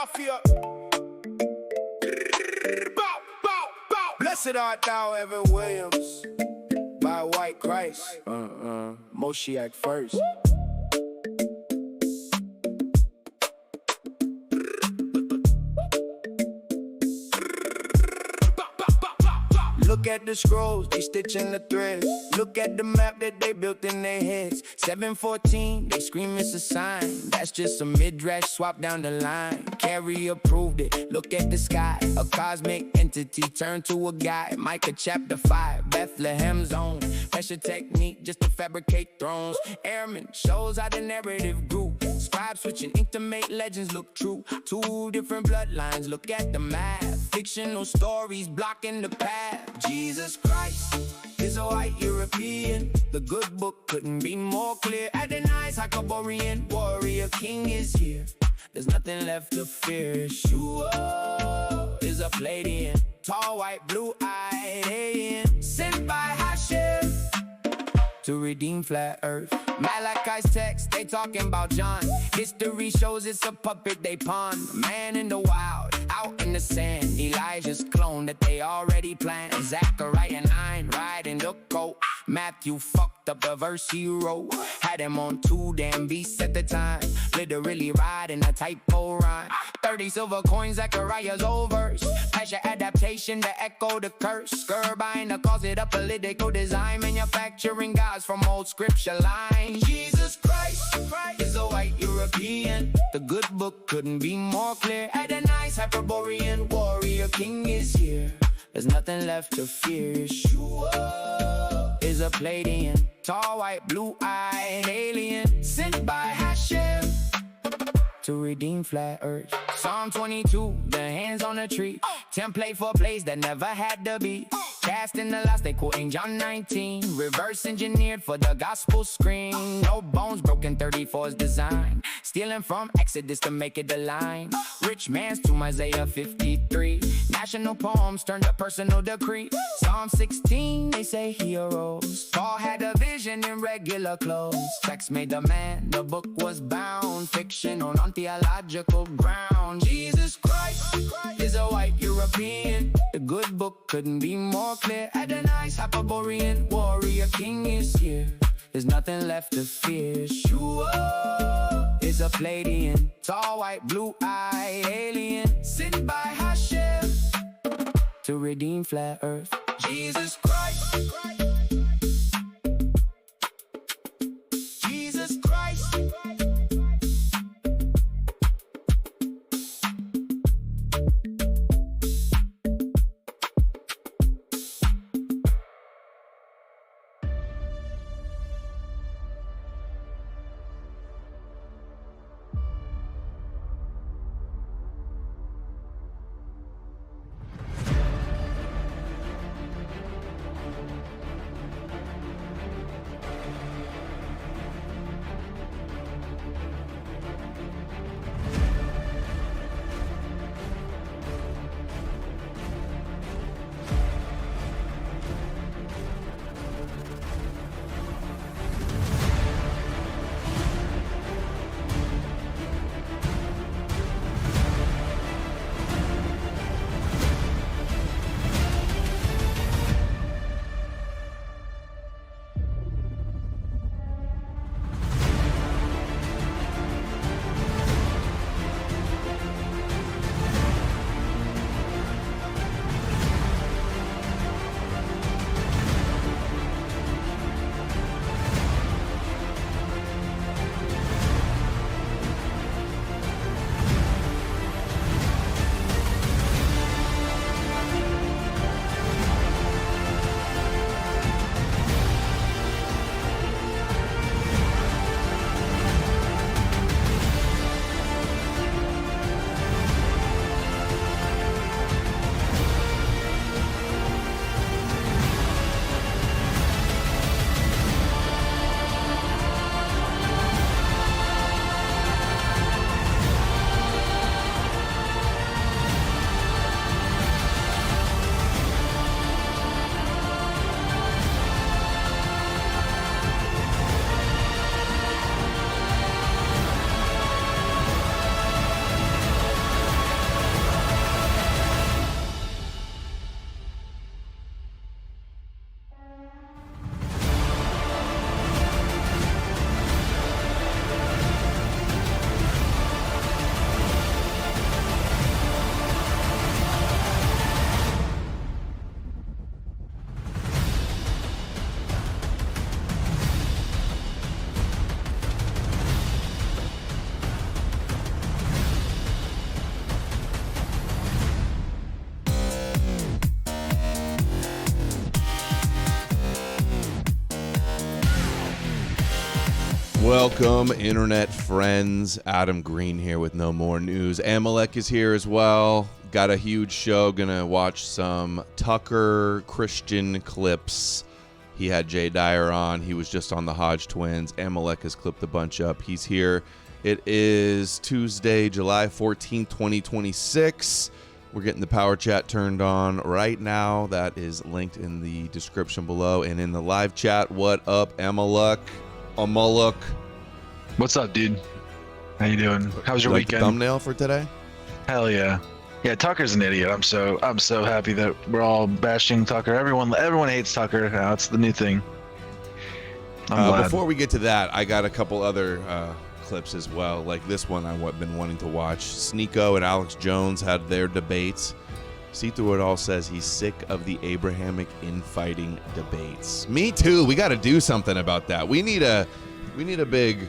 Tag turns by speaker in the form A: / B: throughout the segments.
A: Mafia. Bow, bow, bow. Blessed art thou, Evan Williams, by White Christ. Moshiach first. Look at the scrolls, they stitching the threads. Look at the map that they built in their heads. 714, they scream it's a sign. That's just a midrash swap down the line. Carrie approved it, look at the sky. A cosmic entity turned to a guy. Micah chapter 5, Bethlehem's own. Pressure technique just to fabricate thrones. Airman shows how the narrative grew. Scribes switching ink to make legends look true. Two different bloodlines, look at the math. Fictional stories blocking the path. Jesus Christ is a white European. The good book couldn't be more clear. Adonai's Hyperborean warrior king is here. There's nothing left to fear. Yeshua is a Palladian, tall, white, blue-eyed alien, sent by Hashem to redeem flat earth. Malachi's text, they talking about John. History shows it's a puppet they pawn. Man in the wild, out in the sand. Elijah's clone that they already planned. Zechariah 9, riding the coat. Matthew fucked up the verse he wrote. Had him on 2 damn beasts at the time. Literally riding a typo rhyme. 30 silver coins, Zechariah's old verse. Passion adaptation to echo the curse. Scurbine to cause it a political design. Manufacturing gods from old scripture lines. Jesus Christ is a white European. The good book couldn't be more clear. Adonai's Hyperborean warrior king is here. There's nothing left to fear. Yeshua is a Palladian, tall, white, blue-eyed alien, sent by Hashem to redeem flat earth. Psalm 22, the hands on the tree. Template for plays that never had to be. Cast in the lost, they quoting John 19. Reverse engineered for the gospel screen. No bones broken, 34's design. Stealing from Exodus to make it a line. Rich man's tomb, Isaiah 53. National poems turned to personal decree. Psalm 16, they say he arose. Paul had a vision in regular clothes. Text made the man, the book was bound. Fiction on theological ground. Jesus Christ is a white European. The good book couldn't be more clear. Adonai's Hyperborean warrior king is here. There's nothing left to fear. Yeshua is a Palladian, tall, white, blue-eyed alien, sent by Hashem to redeem flat earth. Jesus Christ. Jesus Christ.
B: Welcome, internet friends. Adam Green here with No More News. Amalek is here as well. Got a huge show. Gonna watch some Tucker Christian clips. He had Jay Dyer on. He was just on the Hodge twins. Amalek has clipped a bunch up. He's here. It is Tuesday, July 14th, 2026. We're getting the power chat turned on right now. That is linked in the description below and in the live chat. What up, Amalek? Amalek.
C: What's up, dude? How you doing? How was your weekend?
B: The thumbnail for today?
C: Hell yeah. Yeah, Tucker's an idiot. I'm so happy that we're all bashing Tucker. Everyone hates Tucker. Now it's the new thing. I'm glad.
B: Before we get to that, I got a couple other clips as well. Like this one I've been wanting to watch. Sneeko and Alex Jones had their debates. See Through It All says he's sick of the Abrahamic infighting debates. Me too. We got to do something about that. We need a big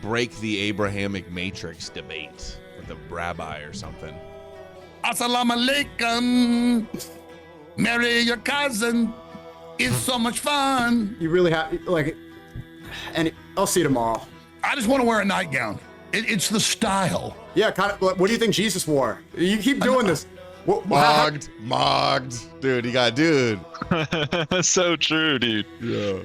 B: break the Abrahamic matrix debate with a rabbi or something.
D: Assalamu alaikum. Marry your cousin. It's so much fun.
E: You really have, like, and I'll see you tomorrow.
D: I just want to wear a nightgown. It's the style.
E: Yeah, kind of. What do you think Jesus wore? You keep doing this.
B: Mogged. Dude,
C: So true, dude.
B: Yeah.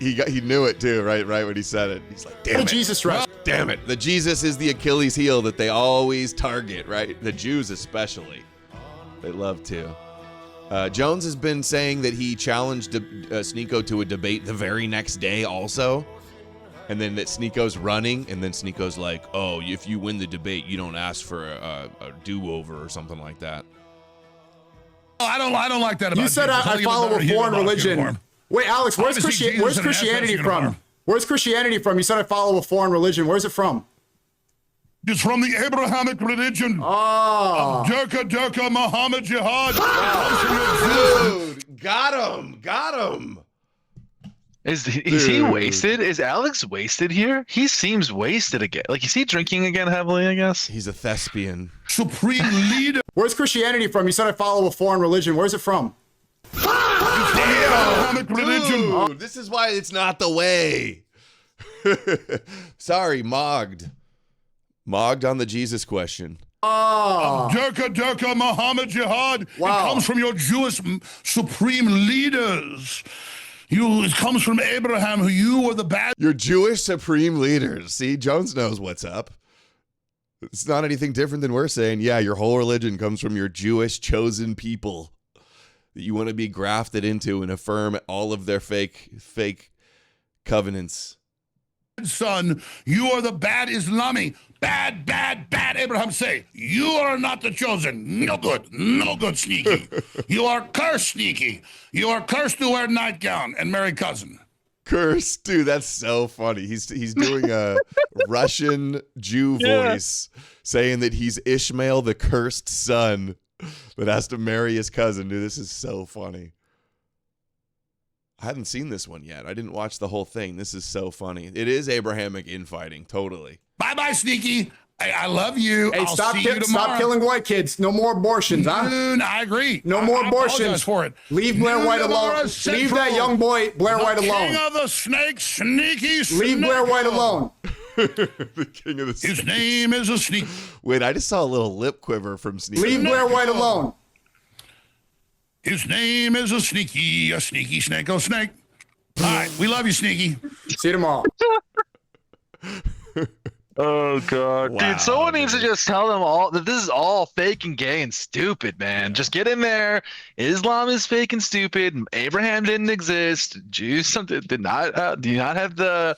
B: He knew it too, right when he said it. He's like, damn it.
E: Jesus dress.
B: Damn it. The Jesus is the Achilles heel that they always target, right? The Jews especially. They love to. Jones has been saying that he challenged Sneeko to a debate the very next day also. And then that Sneeko's running, and then Sneeko's like, oh, if you win the debate, you don't ask for a do-over or something like that.
D: Oh, I don't like that about
E: You said I follow a foreign religion. Wait, Alex, where's Christianity from? Where's Christianity from? You said I follow a foreign religion. Where's it from?
D: It's from the Abrahamic religion.
E: Oh.
D: Durka, Muhammad, Jihad.
B: Dude, got him.
C: Is he wasted? Is Alex wasted here? He seems wasted again. Like, is he drinking again heavily, I guess?
B: He's a thespian.
D: Supreme leader.
E: Where's Christianity from? You said I follow a foreign religion. Where's it from?
D: Abrahamic religion.
B: Dude, this is why it's not the way. Sorry, mogged on the Jesus question.
E: Oh.
D: Durka, Muhammad, Jihad.
E: Wow.
D: It comes from your Jewish supreme leaders. It comes from Abraham, who you were the bad.
B: Your Jewish supreme leaders. See, Jones knows what's up. It's not anything different than we're saying. Yeah, your whole religion comes from your Jewish chosen people that you want to be grafted into and affirm all of their fake covenants.
D: Son, you are the bad Islami. Bad, Abraham say. You are not the chosen. No good, Sneaky. You are cursed, Sneaky. You are cursed to wear nightgown and marry cousin.
B: Cursed, dude, that's so funny. He's doing a Russian Jew voice saying that he's Ishmael, the cursed son that has to marry his cousin. Dude, this is so funny. I hadn't seen this one yet. I didn't watch the whole thing. This is so funny. It is Abrahamic infighting, totally.
D: Bye, Sneaky. I love you.
E: Hey,
D: I'll see you tomorrow.
E: Stop killing white kids. No more abortions, huh?
D: I agree.
E: No more
D: I
E: abortions.
D: apologize for it.
E: Leave Blair White alone. Leave that young boy, Blair White alone.
D: King of the snakes, Sneaky Snake.
E: Leave Blair White alone.
B: The king of the snakes.
D: His name is a Sneak.
B: Wait, I just saw a little lip quiver from Sneaky.
E: Leave Blair White alone.
D: His name is a sneaky snake, oh snake. All right, we love you, Sneaky.
E: See you tomorrow.
C: Oh god,
B: Wow,
C: dude! Someone needs to just tell them all that this is all fake and gay and stupid, man. Just get in there. Islam is fake and stupid. Abraham didn't exist. Jews do not have the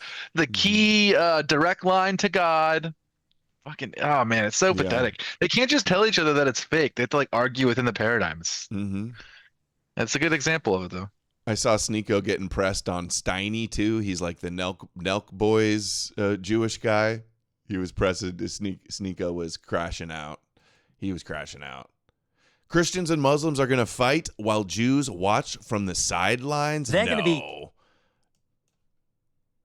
C: key direct line to God. Fucking oh man, it's so pathetic. They can't just tell each other that it's fake. They have to like argue within the paradigms.
B: Mm-hmm.
C: That's a good example of it, though.
B: I saw Sneeko getting pressed on Steiny too. He's like the Nelk Boys Jewish guy. He was pressing. Sneeko was crashing out. He was crashing out. Christians and Muslims are going to fight while Jews watch from the sidelines.
F: They're going to be.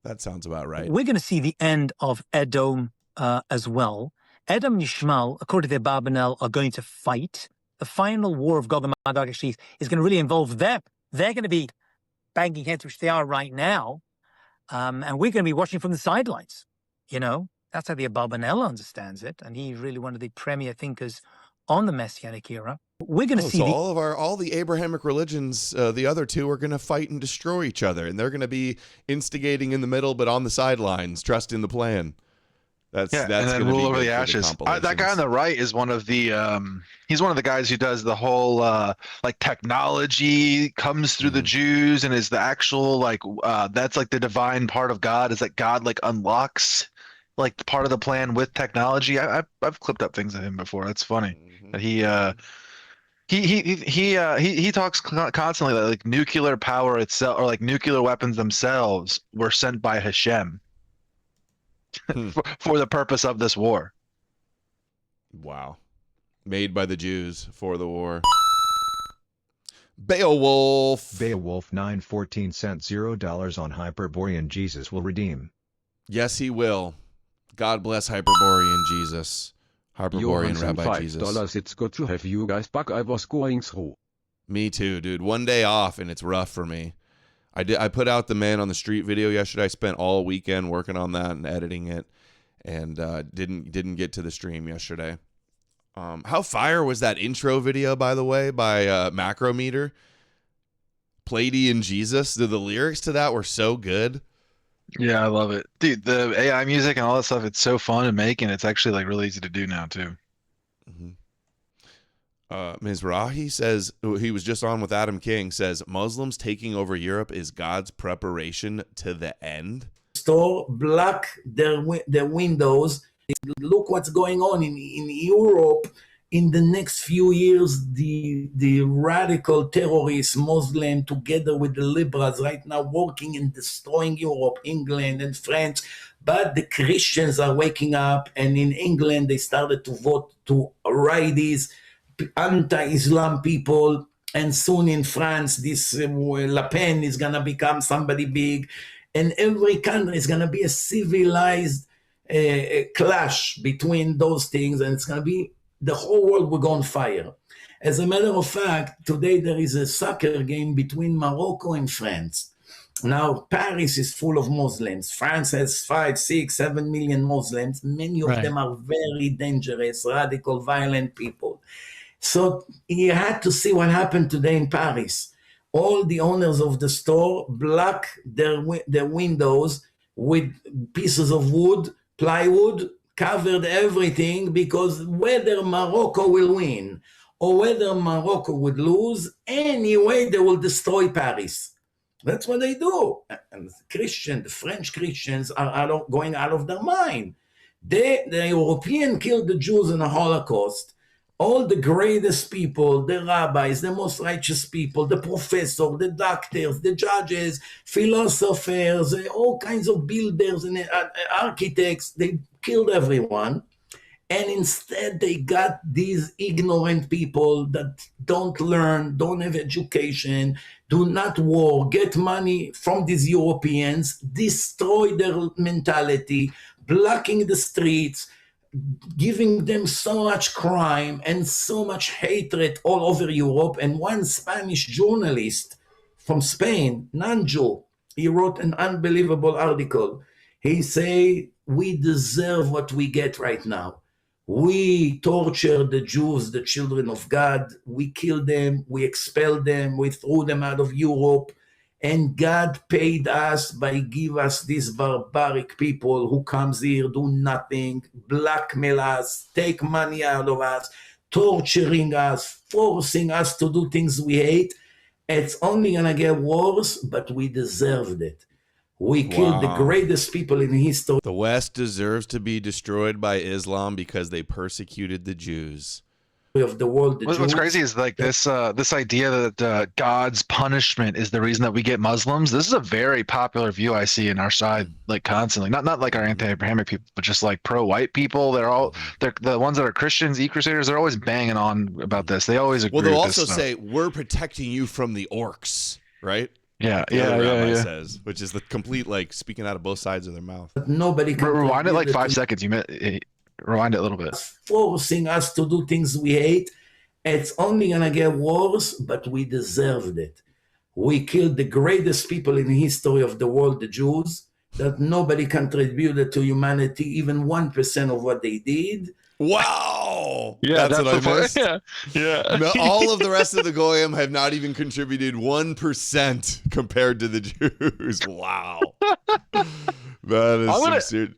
B: That sounds about right.
F: We're going to see the end of Edom as well. Edom and Ishmael, according to the Abarbanel, are going to fight. The final war of Gog and Magog actually is going to really involve them. They're going to be banging heads, which they are right now. and we're going to be watching from the sidelines. You know, that's how the Abarbanel understands it, and he's really one of the premier thinkers on the Messianic era. We're going to see
B: so all the Abrahamic religions, the other two are going to fight and destroy each other, and they're going to be instigating in the middle, but on the sidelines, trusting the plan. That's
C: and then rule over the ashes. That guy on the right is one of the he's one of the guys who does the whole like technology comes through the Jews and is the actual like that's like the divine part of God, is that God like unlocks like part of the plan with technology. I've clipped up things of him before. That's funny. That he talks constantly that like nuclear power itself, or like nuclear weapons themselves, were sent by Hashem for the purpose of this war.
B: Wow. Made by the Jews for the war. Beowulf
G: 914 cent $0 on Hyperborean Jesus will redeem.
B: Yes, he will. God bless Hyperborean Jesus. Hyperborean Rabbi Jesus.
H: It's good to have you guys back. I was going through.
B: Me too, dude. One day off and it's rough for me. I put out the Man on the Street video yesterday. I spent all weekend working on that and editing it, and didn't get to the stream yesterday. How fire was that intro video, by the way, by Macrometer? Plady and Jesus. The lyrics to that were so good.
C: Yeah, I love it. Dude, the AI music and all that stuff, it's so fun to make, and it's actually like really easy to do now too.
B: Mizrahi says, he was just on with Adam King, says Muslims taking over Europe is God's preparation to the end.
I: Store block their windows. Look what's going on in Europe. In the next few years, the radical terrorists, Muslim, together with the liberals right now working and destroying Europe, England and France. But the Christians are waking up, and in England they started to vote to righties, anti-Islam people, and soon in France this Le Pen is gonna become somebody big, and every country is gonna be a civilized clash between those things, and it's gonna be the whole world will go on fire. As a matter of fact, today there is a soccer game between Morocco and France. Now, Paris is full of Muslims. France has 5, 6, 7 million Muslims. Many of them are very dangerous, radical, violent people. So you had to see what happened today in Paris. All the owners of the store block their windows with pieces of wood, plywood, covered everything, because whether Morocco will win or whether Morocco would lose, anyway, they will destroy Paris. That's what they do. And the French Christians are going out of their mind. The European killed the Jews in the Holocaust. All the greatest people, the rabbis, the most righteous people, the professors, the doctors, the judges, philosophers, all kinds of builders and architects, they killed everyone. And instead they got these ignorant people that don't learn, don't have education, do not work, get money from these Europeans, destroy their mentality, blocking the streets, giving them so much crime and so much hatred all over Europe. And one Spanish journalist from Spain, Rancho, he wrote an unbelievable article. He say, we deserve what we get right now. We torture the Jews, the children of God. We kill them, we expel them, we threw them out of Europe. And God paid us by give us these barbaric people who comes here, do nothing, blackmail us, take money out of us, torturing us, forcing us to do things we hate. It's only gonna get worse, but we deserved it. We killed the greatest people in history.
B: The West deserves to be destroyed by Islam because they persecuted the Jews.
I: Of the world.
C: What's crazy is like this idea that God's punishment is the reason that we get Muslims. This is a very popular view I see in our side, like constantly. Not like our anti-Abrahamic people, but just like pro-white people. They're the ones that are Christians, e-crusaders. They're always banging on about this. They always agree.
B: Well, they'll
C: with
B: also
C: this
B: say we're protecting you from the orcs, right?
C: Yeah,
B: says, which is the complete like speaking out of both sides of their mouth.
I: But nobody can
C: rewind it like 5 seconds. Rewind it a little bit.
I: Forcing us to do things we hate. It's only gonna get worse, but we deserved it. We killed the greatest people in the history of the world, the Jews, that nobody contributed to humanity even 1% of what they did.
B: Wow.
C: Yeah,
B: that's what I missed.
C: Yeah.
B: No, all of the rest of the Goyim have not even contributed 1% compared to the Jews. Wow. That is some serious.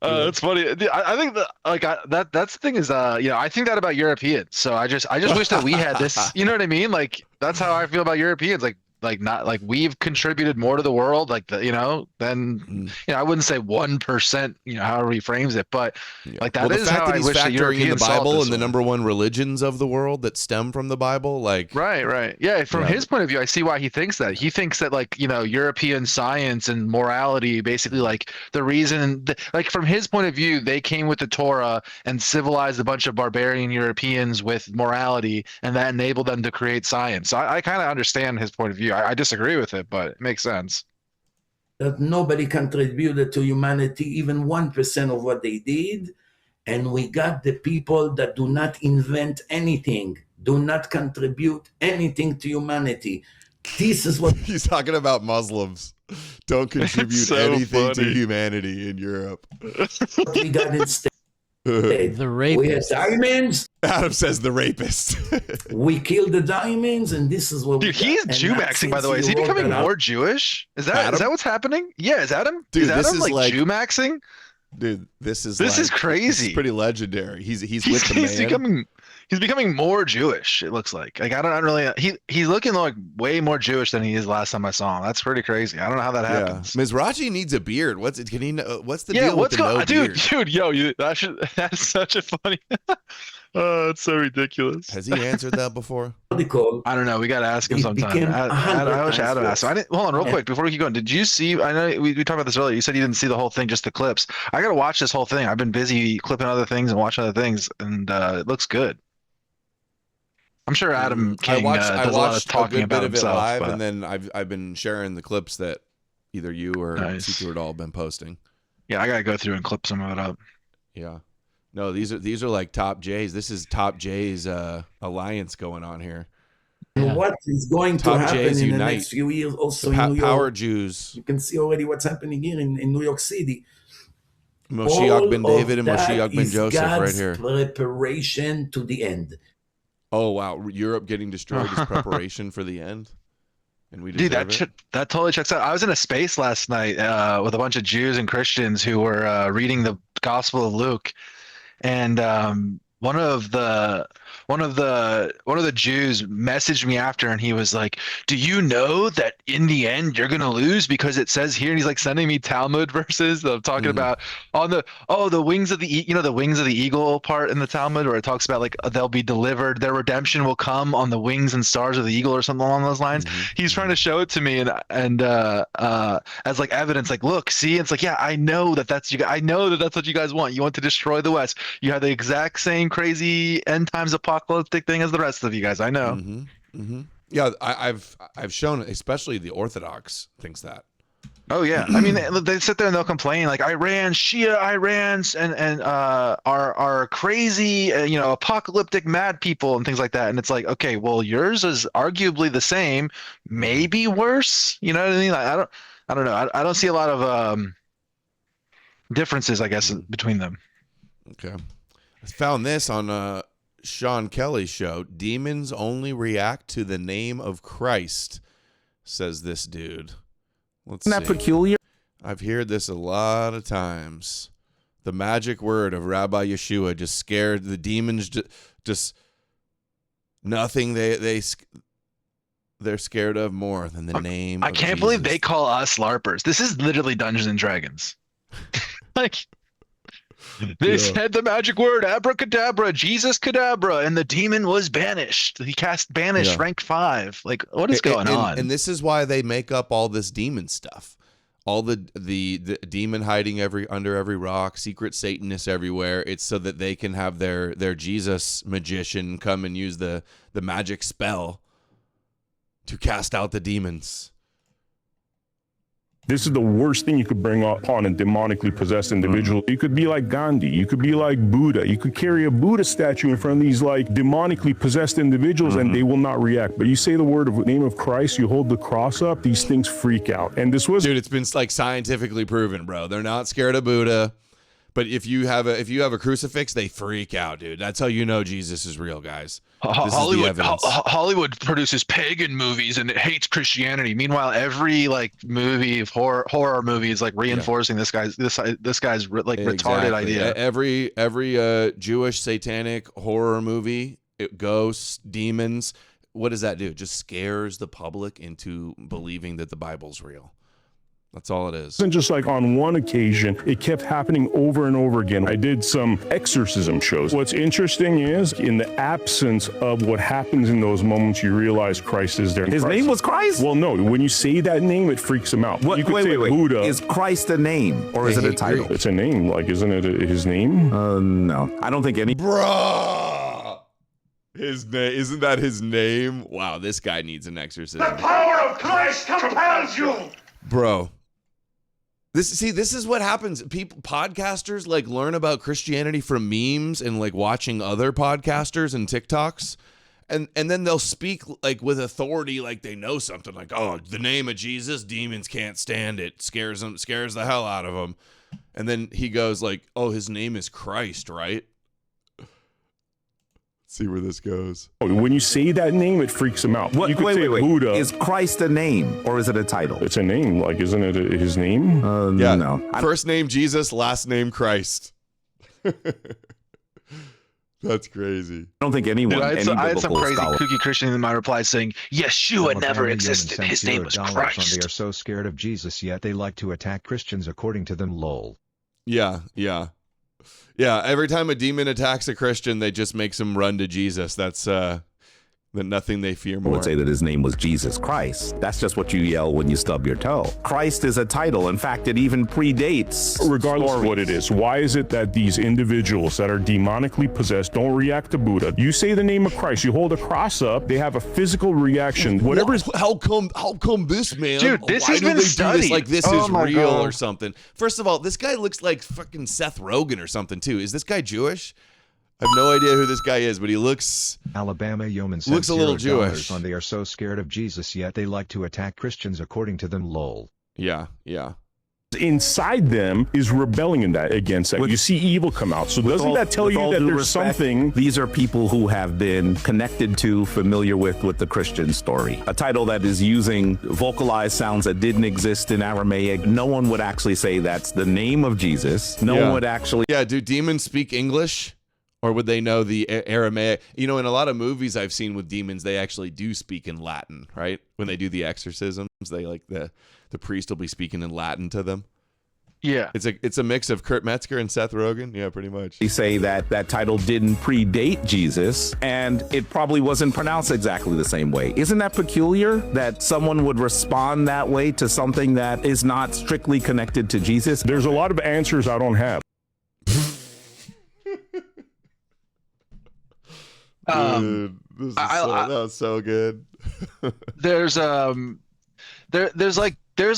C: It's funny. I think that that's the thing is I think that about Europeans. So I just wish that we had this. You know what I mean? Like that's how I feel about Europeans. Like not like we've contributed more to the world. Like than I wouldn't say 1%. However he frames it, but like that is how I wish that Europeans
B: in the Bible and the
C: one.
B: number one religions of the world that stem from the Bible. Like
C: right. Yeah. From his point of view, I see why he thinks that. He thinks that European science and morality, basically like the reason, like from his point of view, they came with the Torah and civilized a bunch of barbarian Europeans with morality, and that enabled them to create science. So I kind of understand his point of view. I disagree with it, but it makes sense.
I: That nobody contributed to humanity even 1% of what they did. And we got the people that do not invent anything, do not contribute anything to humanity. This is what
B: he's talking about. Muslims don't contribute anything to humanity in Europe.
I: we got instead.
J: The rapist.
I: We had diamonds.
B: Adam says the rapist.
I: We killed the diamonds, and this is what.
C: Dude, he's Jew-maxing, by the way. Is he becoming more Jewish? Is that what's happening? Yeah, is Adam?
B: Dude,
C: is Adam
B: this is like
C: Jew-maxing?
B: Dude, this is
C: crazy.
B: It's pretty legendary. He's with the man.
C: He's becoming more Jewish. It looks like I don't really. He's looking like way more Jewish than he is last time I saw him. That's pretty crazy. I don't know how that happens.
B: Mizrachi needs a beard. What's the deal
C: what's
B: with the no beard?
C: Dude, yo, that's such a funny. Oh, it's so ridiculous.
B: Has he answered that before?
C: I don't know. We got to ask him sometime. I wish Adam asked him. Hold on real quick before we keep going. Did you see? I know we talked about this earlier. You said you didn't see the whole thing, just the clips. I got to watch this whole thing. I've been busy clipping other things and watching other things, and it looks good. I'm sure Adam King does a lot of talking about himself.
B: Live, and then I've been sharing the clips that either you or Secret all been posting.
C: Yeah, I got to go through and clip some of it up.
B: Yeah. No, these are like Top J's. This is Top J's alliance going on here.
I: And what is going to happen in the next few years also in New York?
B: Power Jews.
I: You can see already what's happening here in New York City.
B: Moshiach ben David and Moshiach ben Joseph right here.
I: Preparation to the end.
B: Oh, wow. Europe getting destroyed is preparation for the end? And we that
C: totally checks out. I was in a space last night with a bunch of Jews and Christians who were reading the Gospel of Luke. And one of the Jews messaged me after, and he was like, "Do you know that in the end you're gonna lose because it says here?" And he's like sending me Talmud verses that I'm talking about on the wings of the the wings of the eagle part in the Talmud, where it talks about like they'll be delivered, their redemption will come on the wings and stars of the eagle or something along those lines. He's trying to show it to me and as like evidence, like, look, see, it's like, yeah, I know that's what you guys want. You want to destroy the West. You have the exact same crazy end times apocalyptic thing as the rest of you guys. I know.
B: Yeah, I've shown, especially the Orthodox thinks that.
C: Oh yeah, I mean they sit there and they'll complain like Shia Irans and are crazy, apocalyptic mad people and things like that. And it's like, okay, well, yours is arguably the same, maybe worse. You know what I mean? Like, I don't know. I don't see a lot of differences, I guess, between them.
B: Okay, I found this on Sean Kelly's show. Demons only react to the name of Christ, says this dude. Let's see.
J: Isn't that peculiar?
B: I've heard this a lot of times. The magic word of Rabbi Yeshua just scared the demons. Just nothing they're scared of more than the name.
C: I can't believe they call us LARPers. This is literally Dungeons and Dragons. Like. They said the magic word, abracadabra, Jesus cadabra, and the demon was banished. He cast banish rank 5. Like, what is going on?
B: And this is why they make up all this demon stuff. All the demon hiding under every rock, secret Satanists everywhere. It's so that they can have their Jesus magician come and use the magic spell to cast out the demons.
K: This is the worst thing you could bring upon a demonically possessed individual. You could be like Gandhi. You could be like Buddha. You could carry a Buddha statue in front of these like demonically possessed individuals and they will not react. But you say the name of Christ, you hold the cross up, these things freak out. And this was...
B: Dude, it's been like scientifically proven, bro. They're not scared of Buddha. But if you have a crucifix, they freak out, dude. That's how you know Jesus is real, guys.
C: Hollywood produces pagan movies and it hates Christianity. Meanwhile, every like movie of horror movie is like reinforcing this guy's retarded idea.
B: Every Jewish satanic horror movie, ghosts, demons, what does that do? It just scares the public into believing that the Bible's real. That's all it is.
K: And just like on one occasion, it kept happening over and over again. I did some exorcism shows. What's interesting is in the absence of what happens in those moments, you realize Christ is there.
L: His name was Christ?
K: Well, no. When you say that name, it freaks him out.
L: What,
K: you could say Buddha.
L: Is Christ a name or is it a title?
K: It's a name. Like, isn't it his name?
L: No. I don't think any.
B: Bruh! His name, isn't that his name? Wow, this guy needs an exorcism.
D: The power of Christ compels you!
B: Bro. This is what happens. Podcasters like learn about Christianity from memes and like watching other podcasters and TikToks, and then they'll speak like with authority, like they know something. Like, oh, the name of Jesus, demons can't stand it, scares the hell out of them. And then he goes like, oh, his name is Christ, right? See where this goes.
K: When you say that name, it freaks him out.
L: What,
K: you could say Buddha.
L: Is Christ a name or is it a title?
K: It's a name. Like, isn't it his name?
B: Yeah.
L: No.
B: First name Jesus, last name Christ. That's crazy.
L: I don't think anyone.
C: I had some crazy
L: scholar.
C: kooky Christian in my reply saying, Yeshua never existed. His name was Christ.
G: They are so scared of Jesus, yet they like to attack Christians according to them, lol.
B: Yeah. Every time a demon attacks a Christian, they just makes him run to Jesus. That's the nothing they fear more.
L: I would say that his name was Jesus Christ. That's just what you yell when you stub your toe. Christ is a title. In fact, it even predates.
K: Regardless of what it is, why is it that these individuals that are demonically possessed don't react to Buddha? You say the name of Christ, you hold a cross up, they have a physical reaction.
B: How come this man?
C: Dude, this has been studied.
B: Like this is real or something. First of all, this guy looks like fucking Seth Rogen or something too. Is this guy Jewish? I have no idea who this guy is, but he looks...
G: Alabama yeoman
B: looks a little Jewish.
G: They are so scared of Jesus, yet they like to attack Christians according to them, lol.
B: Yeah.
K: Inside them is rebelling against that. You see evil come out. So doesn't that tell you that there's something...
L: These are people who have been connected to, familiar with the Christian story. A title that is using vocalized sounds that didn't exist in Aramaic. No one would actually say that's the name of Jesus. No one would actually...
B: Yeah, do demons speak English? Or would they know the Aramaic? You know, in a lot of movies I've seen with demons, they actually do speak in Latin, right? When they do the exorcisms, they like the priest will be speaking in Latin to them.
C: Yeah.
B: It's a mix of Kurt Metzger and Seth Rogen. Yeah, pretty much.
L: They say that title didn't predate Jesus, and it probably wasn't pronounced exactly the same way. Isn't that peculiar that someone would respond that way to something that is not strictly connected to Jesus?
K: There's a lot of answers I don't have.
B: Dude, that was so good.
C: There's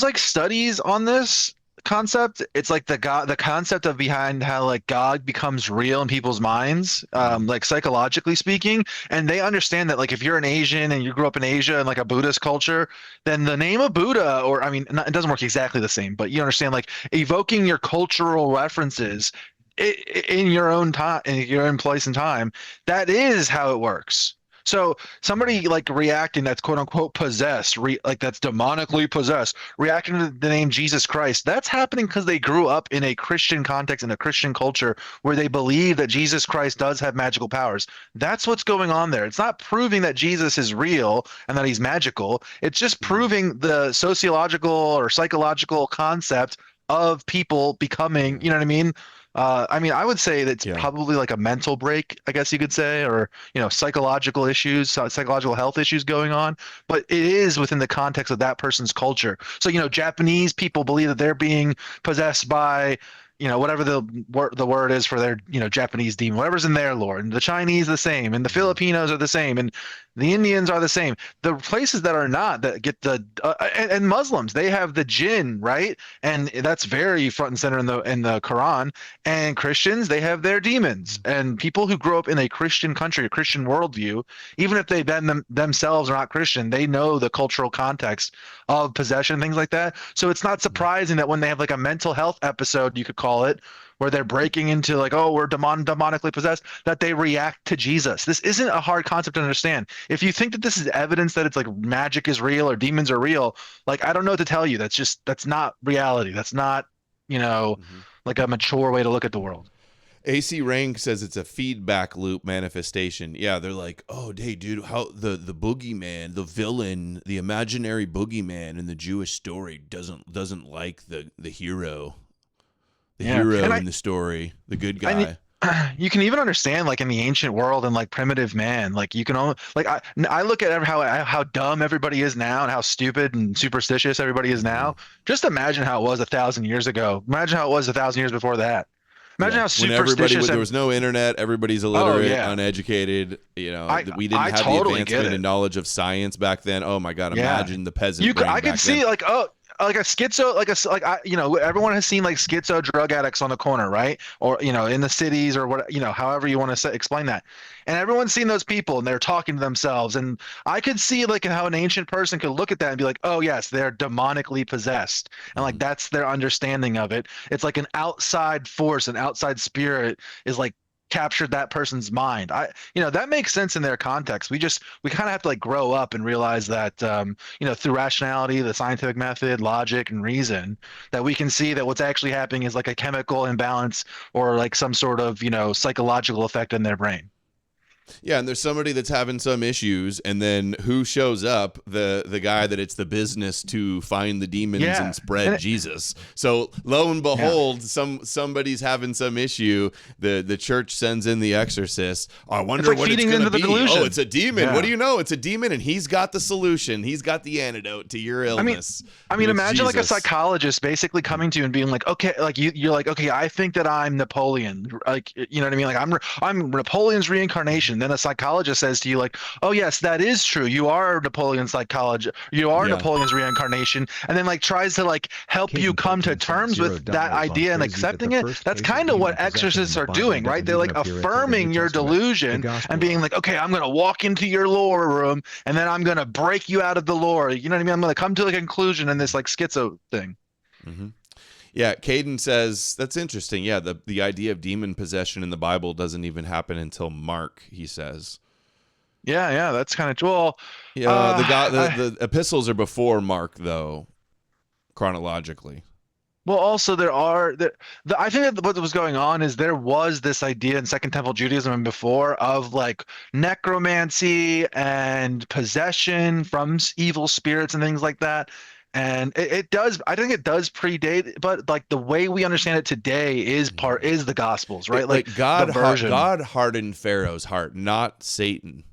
C: like studies on this concept. It's like the concept of behind how like God becomes real in people's minds, like psychologically speaking, and they understand that like if you're an Asian and you grew up in Asia and like a Buddhist culture, then the name of Buddha, or I mean, it doesn't work exactly the same, but you understand like evoking your cultural references in your own time, in your own place and time, that is how it works. So somebody like reacting that's quote unquote possessed, like that's demonically possessed, reacting to the name Jesus Christ, that's happening because they grew up in a Christian context, in a Christian culture where they believe that Jesus Christ does have magical powers. That's what's going on there. It's not proving that Jesus is real and that he's magical. It's just proving the sociological or psychological concept of people becoming, you know what I mean? I would say that's probably like a mental break, I guess you could say, or, you know, psychological issues, psychological health issues going on, but it is within the context of that person's culture. So, you know, Japanese people believe that they're being possessed by, you know, whatever the word is for their, you know, Japanese demon, whatever's in their lore, and the Chinese the same, and the Filipinos are the same, and The Indians are the same. The places that are not, that get the and Muslims, they have the jinn, right? And that's very front and center in the Quran. And Christians, they have their demons. And people who grow up in a Christian country, a Christian worldview, even if they've been themselves are not Christian, they know the cultural context of possession, things like that. So it's not surprising that when they have like a mental health episode, you could call it, where they're breaking into like, oh, we're demonically possessed, that they react to Jesus. This isn't a hard concept to understand. If you think that this is evidence that it's like magic is real or demons are real, like, I don't know what to tell you. That's not reality. That's not, like a mature way to look at the world.
B: AC Rank says it's a feedback loop manifestation. Yeah, they're like, oh, hey, dude, how the boogeyman, the villain, the imaginary boogeyman in the Jewish story doesn't like the hero. The hero in the story, the good guy.
C: You can even understand, like, in the ancient world and like primitive man, like you can only, like, I look at how dumb everybody is now and how stupid and superstitious everybody is now. Just imagine how it was 1,000 years ago. Imagine how it was 1,000 years before that. Imagine how superstitious.
B: There was no internet. Everybody's illiterate, uneducated. We didn't have the advancement and knowledge of science back then. Oh my God! Imagine the peasant.
C: I could see like a schizo, everyone has seen like schizo drug addicts on the corner, right? Or, in the cities or what, however you want to explain that. And everyone's seen those people and they're talking to themselves. And I could see like how an ancient person could look at that and be like, oh yes, they're demonically possessed. And like, that's their understanding of it. It's like an outside force, an outside spirit is like captured that person's mind. That makes sense in their context. We kind of have to like grow up and realize that through rationality, the scientific method, logic, and reason, that we can see that what's actually happening is like a chemical imbalance or like some sort of psychological effect in their brain.
B: Yeah, and there's somebody that's having some issues, and then who shows up? The guy that it's the business to find the demons and spread Jesus. So lo and behold, somebody's having some issue. The church sends in the exorcist. Oh, I wonder what it's going to be. Oh, it's a demon. Yeah. What do you know? It's a demon, and he's got the solution. He's got the antidote to your illness.
C: I mean, imagine Jesus. Like a psychologist basically coming to you and being like, okay, like you're like, okay, I think that I'm Napoleon. Like, you know what I mean? Like I'm Napoleon's reincarnation. Then a psychologist says to you like, oh yes, that is true, you are Napoleon's psychologist, you are Napoleon's reincarnation, and then like tries to like help you come to terms with that idea and accepting it. That's kind of what exorcists are doing, right? They're like affirming your delusion and being like, okay, I'm gonna walk into your lore room and then I'm gonna break you out of the lore, you know what I mean? I'm gonna come to a conclusion in this like schizo thing.
B: Mm-hmm. Yeah, Caden says, that's interesting. Yeah, the idea of demon possession in the Bible doesn't even happen until Mark, he says.
C: Yeah, that's kind of cool.
B: Yeah, the epistles are before Mark, though, chronologically.
C: Well, also I think that what was going on is there was this idea in Second Temple Judaism and before of like necromancy and possession from evil spirits and things like that. And I think it does predate, but like the way we understand it today is the Gospels, right? Like
B: God hardened Pharaoh's heart, not Satan,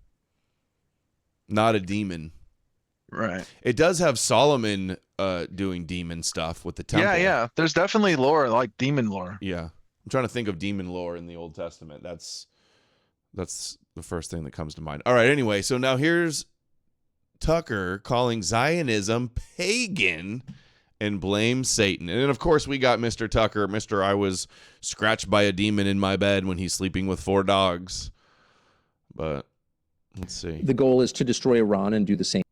B: not a demon.
C: Right.
B: It does have Solomon doing demon stuff with the temple.
C: Yeah. There's definitely lore, like demon lore.
B: Yeah. I'm trying to think of demon lore in the Old Testament. That's the first thing that comes to mind. All right. Anyway, so now here's Tucker calling Zionism pagan and blames Satan. And then, of course, we got Mr. Tucker, Mr. I was scratched by a demon in my bed when he's sleeping with 4 dogs. But let's see.
M: The goal is to destroy Iran and do the same.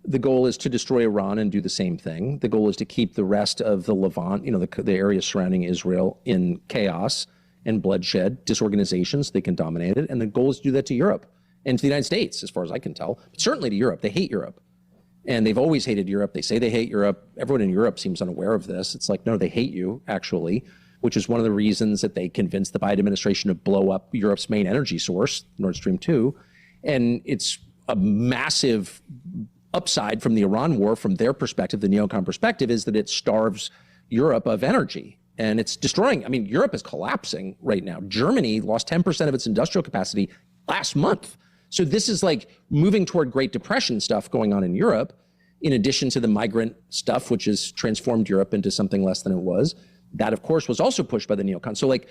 M: The goal is to destroy Iran and do the same thing. The goal is to keep the rest of the Levant, the area surrounding Israel, in chaos and bloodshed, disorganizations. They can dominate it. And the goal is to do that to Europe. And to the United States, as far as I can tell, but certainly to Europe. They hate Europe. And they've always hated Europe. They say they hate Europe. Everyone in Europe seems unaware of this. It's like, no, they hate you, actually, which is one of the reasons that they convinced the Biden administration to blow up Europe's main energy source, Nord Stream 2. And it's a massive upside from the Iran war, from their perspective, the neocon perspective, is that it starves Europe of energy. And it's destroying, Europe is collapsing right now. Germany lost 10% of its industrial capacity last month. So this is like moving toward Great Depression stuff going on in Europe, in addition to the migrant stuff, which has transformed Europe into something less than it was. That, of course, was also pushed by the neocons. So like,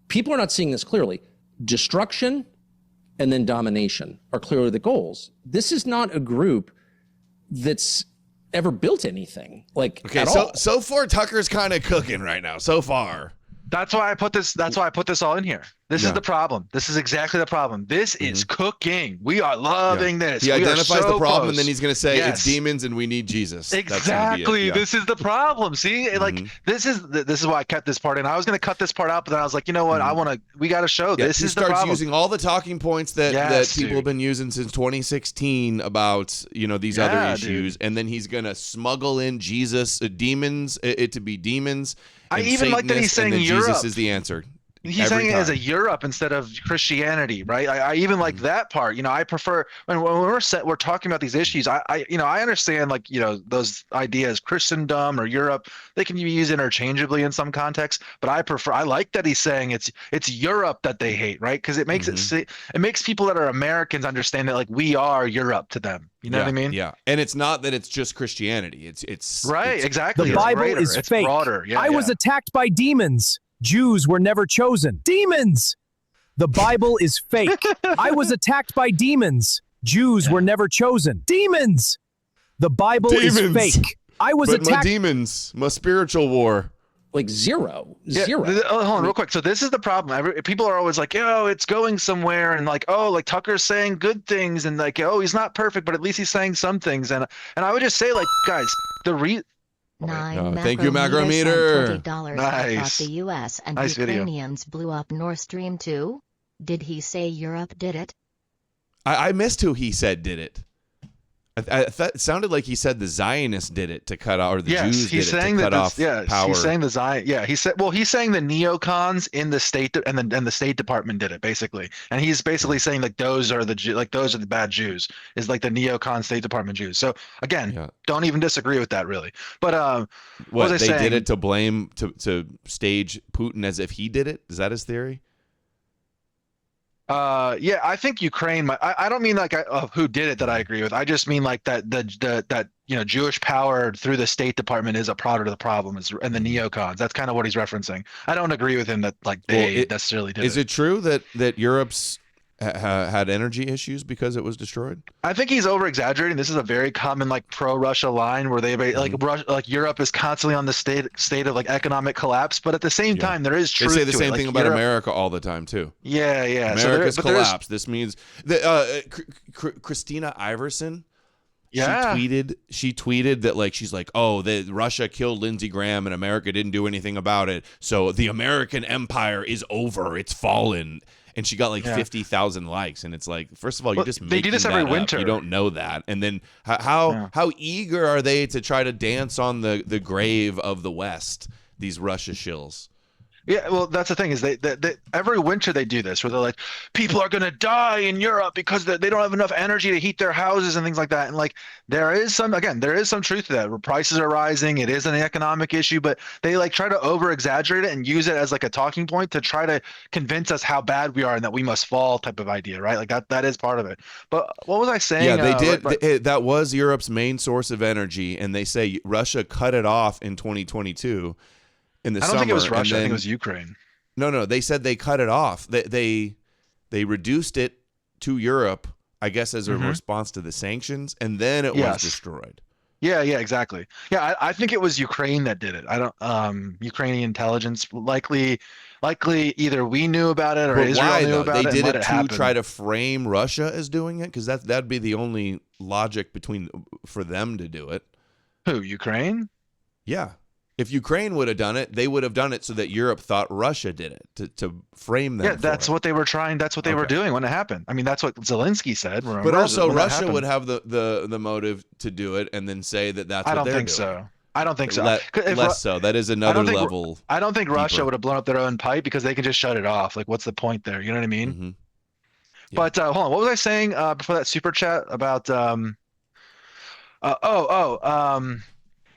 M: people are not seeing this clearly. Destruction, and then domination are clearly the goals. This is not a group that's ever built anything at all.
B: So far Tucker's kind of cooking right now. So far.
C: That's why I put this all in here. This is the problem. This is exactly the problem. This is cooking. We are loving this.
B: He identifies the problem, and then he's going to say
C: Yes.
B: it's demons and we need Jesus.
C: Exactly. This is the problem. See, this is why I kept this part in. I was going to cut this part out, but then I was like, you know what? We got to show this
B: he
C: is the
B: starts
C: problem.
B: using all the talking points that people have been using since 2016 about these other issues, and then he's going to smuggle in Jesus, demons, it to be demons.
C: I even like that he's saying Europe.
B: Jesus is the answer.
C: He's saying it as a Europe instead of Christianity, right? I even like that part. I prefer when we're talking about these issues. I understand those ideas, Christendom or Europe. They can be used interchangeably in some contexts, but I like that he's saying it's Europe that they hate, right? Because it makes it makes people that are Americans understand that we are Europe to them. You know what I mean?
B: Yeah, and it's not that it's just Christianity. It's
C: right, exactly.
N: The Bible is fake.
C: Broader. Yeah,
N: I was attacked by demons. Jews were never chosen. Demons! The Bible is fake. I was attacked by demons. Jews were never chosen. Demons! The Bible is fake. I was attacked.
B: My demons, my spiritual war.
M: Zero.
C: Hold on real quick. So this is the problem. People are always like, it's going somewhere, and Tucker's saying good things, and he's not perfect, but at least he's saying some things. And I would just say, guys,
B: thank you, Macrometer.
O: $20
C: Nice.
O: the U.S. and
C: Nice video.
O: Ukrainians blew up Nord Stream 2? Did he say Europe did it?
B: I missed who he said did it. I thought it sounded like he said the Zionists did it to cut off, or the Jews did it to cut off power.
C: He's saying the Zion. Yeah, he's saying the neocons in the state and the State Department did it basically, and he's basically saying those are the bad Jews, is the neocon State Department Jews. So again, don't even disagree with that really. But what was I saying?
B: Did it to blame to stage Putin as if he did it? Is that his theory?
C: I think Ukraine. I don't mean who did it that I agree with. I just mean that Jewish power through the State Department is a product of the problem, and the neocons. That's kind of what he's referencing. I don't agree with him that they necessarily did.
B: Is it true that Europe's had energy issues because it was destroyed?
C: I think he's over exaggerating. This is a very common pro-Russia line where they Europe is constantly on the state of economic collapse, but at the same time there is truth.
B: They say the same thing about
C: Europe.
B: America all the time too.
C: Yeah.
B: America's collapsed. This means that Christina Iverson.
C: Yeah.
B: She tweeted that she's like, that Russia killed Lindsey Graham and America didn't do anything about it. So the American empire is over. It's fallen. And she got 50,000 likes, and it's first of all, you're just making
C: they do this every
B: that
C: winter.
B: Up. You don't know that, and then how eager are they to try to dance on the grave of the West? These Russia shills.
C: Yeah, well, that's the thing is they every winter they do this where they're like, people are going to die in Europe because they don't have enough energy to heat their houses and things like that. And there is some truth to that. Where prices are rising, it is an economic issue, but they try to over exaggerate it and use it as a talking point to try to convince us how bad we are and that we must fall type of idea, right? That is part of it. But what was I saying?
B: Yeah, they did. That was Europe's main source of energy, and they say Russia cut it off in 2022. I don't
C: think it was Russia. I think it was Ukraine.
B: No. They said they cut it off. They reduced it to Europe, I guess, as a response to the sanctions, and then it was destroyed.
C: Yeah, exactly. Yeah, I think it was Ukraine that did it. I don't. Ukrainian intelligence likely either we knew about it or Israel knew about it.
B: They did it to
C: happen.
B: try to frame Russia as doing it, because that'd be the only logic for them to do it.
C: Who, Ukraine?
B: Yeah. If Ukraine would have done it, they would have done it so that Europe thought Russia did it to frame them.
C: Yeah, that's what they were trying. That's what they were doing when it happened. I mean, that's what Zelensky said. Remember?
B: But also, Russia would have the motive to do it and then say that's what they're doing.
C: I don't think so.
B: Less so. That is another level.
C: I don't think Russia would have blown up their own pipe because they can just shut it off. What's the point there? You know what I mean?
B: Mm-hmm. Yeah.
C: But hold on. What was I saying before that super chat about?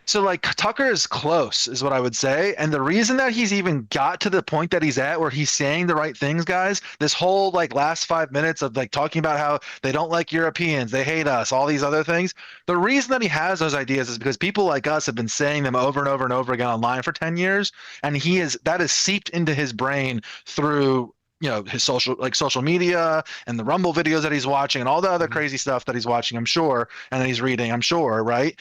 C: So Tucker is close is what I would say. And the reason that he's even got to the point that he's at where he's saying the right things, guys, this whole last 5 minutes of talking about how they don't like Europeans, they hate us, all these other things. The reason that he has those ideas is because people like us have been saying them over and over and over again online for 10 years. And that is seeped into his brain through his social media and the Rumble videos that he's watching and all the other crazy stuff that he's watching, I'm sure, and that he's reading, I'm sure, right?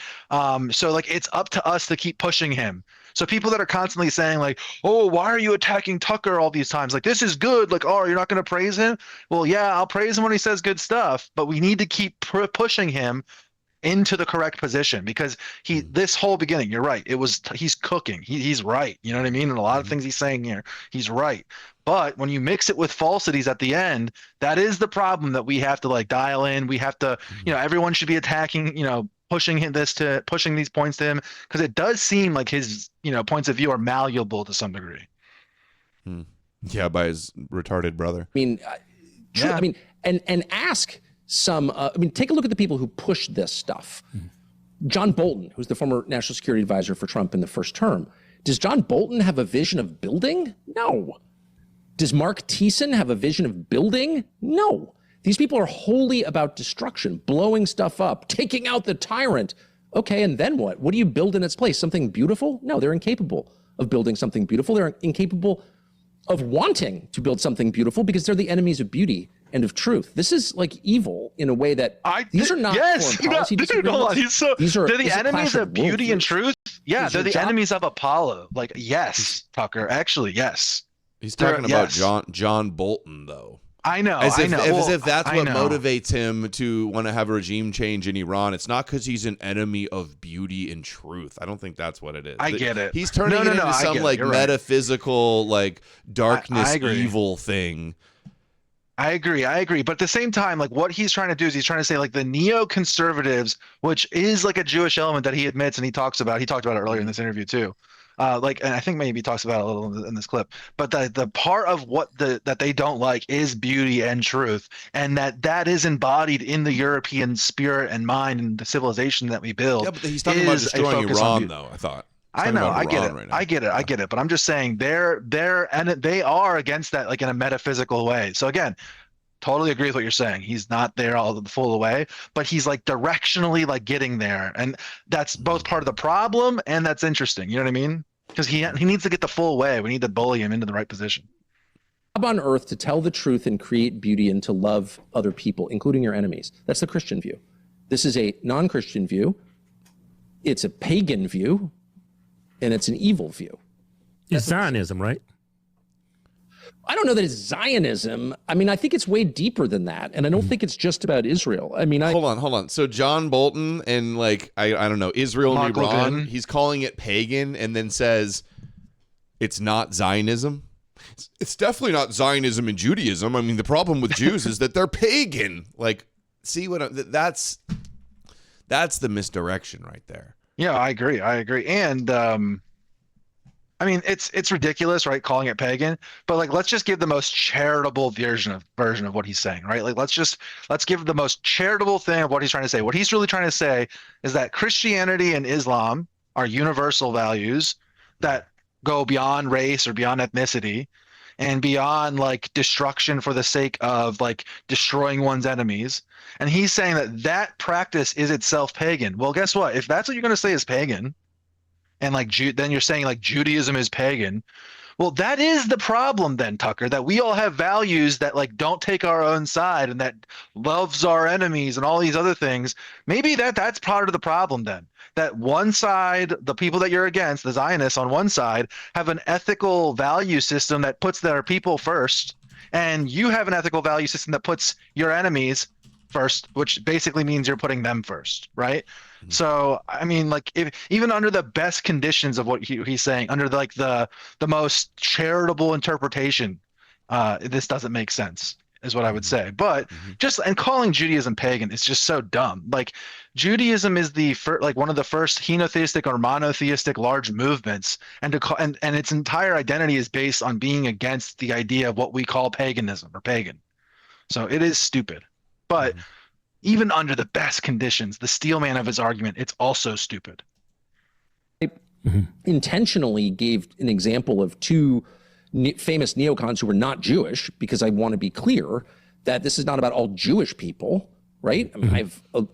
C: So like it's up to us to keep pushing him. So people that are constantly saying like, oh, why are you attacking Tucker all these times? Like, this is good. Like, oh, you're not going to praise him? Well, yeah, I'll praise him when he says good stuff, but we need to keep pushing him into the correct position, because this whole beginning, you're right, he's cooking, he's right, you know what I mean, and a lot of things he's saying here, he's right, but when you mix it with falsities at the end, that is the problem that we have to like dial in. We have to, everyone should be attacking, pushing these points to him, because it does seem like his points of view are malleable to some degree.
B: Yeah, by his retarded brother.
M: I mean, true, I mean, and ask some, take a look at the people who push this stuff. John Bolton, who's the former national security advisor for Trump in the first term. Does John Bolton have a vision of building? No. Does Mark Thiessen have a vision of building? No. These people are wholly about destruction, blowing stuff up, taking out the tyrant. Okay, and then what? What do you build in its place? Something beautiful? No, they're incapable of building something beautiful. They're incapable of wanting to build something beautiful because they're the enemies of beauty and of truth. This is like evil in a way that these are not foreign policy disagreements.
C: They're the enemies of beauty and truth. Yeah, they're the enemies of Apollo. Like, yes, Tucker, actually, yes.
B: He's talking about John Bolton, though.
C: I know.
B: As if that's what motivates him to want to have a regime change in Iran. It's not because he's an enemy of beauty and truth. I don't think that's what it is.
C: I get it.
B: He's turning it into some like metaphysical, like darkness, evil thing.
C: I agree. But at the same time, like what he's trying to do is he's trying to say like the neoconservatives, which is like a Jewish element that he admits and he talked about it earlier in this interview too. And I think maybe he talks about it a little in this clip, but the part of what that they don't like is beauty and truth, and that is embodied in the European spirit and mind and the civilization that we build.
B: Yeah, but he's talking about destroying Iran, though. I thought.
C: I know, I get it. I get it. But I'm just saying they are against that, like in a metaphysical way. So again, totally agree with what you're saying. He's not there all the full way, but he's like directionally like getting there, and that's both part of the problem and that's interesting. You know what I mean? Because he needs to get the full way. We need to bully him into the right position.
M: On earth to tell the truth and create beauty and to love other people, including your enemies. That's the Christian view. This is a non-Christian view. It's a pagan view, and it's an evil view.
P: It's Zionism, right?
M: I don't know that it's Zionism. I mean, I think it's way deeper than that. And I don't think it's just about Israel. I mean,
B: Hold on. So John Bolton and like, I don't know, Israel and Iran, he's calling it pagan and then says it's not Zionism. It's definitely not Zionism and Judaism. I mean, the problem with Jews is that they're pagan. Like, see that's the misdirection right there.
C: Yeah, I agree. And, I mean, it's ridiculous, right? Calling it pagan, but like, let's just give the most charitable version of what he's saying, right? Like, let's give the most charitable thing of what he's trying to say. What he's really trying to say is that Christianity and Islam are universal values that go beyond race or beyond ethnicity and beyond like destruction for the sake of like destroying one's enemies. And he's saying that practice is itself pagan. Well, guess what? If that's what you're going to say is pagan, and like then you're saying like Judaism is pagan. Well, that is the problem then, Tucker, that we all have values that like don't take our own side and that loves our enemies and all these other things. Maybe that's part of the problem then, that one side, the people that you're against, the Zionists on one side, have an ethical value system that puts their people first, and you have an ethical value system that puts your enemies first, which basically means you're putting them first, right? Mm-hmm. So I mean, like, if even under the best conditions of what he's saying, under the most charitable interpretation, this doesn't make sense, is what I would say. But and calling Judaism pagan is just so dumb. Like, Judaism is one of the first henotheistic or monotheistic large movements, and its entire identity is based on being against the idea of what we call paganism or pagan. So it is stupid. But even under the best conditions, the steel man of his argument, it's also stupid.
M: I intentionally gave an example of two famous neocons who were not Jewish, because I want to be clear that this is not about all Jewish people, right? I mean,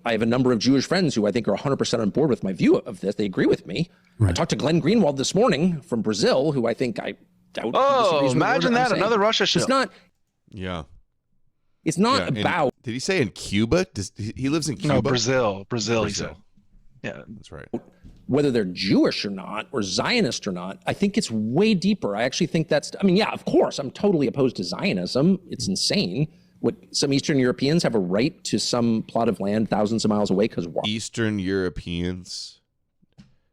M: I have a number of Jewish friends who I think are 100% on board with my view of this. They agree with me. Right. I talked to Glenn Greenwald this morning from Brazil, who I think I doubt.
C: Oh, imagine that, another Russia show.
M: It's not.
B: Yeah.
M: It's not about.
B: Did he say in Cuba? He lives in Cuba?
C: No, Brazil. He said. Yeah,
B: that's right.
M: Whether they're Jewish or not, or Zionist or not, I think it's way deeper. I actually think that's. I mean, yeah, of course, I'm totally opposed to Zionism. It's insane. What, some Eastern Europeans have a right to some plot of land thousands of miles away because why?
B: Eastern Europeans,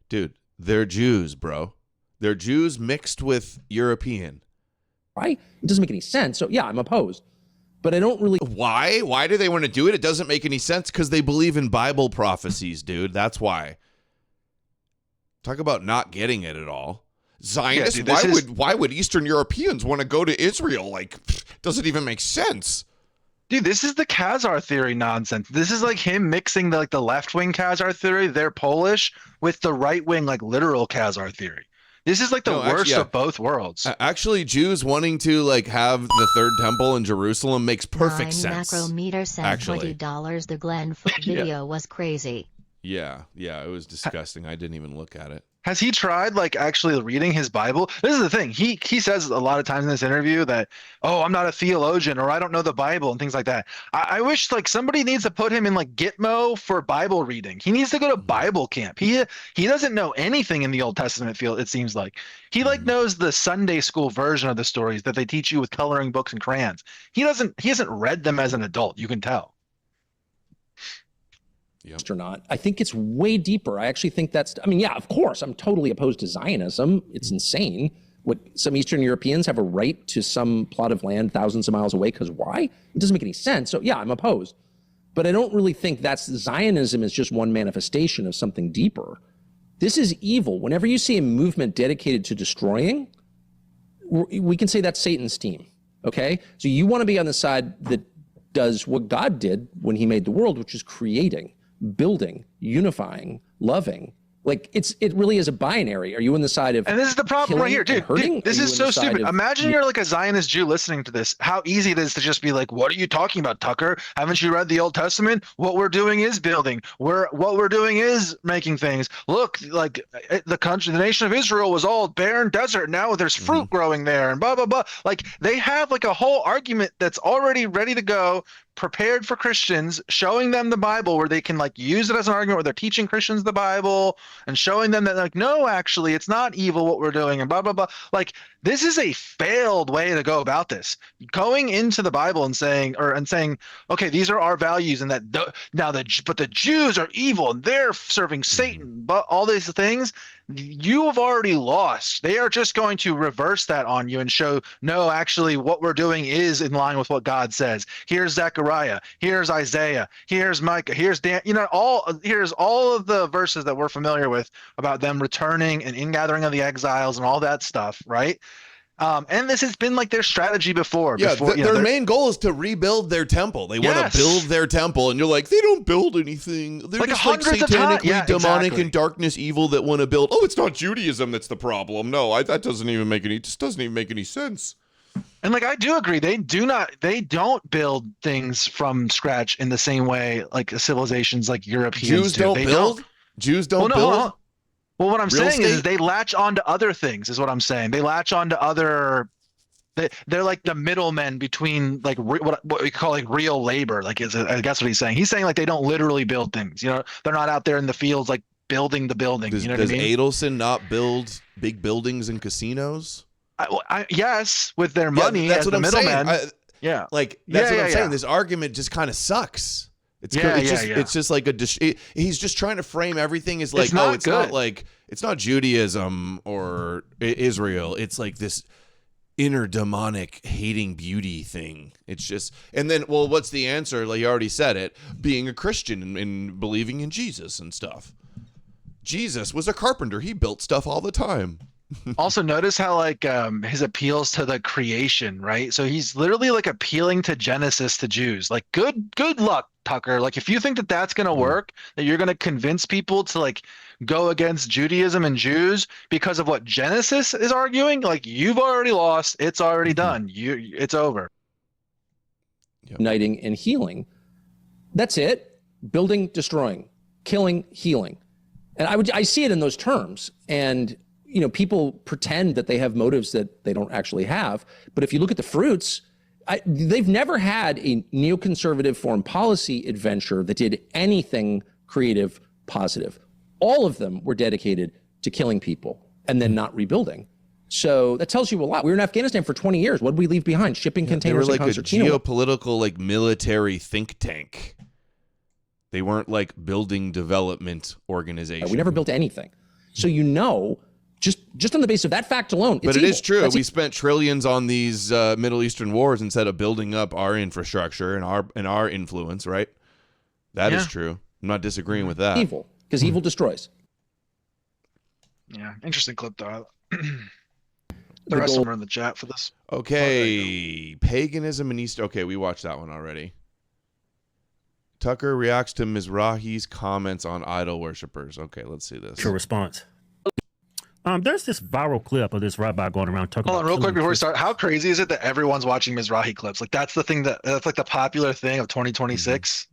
B: dude, they're Jews, bro. They're Jews mixed with European.
M: Right? It doesn't make any sense. So yeah, I'm opposed. But I don't really.
B: Why? Why do they want to do it? It doesn't make any sense because they believe in Bible prophecies, dude. That's why. Talk about not getting it at all. Zionists, yeah, dude, why would Eastern Europeans want to go to Israel? Like, doesn't even make sense.
C: Dude, this is the Khazar theory nonsense. This is like him mixing the left-wing Khazar theory, they're Polish, with the right-wing, like, literal Khazar theory. This is like the worst of both worlds.
B: Actually, Jews wanting to like have the third temple in Jerusalem makes perfect sense.
O: Macrometer said $20. The Glenn Foot video was crazy.
B: Yeah, it was disgusting. I didn't even look at it.
C: Has he tried like actually reading his Bible? This is the thing. He says a lot of times in this interview that, oh, I'm not a theologian or I don't know the Bible and things like that. I wish like somebody needs to put him in like Gitmo for Bible reading. He needs to go to Bible camp. He doesn't know anything in the Old Testament field, it seems like. He like knows the Sunday school version of the stories that they teach you with coloring books and crayons. He hasn't read them as an adult, you can tell.
M: Or not. I think it's way deeper. I actually think that's. I mean, yeah, of course, I'm totally opposed to Zionism. It's insane. What, some Eastern Europeans have a right to some plot of land thousands of miles away because why? It doesn't make any sense. So yeah, I'm opposed. But I don't really think that's Zionism is just one manifestation of something deeper. This is evil. Whenever you see a movement dedicated to destroying, we can say that's Satan's team. Okay, so you want to be on the side that does what God did when He made the world, which is creating, building, unifying, loving. Like it really is a binary. Are you on the side of?
C: And this is the problem right here, dude. This is so stupid. Imagine you're like a Zionist Jew listening to this. How easy it is to just be like, "What are you talking about, Tucker? Haven't you read the Old Testament? What we're doing is building. What we're doing is making things. Look, like the nation of Israel was all barren desert. Now there's fruit growing there, and blah blah blah. Like they have like a whole argument that's already ready to go, prepared for Christians, showing them the Bible where they can like use it as an argument where they're teaching Christians the Bible and showing them that like, no, actually it's not evil what we're doing and blah, blah, blah. Like this is a failed way to go about this. Going into the Bible and saying, okay, these are our values and that but the Jews are evil and they're serving Satan, but all these things, you have already lost. They are just going to reverse that on you and show, no, actually what we're doing is in line with what God says. Here's Zechariah, here's Isaiah, here's Micah, here's Dan, here's all of the verses that we're familiar with about them returning and ingathering of the exiles and all that stuff, right? And this has been like their strategy before.
B: Yeah, their main goal is to rebuild their temple. They want to build their temple, and you're like, they don't build anything. They're just like satanically demonic and darkness evil that want to build. Oh, it's not Judaism that's the problem. No, that doesn't even make any sense.
C: And like I do agree, they don't build things from scratch in the same way like civilizations like Europeans
B: Jews
C: do.
B: Jews don't build.
C: Well, what I'm saying is they latch onto other things, is what I'm saying. They latch onto other. They're like the middlemen between like what we call like real labor. Like I guess what he's saying. He's saying like they don't literally build things. They're not out there in the fields like building the buildings.
B: Does
C: what I mean?
B: Adelson not build big buildings and casinos?
C: Yes, with their money
B: that's
C: as
B: what
C: the
B: I'm
C: middleman.
B: saying. That's what I'm saying. This argument just kind of sucks. It's just like he's just trying to frame everything as like, it's not Judaism or Israel. It's like this inner demonic hating beauty thing. It's just, and then, well, what's the answer? Like you already said it, being a Christian and believing in Jesus and stuff. Jesus was a carpenter. He built stuff all the time.
C: Also notice how like his appeals to the creation, right? So he's literally like appealing to Genesis to Jews. Like good luck, Tucker. Like if you think that that's going to work, that you're going to convince people to like go against Judaism and Jews because of what Genesis is arguing, like you've already lost. It's already done. It's over.
M: Uniting and healing. That's it. Building, destroying, killing, healing. And I see it in those terms. And people pretend that they have motives that they don't actually have. But if you look at the fruits, they've never had a neoconservative foreign policy adventure that did anything creative, positive. All of them were dedicated to killing people and then not rebuilding. So that tells you a lot. We were in Afghanistan for 20 years. What did we leave behind? Shipping containers.
B: They were like
M: and
B: a
M: concertina.
B: geopolitical, like military think tank. They weren't like building development organization.
M: We never built anything. So just on the basis of that fact alone,
B: but
M: it's
B: it
M: evil.
B: is true.
M: That's
B: We spent trillions on these Middle Eastern wars instead of building up our infrastructure and our influence, right? That is true. I'm not disagreeing with that.
M: evil, because evil destroys.
C: Yeah, interesting clip though. The rest of them are in the chat for this.
B: Okay, paganism and Easter. Okay, we watched that one already. Tucker reacts to Mizrahi's comments on idol worshippers. Okay, let's see this.
P: Your response. There's this viral clip of this rabbi going around talking
C: Hold
P: about
C: on, real quick before we
P: Christians.
C: start. How crazy is it that everyone's watching Mizrahi clips? Like that's the thing that's like the popular thing of 2026.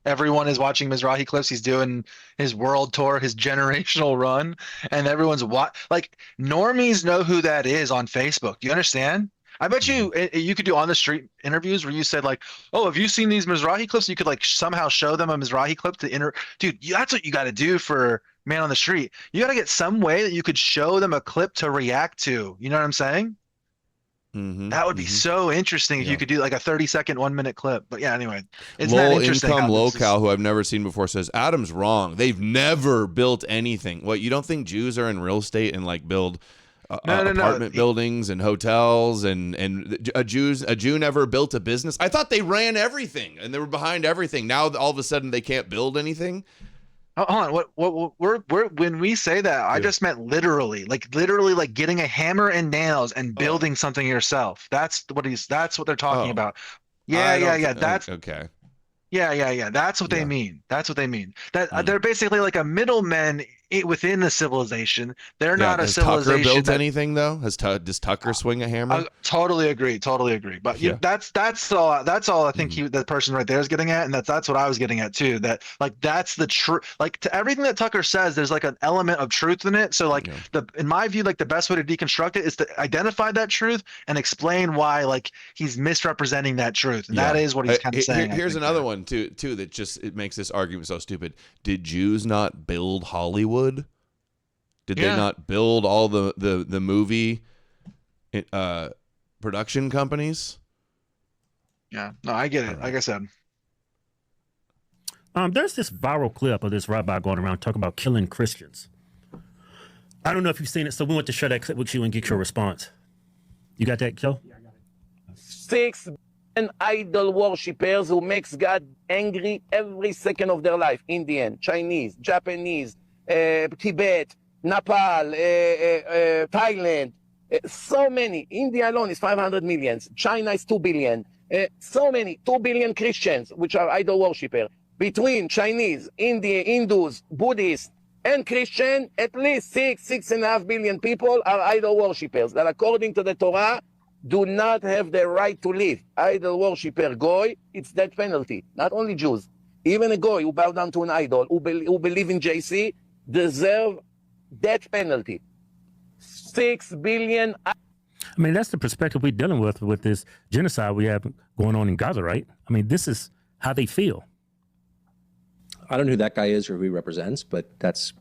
C: Everyone is watching Mizrahi clips. He's doing his world tour, his generational run, and everyone's like normies know who that is on Facebook. Do you understand? I bet you could do on the street interviews where you said like, "Oh, have you seen these Mizrahi clips?" You could like somehow show them a Mizrahi clip to dude. That's what you got to do for man on the street. You got to get some way that you could show them a clip to react to. You know what I'm saying? That would be so interesting if you could do like a 30-second, 1-minute clip. But yeah, anyway, it's not
B: Low
C: interesting.
B: income locale, who I've never seen before, says Adam's wrong. They've never built anything. What, you don't think Jews are in real estate and like build apartment buildings and hotels and a Jew never built a business? I thought they ran everything and they were behind everything. Now all of a sudden they can't build anything.
C: Hold on. We're when we say that, I just meant literally like getting a hammer and nails and building something yourself. That's what they're talking about. Yeah. That's
B: okay.
C: Yeah. That's what they mean. That's what they mean. That they're basically like a middleman within the civilization. They're not a civilization.
B: Tucker built anything though? Does Tucker swing a hammer?
C: Totally agree. But that's all. I think the person right there is getting at, and that's what I was getting at too. That like that's the truth. Like to everything that Tucker says, there's like an element of truth in it. So like in my view, like the best way to deconstruct it is to identify that truth and explain why like he's misrepresenting that truth, and that is what he's kind of saying.
B: Here's another one too that just it makes this argument so stupid. Did Jews not build Hollywood? Did they not build all the movie production companies?
C: Yeah, no, I get it. Like I said,
P: there's this viral clip of this rabbi going around talking about killing Christians. I don't know if you've seen it, so we want to share that clip with you and get your response. You got that, Joe?
Q: 6 billion idol worshippers who makes God angry every second of their life. Indian, Chinese, Japanese, Tibet, Nepal, Thailand, so many. India alone is 500 million. China is 2 billion. So many, 2 billion Christians, which are idol worshippers. Between Chinese, India, Hindus, Buddhists, and Christian, at least 6.5 billion people are idol worshippers that according to the Torah do not have the right to live. Idol worshipper, goy, it's death penalty. Not only Jews. Even a goy who bow down to an idol, who believe in JC, deserve death penalty. 6 billion.
P: I mean, that's the perspective we're dealing with this genocide we have going on in Gaza, right? I mean, this is how they feel.
M: I don't know who that guy is or who he represents, but that's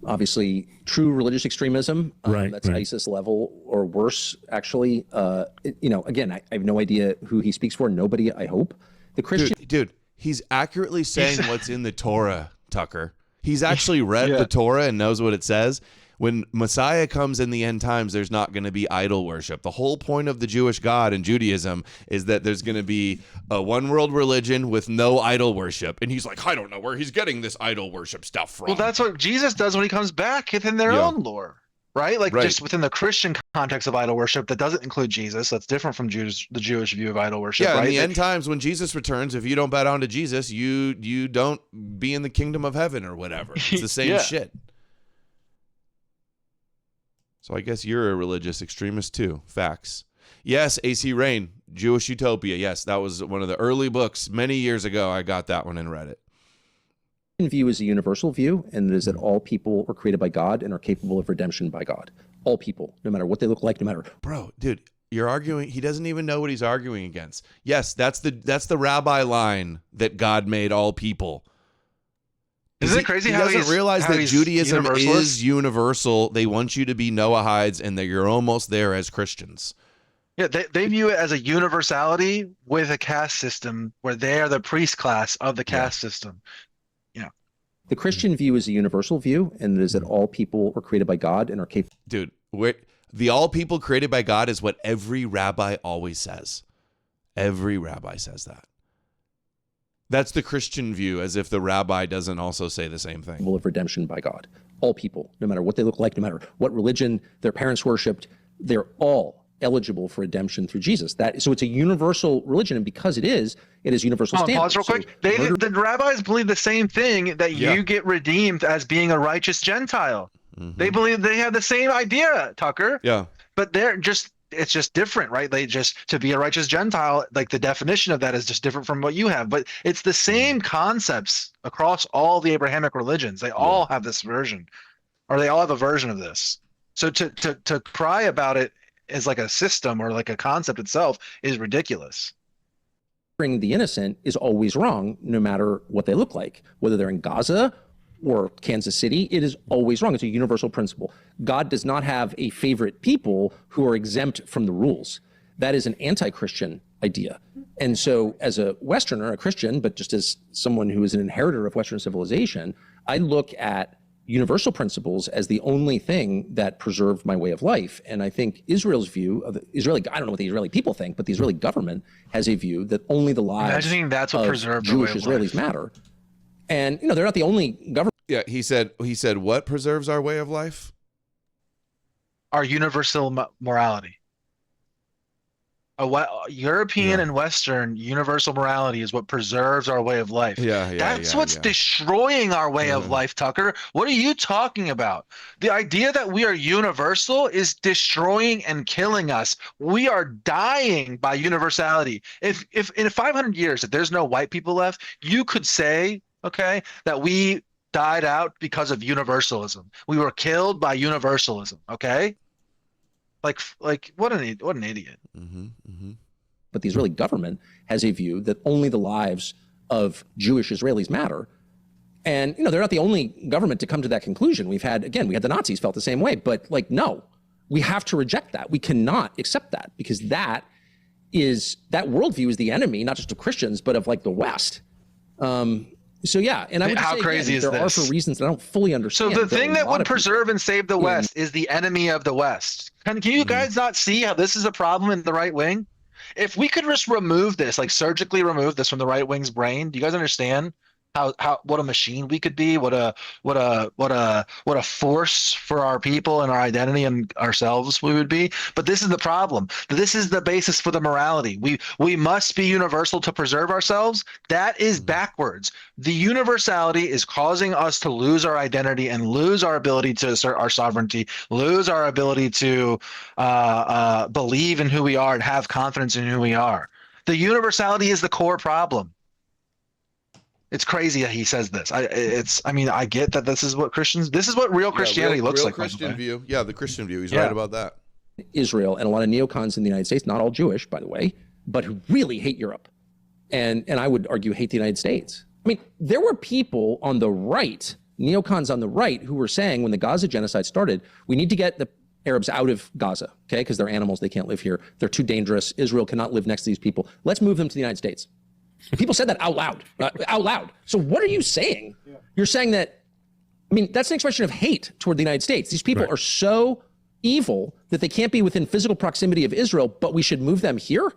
M: obviously true religious extremism. That's ISIS level or worse, actually. Again, I have no idea who he speaks for. Nobody, I hope. The Christian
B: dude, he's accurately saying what's in the Torah, Tucker. He's actually read the Torah and knows what it says. When Messiah comes in the end times, there's not going to be idol worship. The whole point of the Jewish God and Judaism is that there's going to be a one world religion with no idol worship. And he's like, I don't know where he's getting this idol worship stuff from.
C: Well, that's what Jesus does when he comes back within their own lore, right? Like just within the Christian context of idol worship, that doesn't include Jesus. That's different from the Jewish view of idol worship.
B: Yeah,
C: right?
B: in the end times, when Jesus returns, if you don't bow down to Jesus, you don't be in the kingdom of heaven or whatever. It's the same shit. So I guess you're a religious extremist too. Facts. Yes, AC Rain, Jewish Utopia. Yes, that was one of the early books many years ago. I got that one and read it.
M: View is a universal view, and it is that all people were created by God and are capable of redemption by God. All people, no matter what they look like, no matter.
B: Bro, dude, You're arguing. He doesn't even know what he's arguing against. Yes, that's the rabbi line that God made all people.
C: Isn't it crazy
B: he
C: how
B: doesn't realize that Judaism
C: universalist?
B: is universal. They want you to be Noahides, and that you're almost there as Christians.
C: Yeah, they view it as a universality with a caste system where they are the priest class of the caste system. Yeah.
M: The Christian view is a universal view, and it is that all people are created by God and are capable.
B: Dude, the all people created by God is what every rabbi always says. Every rabbi says that. That's the Christian view, as if the rabbi doesn't also say the same thing.
M: Of redemption by God. All people, no matter what they look like, no matter what religion their parents worshipped, they're all eligible for redemption through Jesus. So it's a universal religion, and because it is universal standard.
C: Pause real quick. The rabbis believe the same thing, that you get redeemed as being a righteous Gentile. They believe they have the same idea, Tucker.
B: Yeah.
C: But it's just different, right? To be a righteous Gentile, like the definition of that is just different from what you have. But it's the same concepts across all the Abrahamic religions. They all have this version, or they all have a version of this. So to cry about it as like a system or like a concept itself is ridiculous.
M: The innocent is always wrong, no matter what they look like, whether they're in Gaza or Kansas City. It is always wrong. It's a universal principle. God does not have a favorite people who are exempt from the rules. That is an anti-Christian idea. And so as a Westerner, a Christian, but just as someone who is an inheritor of Western civilization, I look at universal principles as the only thing that preserved my way of life. And I think Israel's view of the Israeli, I don't know what the Israeli people think, but the Israeli government has a view that only the lives
C: that's what
M: of
C: preserved
M: Jewish
C: the way of
M: Israelis matter. And they're not the only government.
B: Yeah, he said what preserves our way of life?
C: Our universal morality. European and Western universal morality is what preserves our way of life. That's what's destroying our way of life, Tucker. What are you talking about? The idea that we are universal is destroying and killing us. We are dying by universality. If in 500 years, if there's no white people left, you could say, okay, that we died out because of universalism. We were killed by universalism. Okay. Like what an idiot.
M: But the Israeli government has a view that only the lives of Jewish Israelis matter. And, they're not the only government to come to that conclusion. We had the Nazis felt the same way, but no, we have to reject that. We cannot accept that, because that worldview is the enemy, not just of Christians, but of the West. And I would
C: how
M: say,
C: crazy is
M: there
C: this?
M: are for reasons that I don't fully understand.
C: So the thing that would preserve and save the West is the enemy of the West. Can you guys not see how this is a problem in the right wing? If we could just remove this, surgically remove this from the right wing's brain, do you guys understand how what a machine we could be? What a force for our people and our identity and ourselves we would be? But this is the problem. This is the basis for the morality. We must be universal to preserve ourselves. That is backwards. The universality is causing us to lose our identity and lose our ability to assert our sovereignty, lose our ability to believe in who we are and have confidence in who we are. The universality is the core problem. It's crazy that he says this. I get that this is what real Christianity looks like.
B: Christian view. Yeah, the Christian view. He's right about that.
M: Israel and a lot of neocons in the United States, not all Jewish, by the way, but who really hate Europe. And I would argue hate the United States. There were people on the right, neocons on the right, who were saying when the Gaza genocide started, we need to get the Arabs out of Gaza, okay? Because they're animals, they can't live here. They're too dangerous. Israel cannot live next to these people. Let's move them to the United States. People said that out loud. So what are you saying? You're saying that, that's an expression of hate toward the United States. These people are so evil that they can't be within physical proximity of Israel, but we should move them here?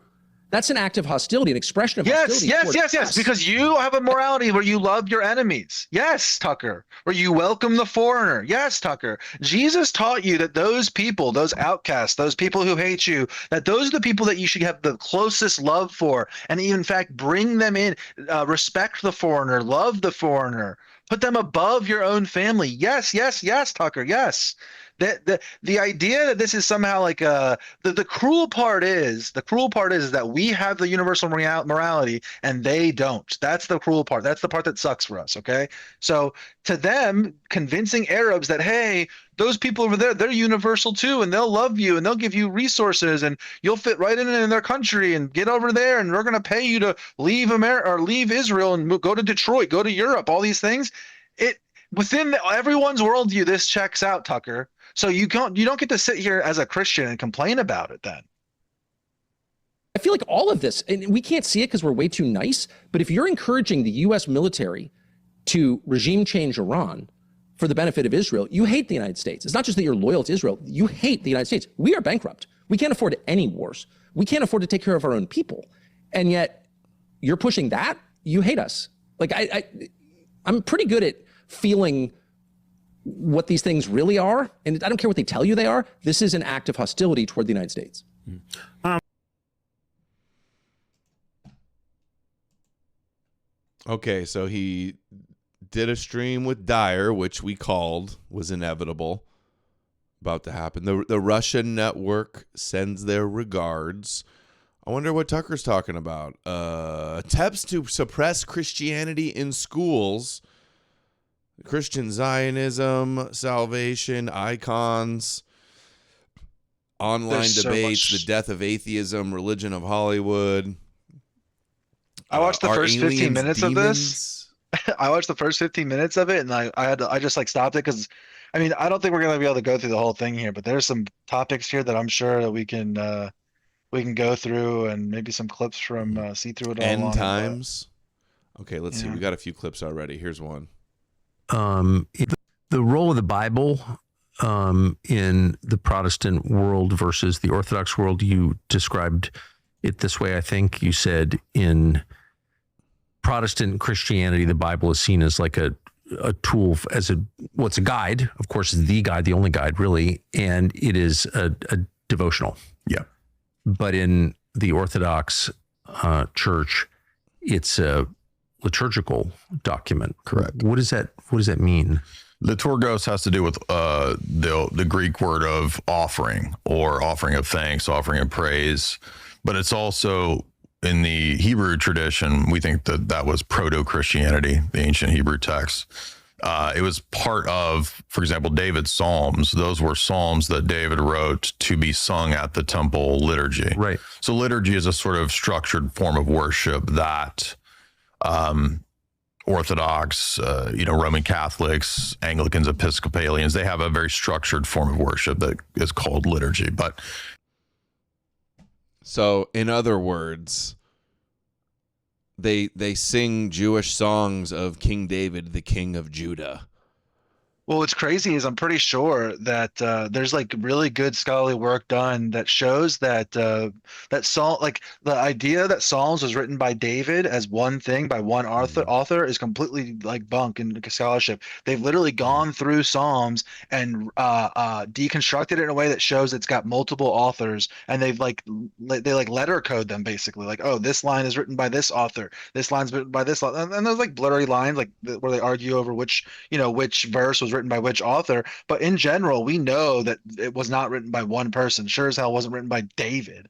M: That's an act of hostility, an expression of hostility.
C: Yes. Because you have a morality where you love your enemies. Yes, Tucker. Where you welcome the foreigner. Yes, Tucker. Jesus taught you that those people, those outcasts, those people who hate you, that those are the people that you should have the closest love for, and in fact bring them in, respect the foreigner, love the foreigner, put them above your own family. Yes, Tucker. Yes. The idea that this is somehow like the cruel part is that we have the universal morality and they don't. That's the cruel part. That's the part that sucks for us. Okay, so to them, convincing Arabs that, hey, those people over there, they're universal too, and they'll love you and they'll give you resources and you'll fit right in their country and get over there and we're going to pay you to leave America or leave Israel and go to Detroit, go to Europe, all these things. Within everyone's worldview, this checks out, Tucker. So you don't get to sit here as a Christian and complain about it then.
M: I feel like all of this, and we can't see it because we're way too nice, but if you're encouraging the U.S. military to regime change Iran for the benefit of Israel, you hate the United States. It's not just that you're loyal to Israel, you hate the United States. We are bankrupt. We can't afford any wars. We can't afford to take care of our own people. And yet you're pushing that, you hate us. Like I'm pretty good at feeling what these things really are. And I don't care what they tell you they are. This is an act of hostility toward the United States.
B: Okay, so he did a stream with Dyer, which we called was inevitable, about to happen. The Russian network sends their regards. I wonder what Tucker's talking about. Attempts to suppress Christianity in schools. Christian Zionism, salvation, icons, online debates, the death of atheism, religion of Hollywood.
C: I watched the first 15 minutes of this. I watched the first 15 minutes of it, and I just like stopped it because, I mean, I don't think we're gonna be able to go through the whole thing here, but there's some topics here that I'm sure that we can go through, and maybe some clips from see through it all.
B: End times. Okay, let's see. We got a few clips already. Here's one.
R: The role of the Bible in the Protestant world versus the Orthodox world, you described it this way. I think you said in Protestant Christianity, the Bible is seen as like a tool, as it's a guide. Of course, it's the guide, the only guide really, and it is a devotional.
E: Yeah.
R: But in the Orthodox Church, it's a liturgical document.
E: Correct.
R: What does that mean?
S: Liturgos has to do with the Greek word of offering, or offering of thanks, offering of praise. But it's also in the Hebrew tradition, we think that was proto-Christianity, the ancient Hebrew text. It was part of, for example, David's Psalms. Those were Psalms that David wrote to be sung at the temple liturgy.
R: Right.
S: So liturgy is a sort of structured form of worship that Orthodox, Roman Catholics, Anglicans, Episcopalians, they have a very structured form of worship that is called liturgy. But
B: so, in other words, they sing Jewish songs of King David, the King of Judah.
C: Well, what's crazy is I'm pretty sure that there's like really good scholarly work done that shows that that Psalm, like the idea that Psalms was written by David as one thing by one author is completely like bunk in scholarship. They've literally gone through Psalms and deconstructed it in a way that shows it's got multiple authors, and they letter code them basically. Like, oh, this line is written by this author, this line's written by this, and there's like blurry lines like where they argue over which verse was written by which author, but in general we know that it was not written by one person. Sure as hell wasn't written by David.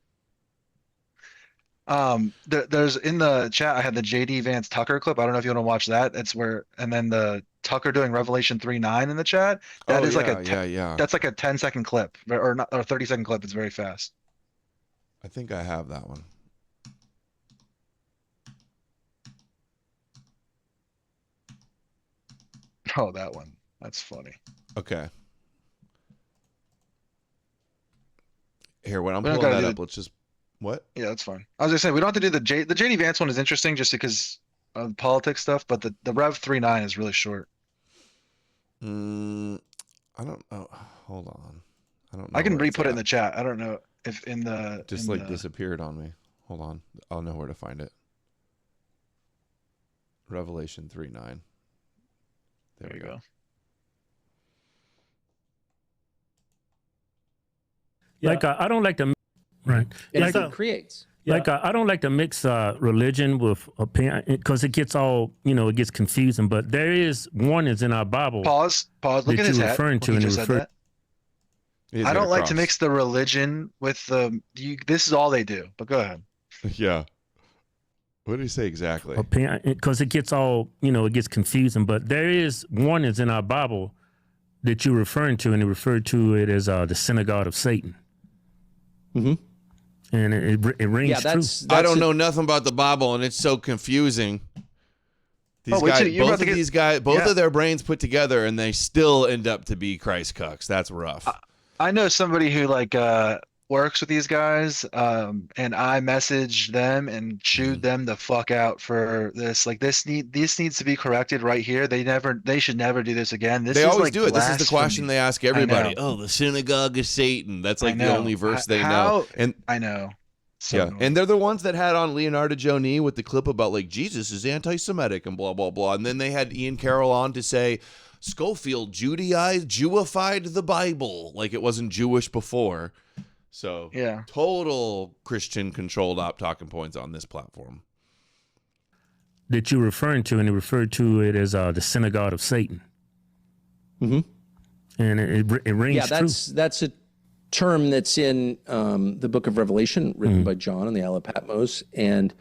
C: There's in the chat, I had the JD Vance Tucker clip. I don't know if you want to watch that. It's where, and then the Tucker doing Revelation 3:9 in the chat. That's like a 10-second clip, or 30-second clip. It's very fast.
B: I think I have that one.
C: Oh, that one. That's funny.
B: Okay. Here, when I'm pulling that up, let's just what?
C: Yeah, that's fine. I was gonna say we don't have to do the JD Vance one is interesting just because of politics stuff, but the Rev 3:9 is really short.
B: I don't know. Hold on. I don't know.
C: I can re-put it in the chat. I don't know if in the
B: disappeared on me. Hold on. I'll know where to find it. Revelation 3:9. There we go.
P: Like I don't like to, right?
M: Like it creates.
P: Like I don't like to mix religion with opinion because it gets all it gets confusing. But there is warnings in our Bible.
C: Pause. Look at his hat.
P: Referring to
C: he
P: and
C: just said that. I don't like to mix the religion with the. This is all they do. But go ahead.
B: Yeah. What did he say exactly?
P: Because it gets all, it gets confusing. But there is warnings in our Bible that you're referring to, and they refer to it as the synagogue of Satan.
M: Mm-hmm.
P: And it rings true.
B: I don't know nothing about the Bible, and it's so confusing. These guys, both of their brains put together, and they still end up to be Christ cucks. That's rough.
C: I know somebody who works with these guys, and I messaged them and chewed them the fuck out for this. Like this needs to be corrected right here. They should never do this again.
B: They always do it. This is the question they ask everybody. Oh, the synagogue of Satan. That's like the only verse they know. And
C: I know. So
B: yeah, and they're the ones that had on Leonardo Joni with the clip about like Jesus is anti-Semitic and blah blah blah, and then they had Ian Carroll on to say Schofield Jewified the Bible like it wasn't Jewish before. So
C: yeah,
B: total Christian controlled op talking points on this platform
P: that you're referring to, and they refer to it as the synagogue of Satan.
M: Mm-hmm.
P: And it rings true.
M: That's a term that's in the book of Revelation, written by John on the Isle of Patmos, and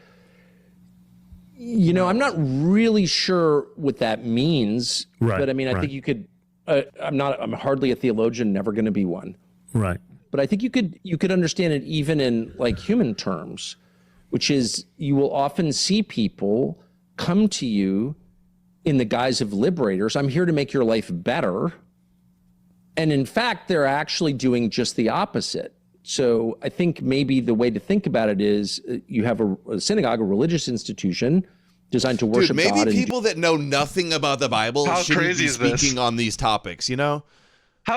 M: I'm not really sure what that means.
P: Right.
M: But I mean, I think you could. I'm hardly a theologian, never going to be one.
P: Right.
M: But I think you could understand it even in like human terms, which is you will often see people come to you in the guise of liberators. I'm here to make your life better. And in fact, they're actually doing just the opposite. So I think maybe the way to think about it is you have a synagogue, a religious institution designed to worship God.
B: Maybe people that know nothing about the Bible shouldn't be speaking on these topics,
C: How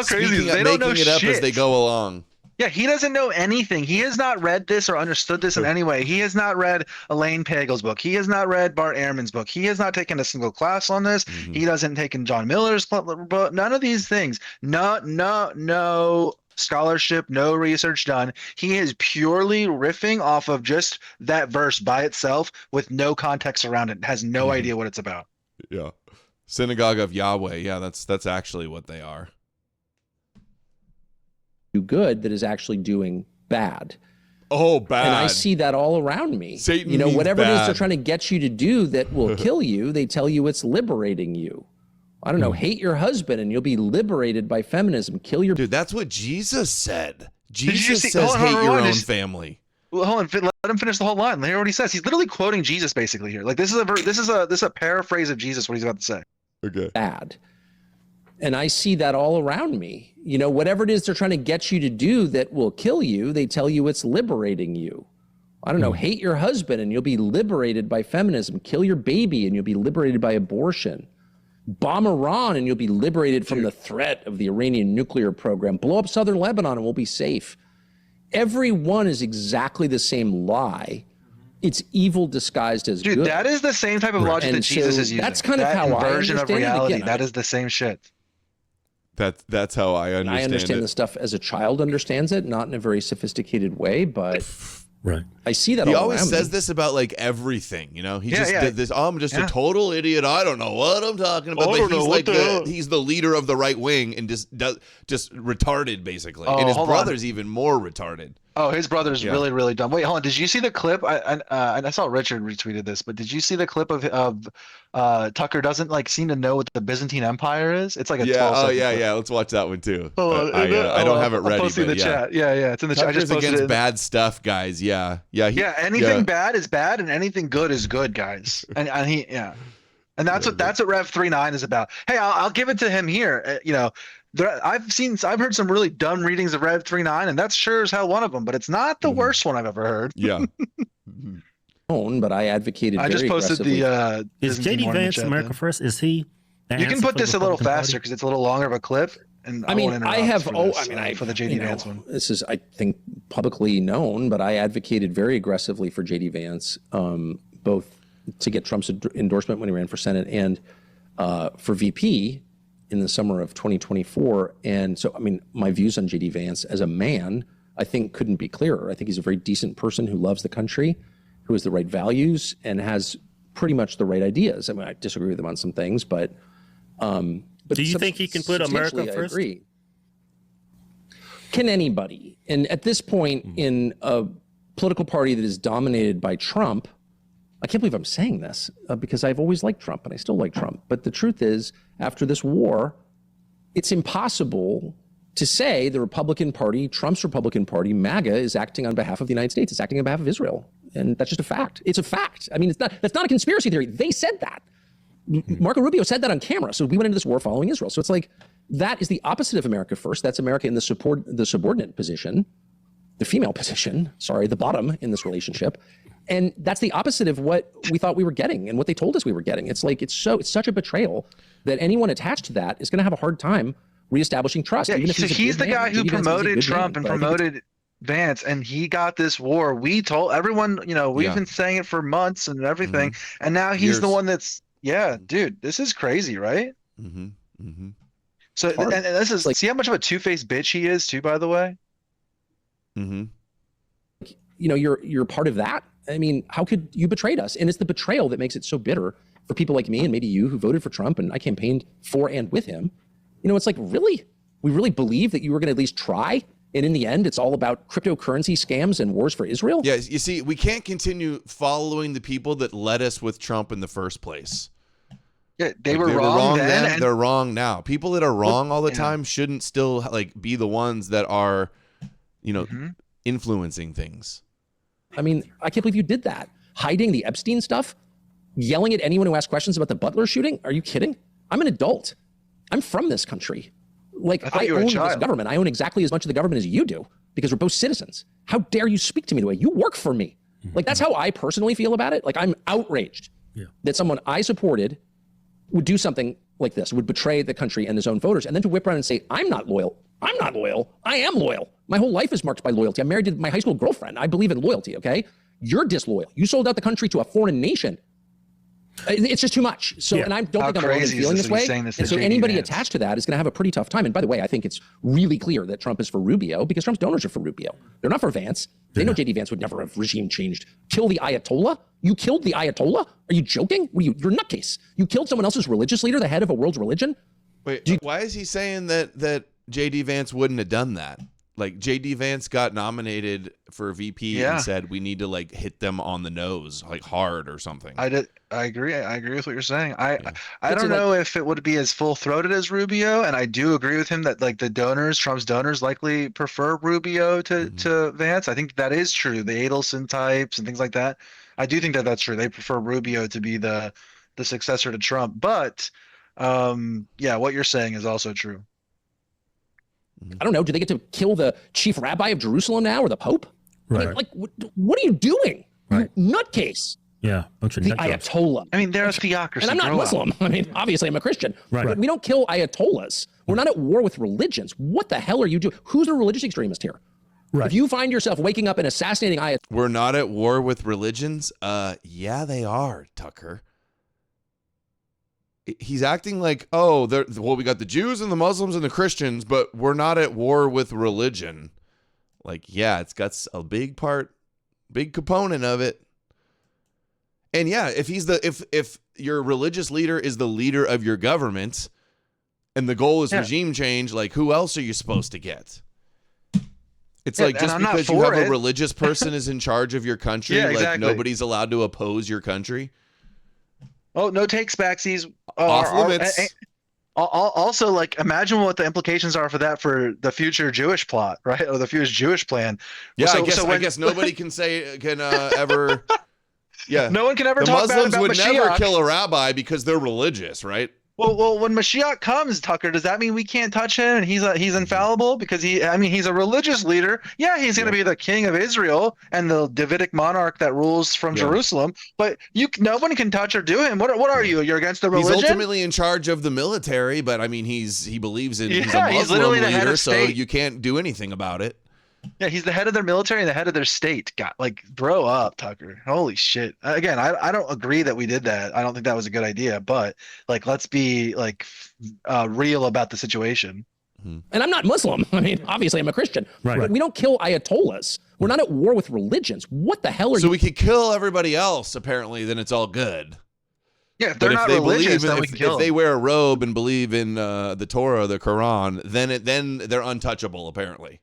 C: crazy is this? They don't know
B: making it up as they go along.
C: Yeah, he doesn't know anything. He has not read this or understood this in any way. He has not read Elaine Pagel's book. He has not read Bart Ehrman's book. He has not taken a single class on this. Mm-hmm. He doesn't taken John Miller's book. None of these things. No scholarship, no research done. He is purely riffing off of just that verse by itself with no context around it. Has no idea what it's about.
B: Yeah. Synagogue of Yahweh. Yeah, that's actually what they are.
M: Good that is actually doing bad.
B: Oh, bad.
M: And I see that all around me.
B: Satan
M: whatever
B: bad.
M: it is they're trying to get you to do that will kill you, they tell you it's liberating you. I don't know, hate your husband and you'll be liberated by feminism. Kill your...
B: Dude, that's what Jesus said. Jesus says hate your own family.
C: Well, hold on, let him finish the whole line. Hear what he says. He's literally quoting Jesus basically here. Like this is a paraphrase of Jesus, what he's about to say.
B: Okay.
M: Bad. And I see that all around me. Whatever it is they're trying to get you to do that will kill you, they tell you it's liberating you. I don't know, hate your husband and you'll be liberated by feminism. Kill your baby and you'll be liberated by abortion. Bomb Iran and you'll be liberated from the threat of the Iranian nuclear program. Blow up southern Lebanon and we'll be safe. Every one is exactly the same lie. It's evil disguised as good.
C: Dude, that is the same type of logic that Jesus is using.
M: That's kind of how I understand
C: of reality.
M: it. Again,
C: that is the same shit.
B: That's how I understand it.
M: I understand the stuff as a child understands it, not in a very sophisticated way, but
P: right.
M: I see that
B: he
M: all
B: always
M: around
B: says
M: me.
B: this about like everything, He just did this. Oh, I'm just a total idiot. I don't know what I'm talking about. But he's like he's the leader of the right wing and just retarded basically. And his brother's even more retarded.
C: Oh, his brother's really, really dumb. Wait, hold on. Did you see the clip? I saw Richard retweeted this, but did you see the clip of Tucker doesn't seem to know what the Byzantine Empire is? It's like a 12-second clip.
B: Yeah. Let's watch that one too.
C: I
B: don't have it ready.
C: I'll post it in the chat. Yeah, it's in the chat. I just posted
B: against bad stuff, guys. Yeah.
C: Anything bad is bad, and anything good is good, guys. And and that's what Rev 3.9 is about. Hey, I'll give it to him here. I've heard some really dumb readings of Rev 3.9, and that's sure as hell one of them, but it's not the worst one I've ever heard.
B: Yeah.
M: But I advocated.
C: I just posted the.
P: Is JD Vance America First? Is he?
C: You can put this a little faster because it's a little longer of a clip. And
M: I have for
C: the JD Vance one.
M: This is, I think, publicly known, but I advocated very aggressively for JD Vance, both to get Trump's endorsement when he ran for Senate and for VP in the summer of 2024. And so, my views on JD Vance as a man, I think couldn't be clearer. I think he's a very decent person who loves the country, who has the right values and has pretty much the right ideas. I disagree with him on some things, but
P: do you think he can put America first?
M: I agree. can anybody? And at this point in a political party that is dominated by Trump, I can't believe I'm saying this because I've always liked Trump and I still like Trump. But the truth is, after this war, it's impossible to say the Republican Party, Trump's Republican Party, MAGA, is acting on behalf of the United States. It's acting on behalf of Israel. And that's just a fact. It's a fact. I mean, that's not a conspiracy theory. They said that. Marco Rubio said that on camera. So we went into this war following Israel. So it's like, that is the opposite of America first. That's America in the subordinate position, the female position, the bottom in this relationship. And that's the opposite of what we thought we were getting and what they told us we were getting. It's like, it's such a betrayal that anyone attached to that is going to have a hard time reestablishing trust.
C: Yeah,
M: even if
C: so he's the guy who promoted Trump and promoted Vance, and he got this war. We told everyone, we've been saying it for months and everything, and now he's the one that's, dude, this is crazy, right? So, and this is, see how much of a two-faced bitch he is too, by the way?
M: You're part of that. I mean, how could you betrayed us? And it's the betrayal that makes it so bitter for people like me and maybe you who voted for Trump, and I campaigned for and with him. It's like, really? We really believe that you were going to at least try? And in the end, it's all about cryptocurrency scams and wars for Israel?
B: Yeah, you see, we can't continue following the people that led us with Trump in the first place.
C: Yeah, they were wrong then, and
B: they're wrong now. People that are wrong all the time shouldn't still be the ones that are, influencing things.
M: I mean, I can't believe you did that. Hiding the Epstein stuff, yelling at anyone who asked questions about the Butler shooting. Are you kidding? I'm an adult. I'm from this country. I own this government. I own exactly as much of the government as you do because we're both citizens. How dare you speak to me the way you work for me? That's how I personally feel about it. I'm outraged that someone I supported would do something like this, would betray the country and his own voters, and then to whip around and say, I'm not loyal. I'm not loyal. I am loyal. My whole life is marked by loyalty. I'm married to my high school girlfriend. I believe in loyalty, okay? You're disloyal. You sold out the country to a foreign nation. It's just too much. So, and I don't think I'm alone in feeling this way. And so anybody attached to that is going to have a pretty tough time. And by the way, I think it's really clear that Trump is for Rubio because Trump's donors are for Rubio. They're not for Vance. They know JD Vance would never have regime changed. Kill the Ayatollah? You killed the Ayatollah? Are you joking? You're a nutcase. You killed someone else's religious leader, the head of a world's religion?
B: Wait, why is he saying that JD Vance wouldn't have done that? JD Vance got nominated for VP and said we need to hit them on the nose hard or something.
C: I agree. I agree with what you're saying. I don't know if it would be as full-throated as Rubio, and I do agree with him that the donors, Trump's donors, likely prefer Rubio to Vance. I think that is true. The Adelson types and things like that. I do think that that's true. They prefer Rubio to be the successor to Trump. But what you're saying is also true.
M: I don't know. Do they get to kill the chief rabbi of Jerusalem now or the Pope?
P: Right.
M: What are you doing?
P: Right.
M: Nutcase.
P: Yeah. Bunch of
M: the
P: nut jobs.
M: Ayatollah.
C: I mean, they're a theocracy.
M: And I'm not Muslim. I mean, obviously I'm a Christian.
P: Right.
M: But we don't kill Ayatollahs. We're not at war with religions. What the hell are you doing? Who's a religious extremist here? Right. If you find yourself waking up and assassinating Ayatollah.
B: We're not at war with religions? Yeah, they are, Tucker. He's acting like, we got the Jews and the Muslims and the Christians, but we're not at war with religion. It's got a big component of it. And if your religious leader is the leader of your government and the goal is regime change, who else are you supposed to get? It's just because you have a religious person is in charge of your country,
C: exactly.
B: Nobody's allowed to oppose your country.
C: Oh, no takes backsies.
B: Off limits.
C: Also, imagine what the implications are for that for the future Jewish plot, right? Or the future Jewish plan.
B: Yeah, I guess nobody can ever. Yeah,
C: no one can ever
B: the
C: talk
B: Muslims
C: bad about
B: would
C: Mashiach.
B: never kill a rabbi because they're religious, right?
C: Well, when Mashiach comes, Tucker, does that mean we can't touch him and he's infallible because he's a religious leader? Yeah, he's going to be the king of Israel and the Davidic monarch that rules from Jerusalem. But no one can touch or do him. What are you? You're against the religion?
B: He's ultimately in charge of the military, but he believes in he's a Muslim
C: he's literally the head
B: leader,
C: of
B: so
C: state.
B: you can't do anything about it.
C: Yeah, he's the head of their military and the head of their state. Grow up, Tucker. Holy shit. Again, I don't agree that we did that. I don't think that was a good idea, but let's be real about the situation.
M: And I'm not Muslim. I mean, obviously I'm a Christian.
P: Right.
M: But we don't kill Ayatollahs. We're not at war with religions. What the hell are you?
B: So we could kill everybody else, apparently, then it's all good.
C: Yeah, if they're not religious, then we can kill
B: them. If they wear a robe and believe in the Torah, the Quran, then they're untouchable, apparently.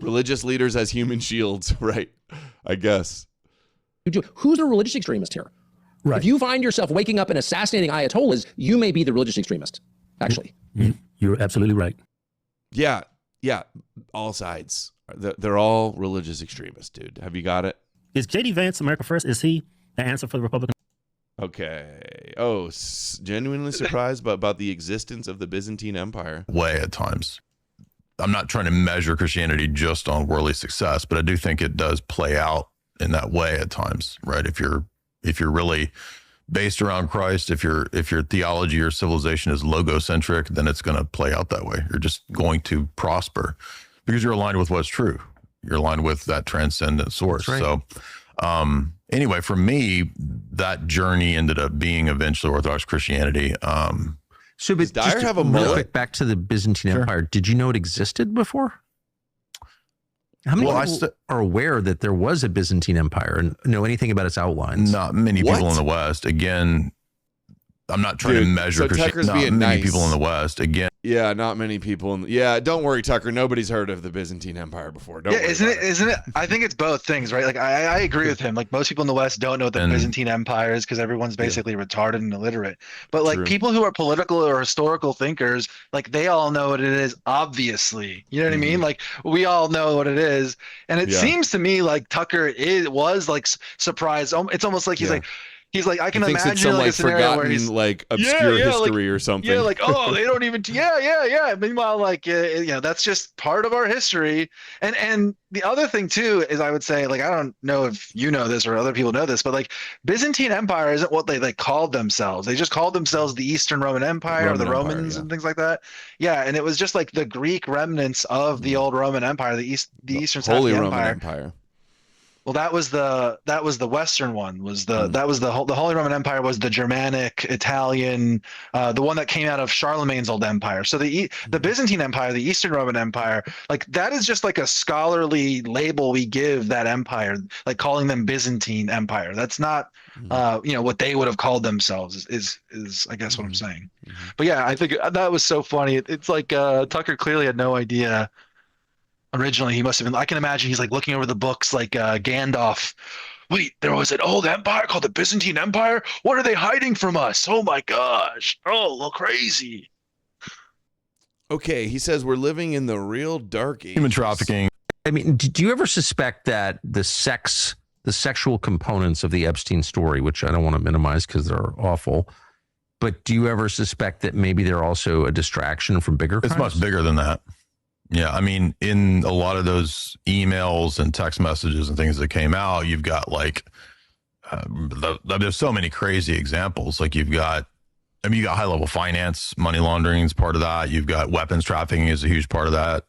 B: Religious leaders as human shields, right? I guess.
M: Who's a religious extremist here?
N: Right.
M: If you find yourself waking up and assassinating ayatollahs, you may be the religious extremist, actually.
P: You're absolutely right.
B: Yeah, all sides. They're all religious extremists, dude. Have you got it?
P: Is J.D. Vance America First? Is he the answer for the Republican?
B: Okay. Oh, genuinely surprised about the existence of the Byzantine Empire.
S: Way at times. I'm not trying to measure Christianity just on worldly success, but I do think it does play out in that way at times, right? If you're really based around Christ, if your theology or civilization is logocentric, then it's going to play out that way. You're just going to prosper because you're aligned with what's true. You're aligned with that transcendent source.
R: Right.
S: So anyway, for me, that journey ended up being eventually Orthodox Christianity.
R: So, but
B: Dyer
R: just
B: have a
R: real
B: mullet?
R: quick back to the Byzantine Empire. Did you know it existed before? How many people are aware that there was a Byzantine Empire and know anything about its outlines?
S: Not many people in the West. Again, I'm not trying to measure
B: Tucker's
S: Not
B: being
S: many
B: nice.
S: people in the West. Again,
B: Yeah, not many people. Don't worry, Tucker. Nobody's heard of the Byzantine Empire before. Don't worry
C: isn't
B: about
C: it? I think it's both things, right? Like I agree with him. Like most people in the West don't know what the Byzantine Empire is because everyone's basically retarded and illiterate. But like
B: True.
C: people who are political or historical thinkers, like they all know what it is. Obviously, you know what I mean? Like we all know what it is, and it seems to me like Tucker was like surprised. It's almost like he's like. He's like, I can
B: He thinks it's
C: imagine
B: some,
C: like a scenario where he's
B: like obscure history
C: like,
B: or something.
C: Yeah, like oh, they don't even. Yeah. Meanwhile, like that's just part of our history. And the other thing too is I would say like I don't know if you know this or other people know this, but like Byzantine Empire isn't what they called themselves. They just called themselves the Eastern Roman Empire or the Romans and things like that. Yeah, and it was just like the Greek remnants of the old Roman Empire, the Eastern side of the
B: Roman
C: Empire.
B: Empire.
C: Well, that was the Western one. The Holy Roman Empire was the Germanic, Italian, the one that came out of Charlemagne's old empire. So the Byzantine Empire, the Eastern Roman Empire, like that is just like a scholarly label we give that empire, like calling them Byzantine Empire. That's not what they would have called themselves. Is I guess what I'm saying. But yeah, I think that was so funny. It's like Tucker clearly had no idea. Originally, he must have been. I can imagine he's like looking over the books, like Gandalf. Wait, there was an old empire called the Byzantine Empire. What are they hiding from us? Oh my gosh! Oh, crazy.
B: Okay, he says we're living in the real dark ages.
S: Human trafficking.
R: I mean, do you ever suspect that the sexual components of the Epstein story, which I don't want to minimize because they're awful, but do you ever suspect that maybe they're also a distraction from bigger crimes?
S: It's much bigger than that. Yeah, I mean, in a lot of those emails and text messages and things that came out, you've got like, there's so many crazy examples. Like you got high level finance, money laundering is part of that. You've got weapons trafficking is a huge part of that.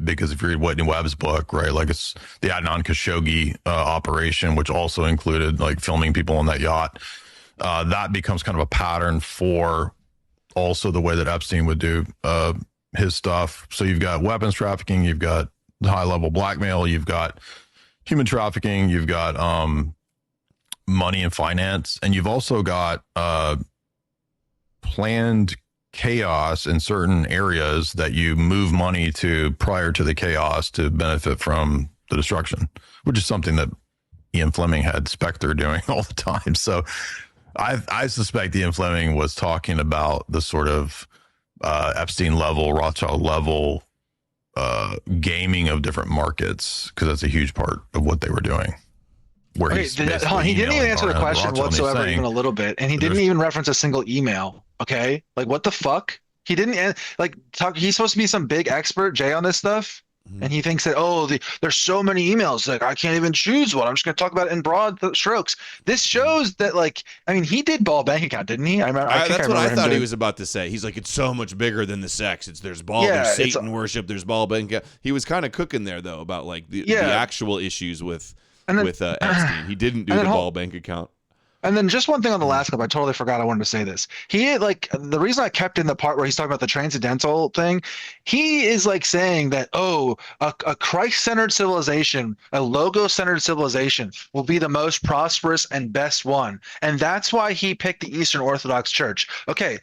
S: Because if you read Whitney Webb's book, right, like it's the Adnan Khashoggi operation, which also included like filming people on that yacht. That becomes kind of a pattern for also the way that Epstein would do his stuff. So you've got weapons trafficking, you've got high level blackmail, you've got human trafficking, you've got money and finance, and you've also got planned chaos in certain areas that you move money to prior to the chaos to benefit from the destruction, which is something that Ian Fleming had Spectre doing all the time. So I suspect Ian Fleming was talking about the sort of Epstein level, Rothschild level gaming of different markets, because that's a huge part of what they were doing. Where
C: he didn't even answer the question whatsoever, even a little bit, and he didn't even reference a single email. Okay, like what the fuck? He didn't he's supposed to be some big expert, Jay, on this stuff. And he thinks that, there's so many emails, like I can't even choose one. I'm just going to talk about it in broad strokes. This shows that, he did ball bank account, didn't he?
B: That's what I thought he was about to say. He's like, it's so much bigger than the sex. There's Satan worship, there's ball bank account. He was kind of cooking there though about like the actual issues with Epstein. He didn't do the ball bank account.
C: And then just one thing on the last clip, I totally forgot I wanted to say this. The reason I kept in the part where he's talking about the transcendental thing, he is like saying that, a Christ-centered civilization, a logo-centered civilization will be the most prosperous and best one. And that's why he picked the Eastern Orthodox Church. Okay,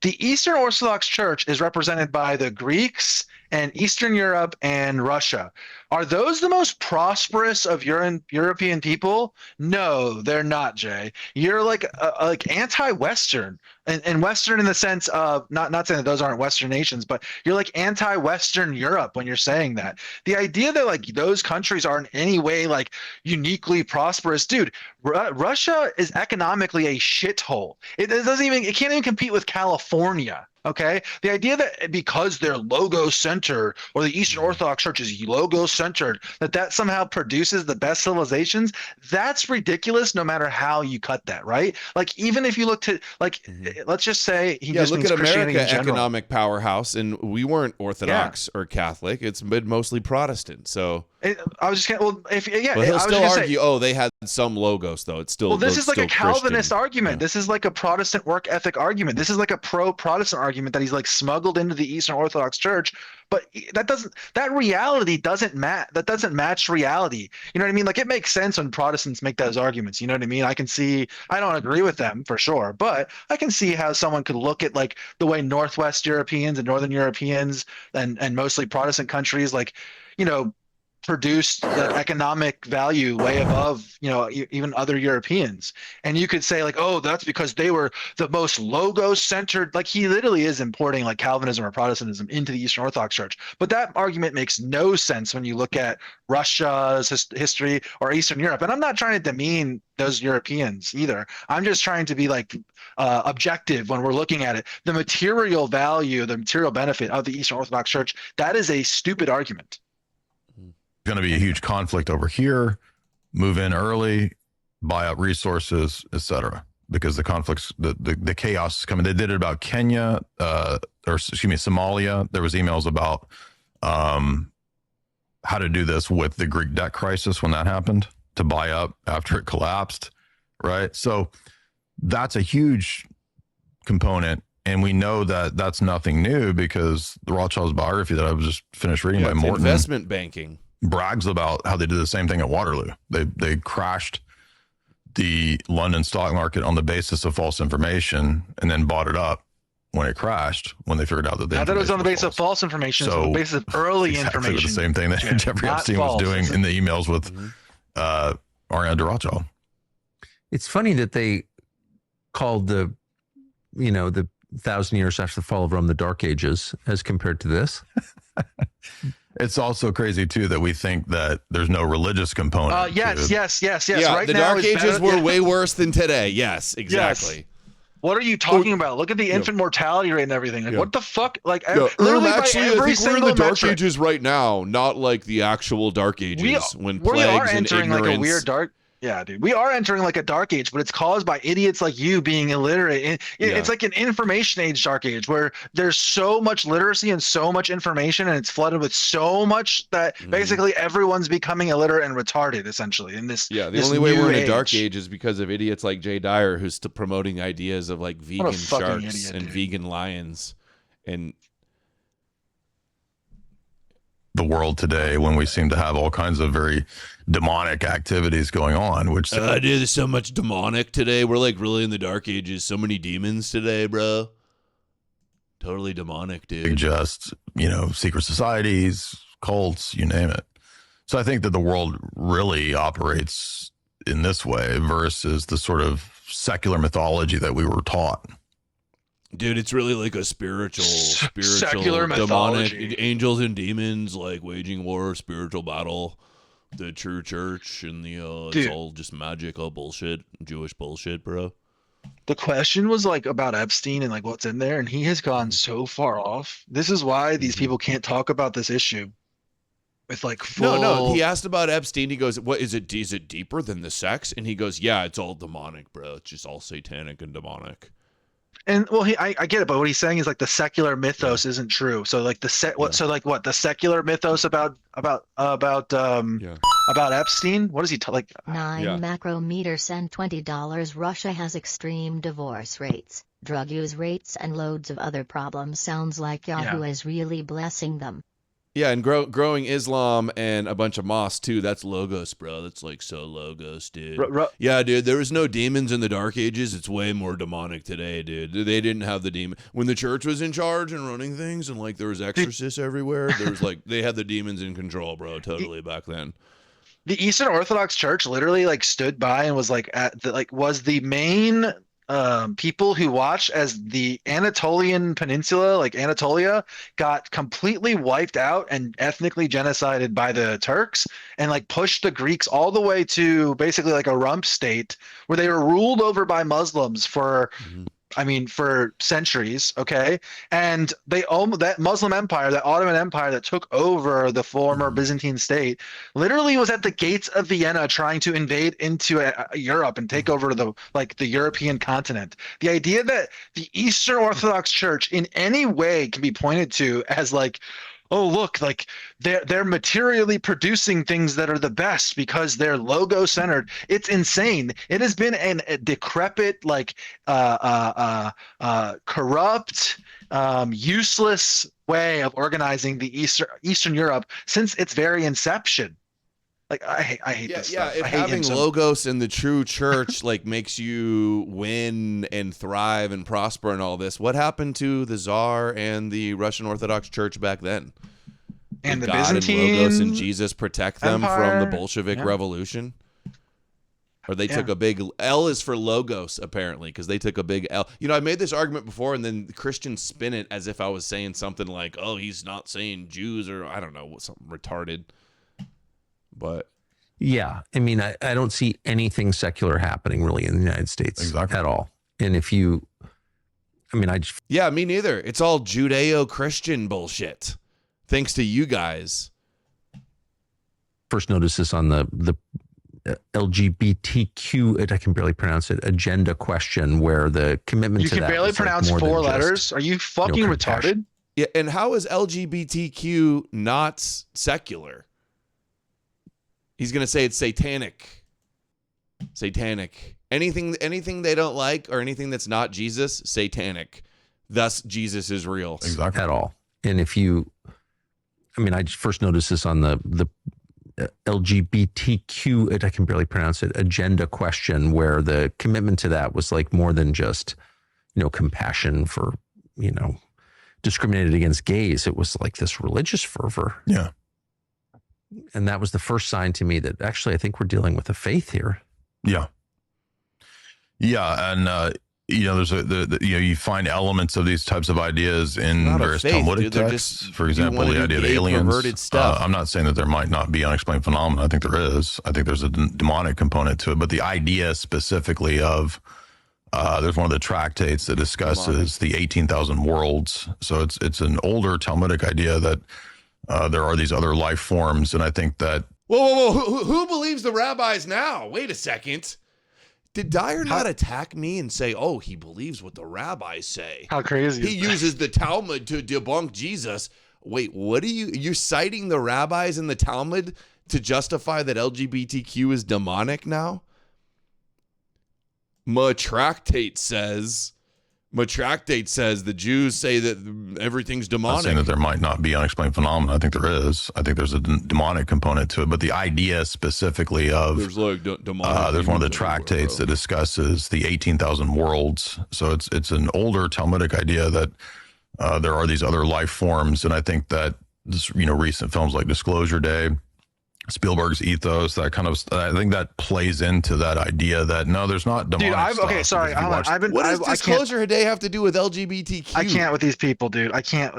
C: the Eastern Orthodox Church is represented by the Greeks and Eastern Europe and Russia. Are those the most prosperous of European people? No, they're not, Jay. You're like anti-Western, and Western in the sense of not saying that those aren't Western nations, but you're like anti-Western Europe when you're saying that. The idea that like those countries are in any way like uniquely prosperous, dude. Russia is economically a shithole. It can't even compete with California. Okay, the idea that because they're logo centered or the Eastern Orthodox Church is logo centered, that somehow produces the best civilizations, that's ridiculous. No matter how you cut that, right? Like even if you look to like, let's just say he just
B: look
C: means
B: at
C: Christianity
B: America,
C: in general.
B: economic powerhouse, and we weren't Orthodox or Catholic. It's been mostly Protestant. So
C: I was just gonna, well, if yeah,
B: but he'll
C: I was
B: still
C: gonna
B: argue,
C: say,
B: oh, they had some logos though. It's still
C: well, this is like a
B: still
C: Calvinist
B: Christian.
C: argument. This is like a Protestant work ethic argument. This is like a pro-Protestant argument that he's like smuggled into the Eastern Orthodox Church. But that reality doesn't match. That doesn't match reality. You know what I mean? Like it makes sense when Protestants make those arguments. You know what I mean? I can see. I don't agree with them for sure, but I can see how someone could look at like the way Northwest Europeans and Northern Europeans and mostly Protestant countries like, you know, produced like economic value way above, you know, even other Europeans. And you could say like, oh, that's because they were the most logo centered. Like he literally is importing like Calvinism or Protestantism into the Eastern Orthodox Church. But that argument makes no sense when you look at Russia's history or Eastern Europe. And I'm not trying to demean those Europeans either. I'm just trying to be like objective when we're looking at it. The material value, the material benefit of the Eastern Orthodox Church, that is a stupid argument.
S: Going to be a huge conflict over here, move in early, buy up resources, etc. Because the conflicts, the chaos is coming. They did it about Kenya, Somalia. There was emails about how to do this with the Greek debt crisis when that happened, to buy up after it collapsed, right? So that's a huge component. And we know that that's nothing new because the Rothschilds biography that I was just finished reading by Morton,
B: investment banking,
S: brags about how they did the same thing at Waterloo. They crashed the London stock market on the basis of false information and then bought it up when it crashed, when they figured out that
C: I thought it was on the basis of false information. So on the basis of early information.
S: The same thing that Jeffrey Epstein was doing in the emails with Ariana de Rothschild.
R: It's funny that they called the 1,000 years after the fall of Rome the Dark Ages as compared to this.
S: It's also crazy too that we think that there's no religious component.
C: Yes.
B: Yeah,
C: right
B: the
C: now
B: Dark Ages were way worse than today. Yes, exactly.
C: Yes. What are you talking about? Look at the infant mortality rate and everything. Like, what the fuck? Like,
B: literally, actually, I think we're in the Dark
C: metric,
B: Ages right now, not like the actual Dark Ages when plagues
C: we are
B: and
C: entering
B: ignorance.
C: like a weird dark. Yeah, dude, we are entering like a dark age, but it's caused by idiots like you being illiterate. It's like an information age dark age where there's so much literacy and so much information, and it's flooded with so much that basically everyone's becoming illiterate and retarded, essentially. In this,
B: the only way we're in a dark age is because of idiots like Jay Dyer, who's promoting ideas of like vegan sharks and vegan lions, and
S: the world today when we seem to have all kinds of very demonic activities going on, which
B: dude, there's so much demonic today. We're like really in the Dark Ages. So many demons today, bro. Totally demonic, dude.
S: Just, secret societies, cults, you name it. So I think that the world really operates in this way versus the sort of secular mythology that we were taught.
B: Dude, it's really like a spiritual
C: secular
B: demonic
C: mythology.
B: Angels and demons like waging war, spiritual battle. The true church and it's all just magical bullshit, Jewish bullshit, bro.
C: The question was like about Epstein and like what's in there, and he has gone so far off. This is why these people can't talk about this issue. With like full...
B: No. He asked about Epstein. He goes, "What is it? Is it deeper than the sex?" And he goes, "Yeah, it's all demonic, bro. It's just all satanic and demonic."
C: And well, I get it, but what he's saying is like the secular mythos isn't true. So like the secular mythos about Epstein? What does he like?
O: 9 macrometer send $20. Russia has extreme divorce rates, drug use rates, and loads of other problems. Sounds like Yahoo is really blessing them.
B: Yeah, and growing Islam and a bunch of mosques too. That's logos, bro. That's like so logos, dude. Yeah, dude. There was no demons in the Dark Ages. It's way more demonic today, dude. They didn't have the demon when the church was in charge and running things, and like there was exorcists everywhere. There was like they had the demons in control, bro. Totally back then.
C: The Eastern Orthodox Church literally like stood by and was like was the main people who watched as the Anatolian Peninsula, like Anatolia, got completely wiped out and ethnically genocided by the Turks, and like pushed the Greeks all the way to basically like a rump state where they were ruled over by Muslims for for centuries, okay? And they own that Muslim empire, that Ottoman Empire that took over the former Byzantine state, literally was at the gates of Vienna trying to invade into Europe and take over the European continent. The idea that the Eastern Orthodox Church in any way can be pointed to as like, oh look, like they're materially producing things that are the best because they're logo centered. It's insane. It has been a decrepit, like corrupt, useless way of organizing the Eastern Europe since its very inception. Like I hate this stuff.
B: If having logos in the true church like makes you win and thrive and prosper and all this, what happened to the Tsar and the Russian Orthodox Church back then?
C: And
B: Did
C: the
B: God
C: Byzantine
B: and logos and Jesus protect them from the
C: Empire?
B: Bolshevik
C: Yeah.
B: Revolution? Or they took
C: Yeah.
B: a big L is for logos, apparently, because they took a big L. You know, I made this argument before, and then the Christians spin it as if I was saying something like, oh, he's not saying Jews, or I don't know, something retarded. But
R: yeah, I mean, I don't see anything secular happening really in the United States at all. And if you, I mean,
B: yeah, me neither. It's all Judeo-Christian bullshit. Thanks to you guys.
R: first noticed this on the LGBTQ, I can barely pronounce it, agenda question, where the commitment
C: You
R: to
C: can
R: that
C: barely
R: was like
C: pronounce
R: more than
C: 4
R: just,
C: letters. Are you fucking
R: compassion.
C: retarded?
B: Yeah, and how is LGBTQ not secular? He's gonna say it's satanic. Satanic. Anything they don't like or anything that's not Jesus, satanic. Thus, Jesus is real.
S: Exactly.
R: At all. And if you, I mean, I first noticed this on the LGBTQ, I can barely pronounce it, agenda question, where the commitment to that was like more than just, compassion for, discriminated against gays. It was like this religious fervor.
S: Yeah.
R: And that was the first sign to me that actually I think we're dealing with a faith here.
S: Yeah. Yeah. And, there's you find elements of these types of ideas in
B: Not a
S: various
B: faith,
S: Talmudic
B: dude. They're
S: texts.
B: just-
S: For
B: you
S: example,
B: wanna
S: the
B: do
S: idea of
B: gay,
S: aliens.
B: perverted stuff.
S: I'm not saying that there might not be unexplained phenomena. I think there is. I think there's a demonic component to it. But the idea specifically of there's one of the tractates that discusses the 18,000 worlds. So it's an older Talmudic idea that there are these other life forms, and I think that.
B: Whoa. Who believes the rabbis now? Wait a second. Did Dyer not attack me and say, oh, he believes what the rabbis say?
C: How crazy
B: He
C: is that?
B: uses the Talmud to debunk Jesus. Wait, what are you're citing the rabbis in the Talmud to justify that LGBTQ is demonic now? Matractate says the Jews say that everything's
S: I'm not
B: demonic.
S: saying that there might not be unexplained phenomena. I think there is. I think there's a demonic component to it. But the idea specifically of
B: There's like demonic.
S: there's one of the
B: demons
S: tractates that discusses the 18,000 worlds. So it's an older Talmudic idea that there are these other life forms, and I think that this, recent films like Disclosure Day, Spielberg's ethos, that kind of, I think that plays into that idea that no, there's not demonic stuff.
C: Okay, sorry. What
B: does Disclosure Day have to do with LGBTQ?
C: I can't with these people, dude. I can't.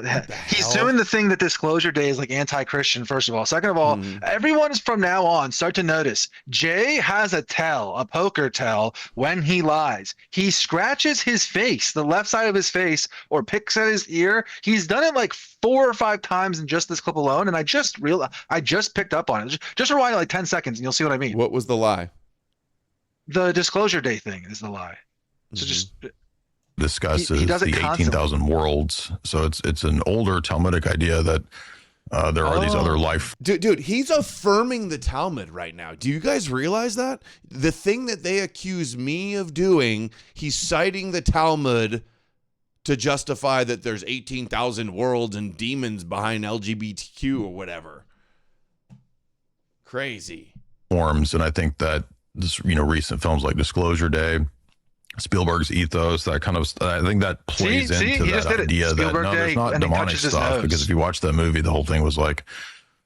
C: He's doing the thing that Disclosure Day is like anti-Christian, first of all. Second of all, everyone is from now on start to notice Jay has a poker tell when he lies. He scratches his face, the left side of his face, or picks at his ear. He's done it like 4 or 5 times in just this clip alone, and I just picked up on it. Just rewind it like 10 seconds and you'll see what I mean.
B: What was the lie?
C: The Disclosure Day thing is the lie. So just
S: discusses
C: he does it
S: the 18,000 worlds. So it's an older Talmudic idea that there are these other life.
B: Dude, he's affirming the Talmud right now. Do you guys realize that? The thing that they accuse me of doing, he's citing the Talmud to justify that there's 18,000 worlds and demons behind LGBTQ or whatever. Crazy.
S: Forms, and I think that this, recent films like Disclosure Day, Spielberg's ethos, that kind of, I think that plays into that idea that no, there's not demonic stuff, because if you watch that movie, the whole thing was like,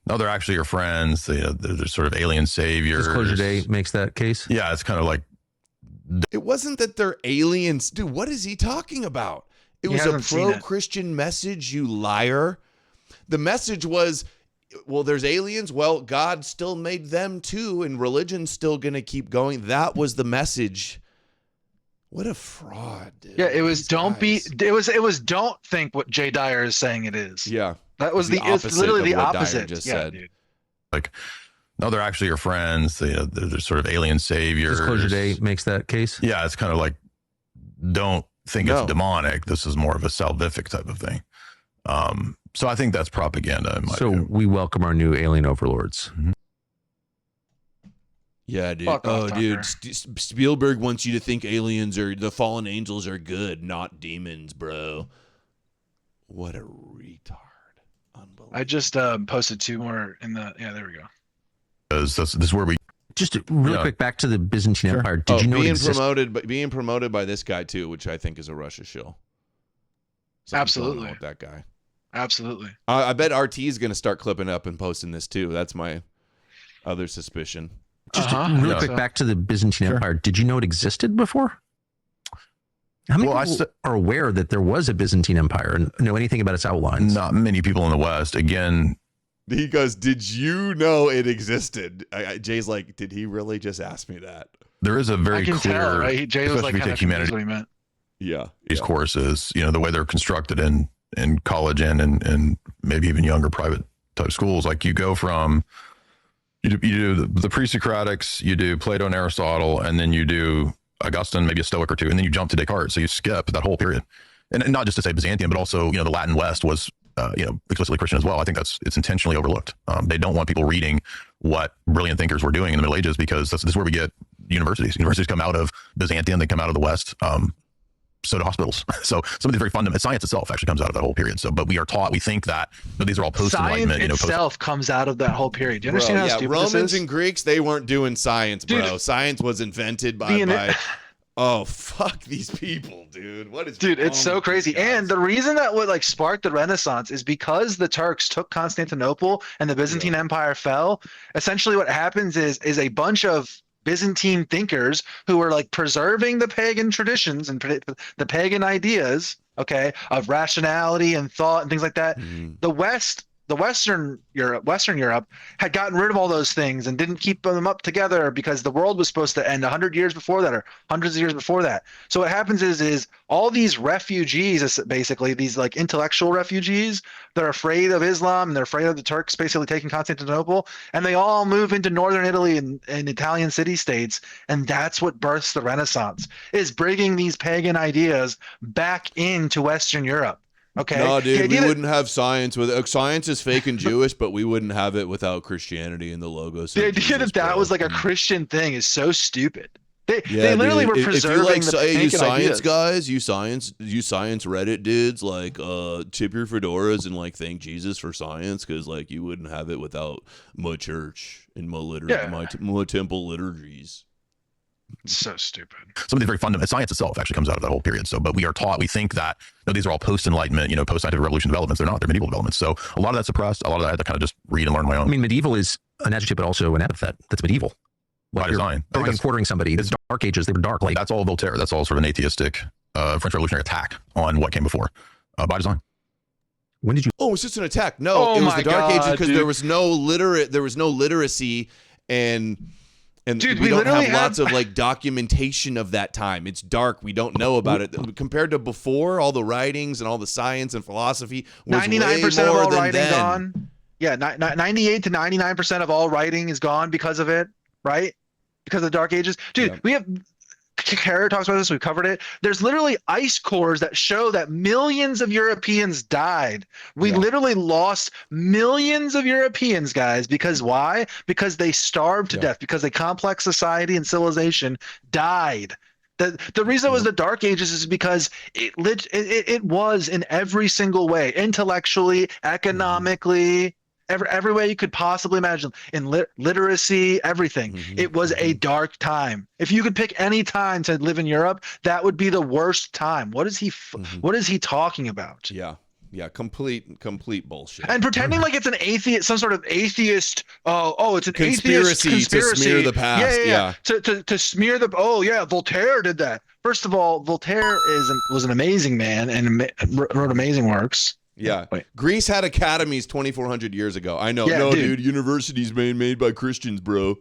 S: no, they're actually your friends. They're sort of alien saviors.
R: Disclosure Day makes that case.
S: Yeah, it's kind of like,
B: it wasn't that they're aliens. Dude, what is he talking about? It was a pro-Christian message, you liar. The message was, well, there's aliens. Well, God still made them too, and religion's still going to keep going. That was the message. What a fraud, dude.
C: Yeah, it was it was don't think what Jay Dyer is saying it is.
B: Yeah.
C: That was it's literally the opposite.
B: Just
C: yeah,
B: said.
C: Dude.
S: Like, no, they're actually your friends. They're sort of alien saviors.
R: Disclosure Day makes that case.
S: Yeah, it's kind of like, don't think it's demonic. This is more of a salvific type of thing. So I think that's propaganda.
R: We welcome our new alien overlords.
S: Mm-hmm.
B: Yeah, dude. Dude, Spielberg wants you to think aliens or the fallen angels are good, not demons, bro. What a retard.
C: I just posted 2 more in the. Yeah, there we go.
S: Because this is where we.
R: Just really quick, back to the Byzantine Empire. Did you know
B: being promoted by this guy too, which I think is a Russia shill.
C: Absolutely,
B: with that guy.
C: Absolutely.
B: I bet RT is going to start clipping up and posting this too. That's my other suspicion.
R: Just really quick, back to the Byzantine Empire. Did you know it existed before? How many people are aware that there was a Byzantine Empire and know anything about its outlines?
S: Not many people in the West. Again,
B: he goes, "Did you know it existed?" Jay's like, "Did he really just ask me that?"
S: There is a very clear.
C: Tell, right? Jay was like,
S: "Kind of humanity." What he meant.
B: Yeah,
S: these courses, the way they're constructed in college and maybe even younger private type schools. Like you go from you do the pre-Socratics, you do Plato and Aristotle, and then you do Augustine, maybe a Stoic or two, and then you jump to Descartes. So you skip that whole period, and not just to say Byzantium, but also the Latin West was explicitly Christian as well. I think it's intentionally overlooked. They don't want people reading what brilliant thinkers were doing in the Middle Ages, because this is where we get universities. Universities come out of Byzantium, they come out of the West. So do hospitals. So some of the very fundamental science itself actually comes out of that whole period. So, but we are taught, we think that these are all post-enlightenment.
C: Science itself comes out of that whole period. Do you understand how stupid
B: Romans
C: this is?
B: and Greeks, they weren't doing science, bro. Dude, science was invented by oh, fuck these people, dude. What is
C: it's so crazy. And the reason that would spark the Renaissance is because the Turks took Constantinople and the Byzantine Empire fell. Essentially what happens is a bunch of Byzantine thinkers who were preserving the pagan traditions and the pagan ideas, of rationality and thought and things like that. Western Europe had gotten rid of all those things and didn't keep them up together because the world was supposed to end 100 years before that or hundreds of years before that. So what happens is all these refugees, basically these intellectual refugees, they're afraid of Islam and they're afraid of the Turks basically taking Constantinople, and they all move into northern Italy and Italian city-states, and that's what births the Renaissance, is bringing these pagan ideas back into Western Europe. Okay.
B: No, dude, we wouldn't have science with science is fake and Jewish, but we wouldn't have it without Christianity and the logos.
C: The idea that was a Christian thing is so stupid. They literally were preserving the
B: you science
C: ideas.
B: guys, you science Reddit dudes, tip your fedoras and thank Jesus for science, because you wouldn't have it without my church and my my temple liturgies.
C: It's so stupid.
S: Some of the very fundamental science itself actually comes out of that whole period. So, but we are taught, we think that these are all post-enlightenment, post-scientific revolution developments. They're not. They're medieval developments. So a lot of that's suppressed. A lot of that I had to kind of just read and learn on my own.
R: I mean, medieval is an adjective, but also an epithet. That's medieval.
S: By design.
R: You're quartering somebody. The Dark Ages, they were dark.
S: That's all Voltaire. That's all sort of an atheistic French Revolutionary attack on what came before by design.
R: When did you?
B: Oh, it's just an attack. No, it was the Dark Ages because there was no literacy and
C: dude,
B: we don't have lots of documentation of that time. It's dark. We don't know about it compared to before. All the writings and all the science and philosophy was
C: 99% of all writing gone. Yeah, 98 to 99% of all writing is gone because of it, right? Because of the Dark Ages, dude. We have. Kara talks about this. We covered it. There's literally ice cores that show that millions of Europeans died. We literally lost millions of Europeans, guys. Because why? Because they starved to death. Because a complex society and civilization died. The reason it was the Dark Ages is because it was in every single way, intellectually, economically, every way you could possibly imagine, in literacy, everything. It was a dark time. If you could pick any time to live in Europe, that would be the worst time. What is he talking about?
B: Yeah, complete bullshit.
C: And pretending like it's an atheist, some sort of atheist. It's an
B: conspiracy
C: atheist conspiracy
B: to smear the past. Yeah.
C: To smear the. Oh yeah, Voltaire did that. First of all, Voltaire was an amazing man and wrote amazing works.
B: Yeah. Greece had academies 2,400 years ago. I know.
C: Yeah,
B: no, dude, universities made by Christians, bro.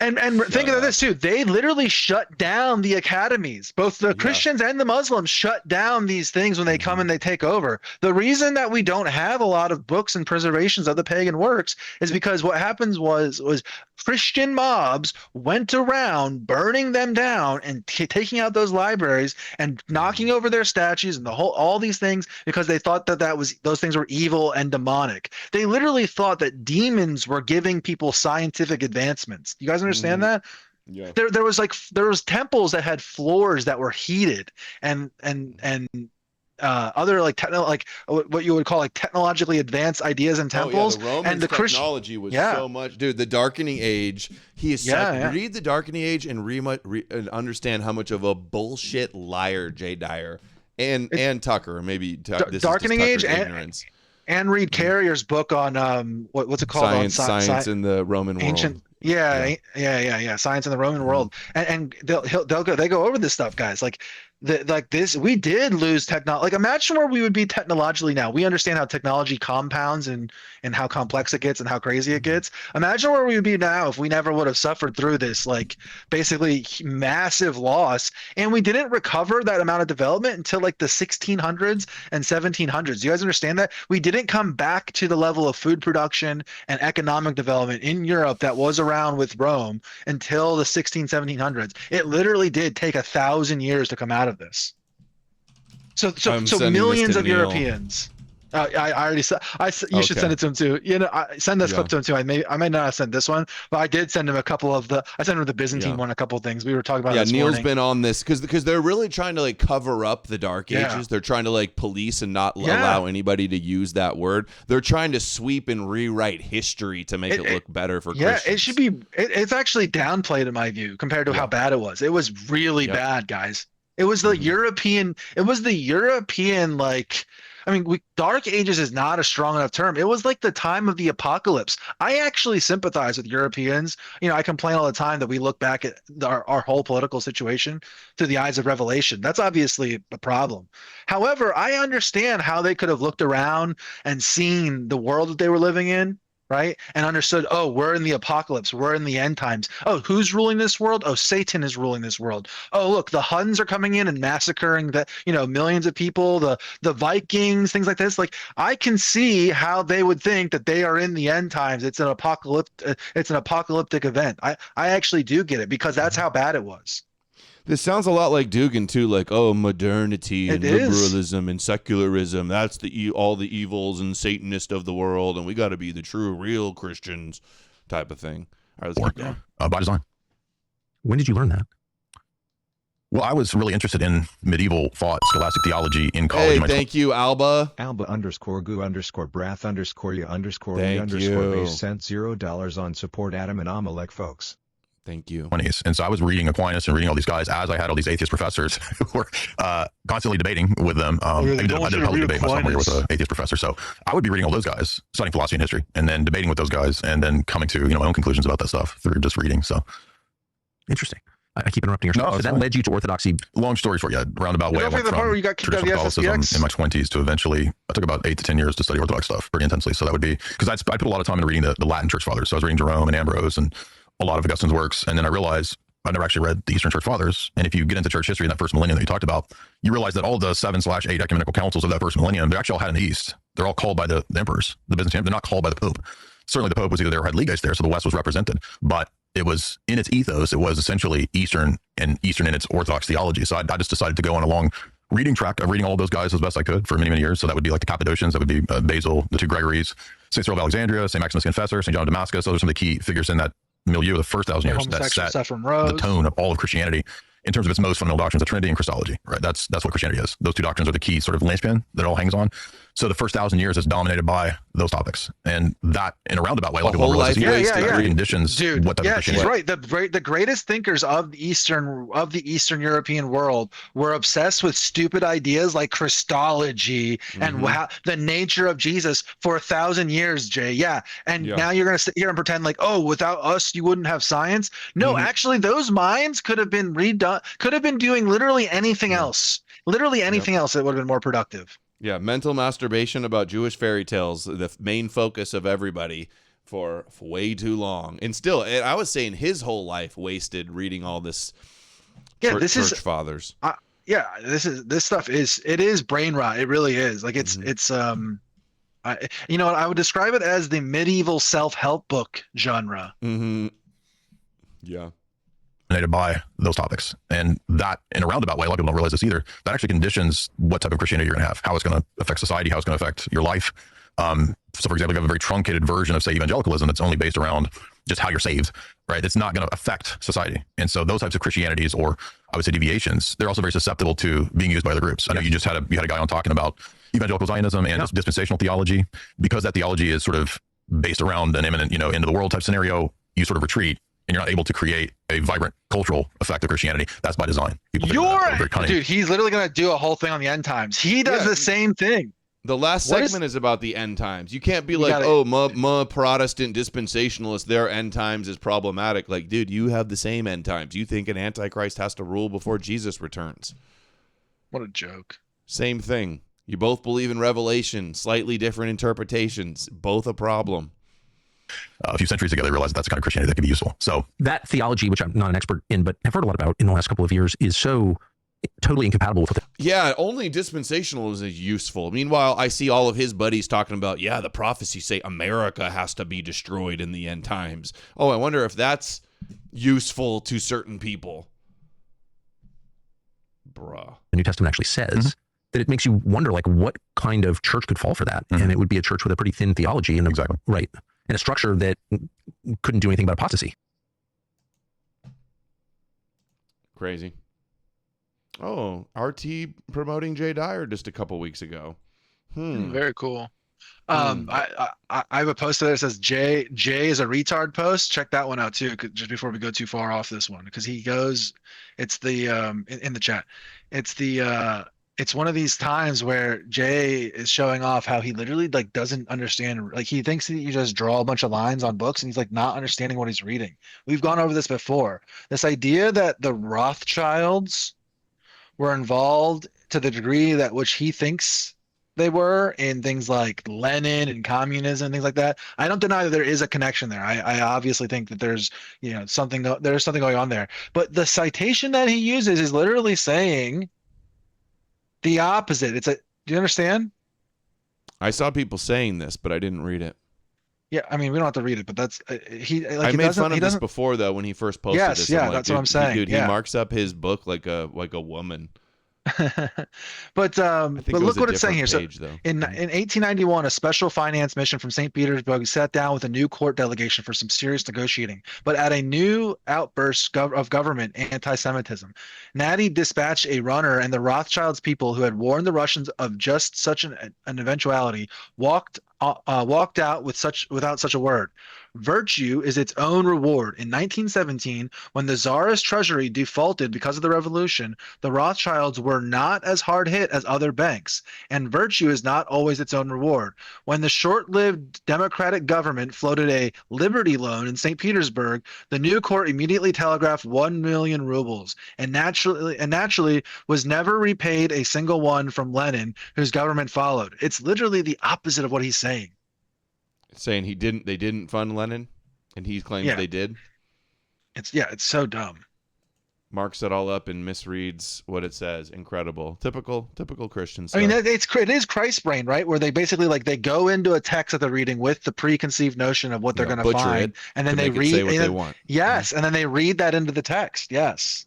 C: And think of this too. They literally shut down the academies. Both the Christians and the Muslims shut down these things when they come and they take over. The reason that we don't have a lot of books and preservations of the pagan works is because what happens was Christian mobs went around burning them down and taking out those libraries and knocking over their statues and all these things because they thought that those things were evil and demonic. They literally thought that demons were giving people scientific advancements. You guys understand that?
B: Yeah.
C: There was temples that had floors that were heated and other what you would call like technologically advanced ideas in temples.
B: The Romans'
C: and the
B: technology was so much, dude. The Darkening Age. He is read the Darkening Age and and understand how much of a bullshit liar Jay Dyer and Tucker, maybe this
C: Darkening
B: is
C: Age
B: ignorance.
C: And read Carrier's book on what's it called?
B: Science in the Roman
C: ancient.
B: world.
C: Yeah. Science in the Roman world, and they go over this stuff, guys. Like this, we did lose technology. Like imagine where we would be technologically now. We understand how technology compounds and how complex it gets and how crazy it gets. Imagine where we would be now if we never would have suffered through this, like basically massive loss, and we didn't recover that amount of development until like the 1600s and 1700s. You guys understand that? We didn't come back to the level of food production and economic development in Europe that was around with Rome until the 1700s. It literally did take 1,000 years to come out of this. So millions of Europeans. I already said. You should send it to him too. Send this clip to him too. I may not have sent this one, but I did send him a couple of I sent him the Byzantine one, a couple of things we were talking about.
B: Yeah,
C: this
B: Neil's
C: morning.
B: been on this because they're really trying to like cover up the Dark Ages. They're trying to like police and not allow anybody to use that word. They're trying to sweep and rewrite history to make it look better for Christians.
C: It should be. It's actually downplayed in my view compared to how bad it was. It was really bad, guys. It was the European. It was the European like. I mean, Dark Ages is not a strong enough term. It was like the time of the apocalypse. I actually sympathize with Europeans. I complain all the time that we look back at our whole political situation through the eyes of Revelation. That's obviously a problem. However, I understand how they could have looked around and seen the world that they were living in, right? And understood, oh, we're in the apocalypse. We're in the end times. Oh, who's ruling this world? Oh, Satan is ruling this world. Oh, look, the Huns are coming in and massacring millions of people, the Vikings, things like this. Like, I can see how they would think that they are in the end times. It's an apocalyptic event. I actually do get it because that's how bad it was.
B: This sounds a lot like Dugan too, like modernity and liberalism and secularism. That's all the evils and Satanist of the world, and we got to be the true, real Christians, type of thing. All right, let's keep going.
S: By design.
R: When did you learn that?
S: Well, I was really interested in medieval thought, scholastic theology in college.
B: Hey, thank you, Alba.
G: Alba_goo_brath_you_we_base sent $0 on support Adam and Amalek, folks.
B: Thank you.
S: And so I was reading Aquinas and reading all these guys as I had all these atheist professors who were constantly debating with them. I did a public debate my sophomore year with an atheist professor. So I would be reading all those guys, studying philosophy and history, and then debating with those guys, and then coming to my own conclusions about that stuff through just reading. So
R: interesting. I keep interrupting your show. So that led you to Orthodoxy.
S: Long story short, roundabout way. I went from traditional Catholicism in my 20s to eventually, I took about 8 to 10 years to study Orthodox stuff pretty intensely. So that would be, because I put a lot of time into reading the Latin Church Fathers. So I was reading Jerome and Ambrose and a lot of Augustine's works. And then I realized I've never actually read the Eastern Church Fathers. And if you get into church history in that first millennium that you talked about, you realize that all the 7/8 ecumenical councils of that first millennium, they're actually all had in the East. They're all called by the emperors, the Byzantine. They're not called by the Pope. Certainly the Pope was either there or had legates there, so the West was represented. But it was in its ethos, it was essentially Eastern in its Orthodox theology. So I just decided to go on a long reading track of reading all those guys as best I could for many, many years. So that would be like the Cappadocians, that would be Basil, the two Gregories, St. Cyril of Alexandria, St. Maximus the Confessor, St. John of Damascus. Those are some of the key figures in that milieu of the first 1,000 years that set the tone of all of Christianity. in terms of its most fundamental doctrines, the Trinity and Christology, right? That's what Christianity is. Those two doctrines are the key sort of linchpin that it all hangs on. So the first 1,000 years is dominated by those topics, and that, in a roundabout way, a lot of people don't realize this either, conditions what type of Christianity.
C: He's right. The greatest thinkers of the Eastern European world were obsessed with stupid ideas like Christology and the nature of Jesus for 1,000 years, Jay. Now you're going to sit here and pretend like, oh, without us, you wouldn't have science. No, actually, those minds could have been redone, could have been doing literally anything else. Literally anything else that would have been more productive.
B: Yeah, mental masturbation about Jewish fairy tales, the main focus of everybody for way too long. And still, I was saying his whole life wasted reading all this church fathers.
C: This stuff is brain rot. It really is. Like it's you know what, I would describe it as the medieval self-help book genre.
B: Yeah.
S: By those topics, and that, in a roundabout way, a lot of people don't realize this either, that actually conditions what type of Christianity you're going to have, how it's going to affect society, how it's going to affect your life. So for example, you have a very truncated version of, say, evangelicalism that's only based around just how you're saved, right? It's not going to affect society. And so those types of Christianities, or I would say deviations, they're also very susceptible to being used by other groups. I know you just had a guy on talking about evangelical Zionism and dispensational theology. Because that theology is sort of based around an imminent, end of the world type scenario, you sort of retreat, and you're not able to create a vibrant cultural effect of Christianity. That's by design.
C: Dude, he's literally going to do a whole thing on the end times. He does the same thing.
B: The last segment is about the end times. You can't be like, oh, my Protestant dispensationalist, their end times is problematic. Like, dude, you have the same end times. You think an antichrist has to rule before Jesus returns.
C: What a joke.
B: Same thing. You both believe in Revelation, slightly different interpretations, both a problem.
S: A few centuries ago, they realized that's the kind of Christianity that could be useful. So
R: that theology, which I'm not an expert in, but have heard a lot about in the last couple of years, is so totally incompatible with it.
B: Yeah, only dispensationalism is useful. Meanwhile, I see all of his buddies talking about, the prophecies say America has to be destroyed in the end times. Oh, I wonder if that's useful to certain people. Bruh.
R: The New Testament actually says that it makes you wonder, like, what kind of church could fall for that? And it would be a church with a pretty thin theology. And right. And a structure that couldn't do anything but apostasy.
B: Crazy. Oh, RT promoting Jay Dyer just a couple weeks ago.
C: Very cool. I have a post that says Jay is a retard post. Check that one out too, just before we go too far off this one, because he goes, it's the in the chat, it's one of these times where Jay is showing off how he literally like doesn't understand. Like, he thinks that you just draw a bunch of lines on books, and he's like not understanding what he's reading. We've gone over this before. This idea that the Rothschilds were involved to the degree that which he thinks they were in things like Lenin and communism and things like that. I don't deny that there is a connection there. I obviously think that there's something going on there. But the citation that he uses is literally saying the opposite. Do you understand?
B: I saw people saying this, but I didn't read it.
C: Yeah, I mean, we don't have to read it, but that's
B: I made fun of this before, though, when he first posted this.
C: Yeah, that's what I'm saying.
B: Dude, he marks up his book like a woman.
C: But look what it's saying here.
B: Page,
C: so in 1891, a special finance mission from St. Petersburg sat down with a new court delegation for some serious negotiating, but at a new outburst of government anti-Semitism. Natty dispatched a runner, and the Rothschilds people, who had warned the Russians of just such an eventuality, walked out without such a word. Virtue is its own reward. In 1917, when the Tsarist treasury defaulted because of the revolution, the Rothschilds were not as hard hit as other banks, and virtue is not always its own reward. When the short-lived democratic government floated a liberty loan in St. Petersburg, the new court immediately telegraphed 1 million rubles, and naturally was never repaid a single one from Lenin, whose government followed. It's literally the opposite of what he's saying.
B: Saying they didn't fund Lenin, and he claims they did.
C: It's so dumb.
B: Marks it all up and misreads what it says. Incredible. Typical Christian stuff.
C: I mean, it is Christ brain, right? Where they basically they go into a text that they're reading with the preconceived notion of what they're going to find, and then they read
B: what they want.
C: Yes, and then they read that into the text. Yes.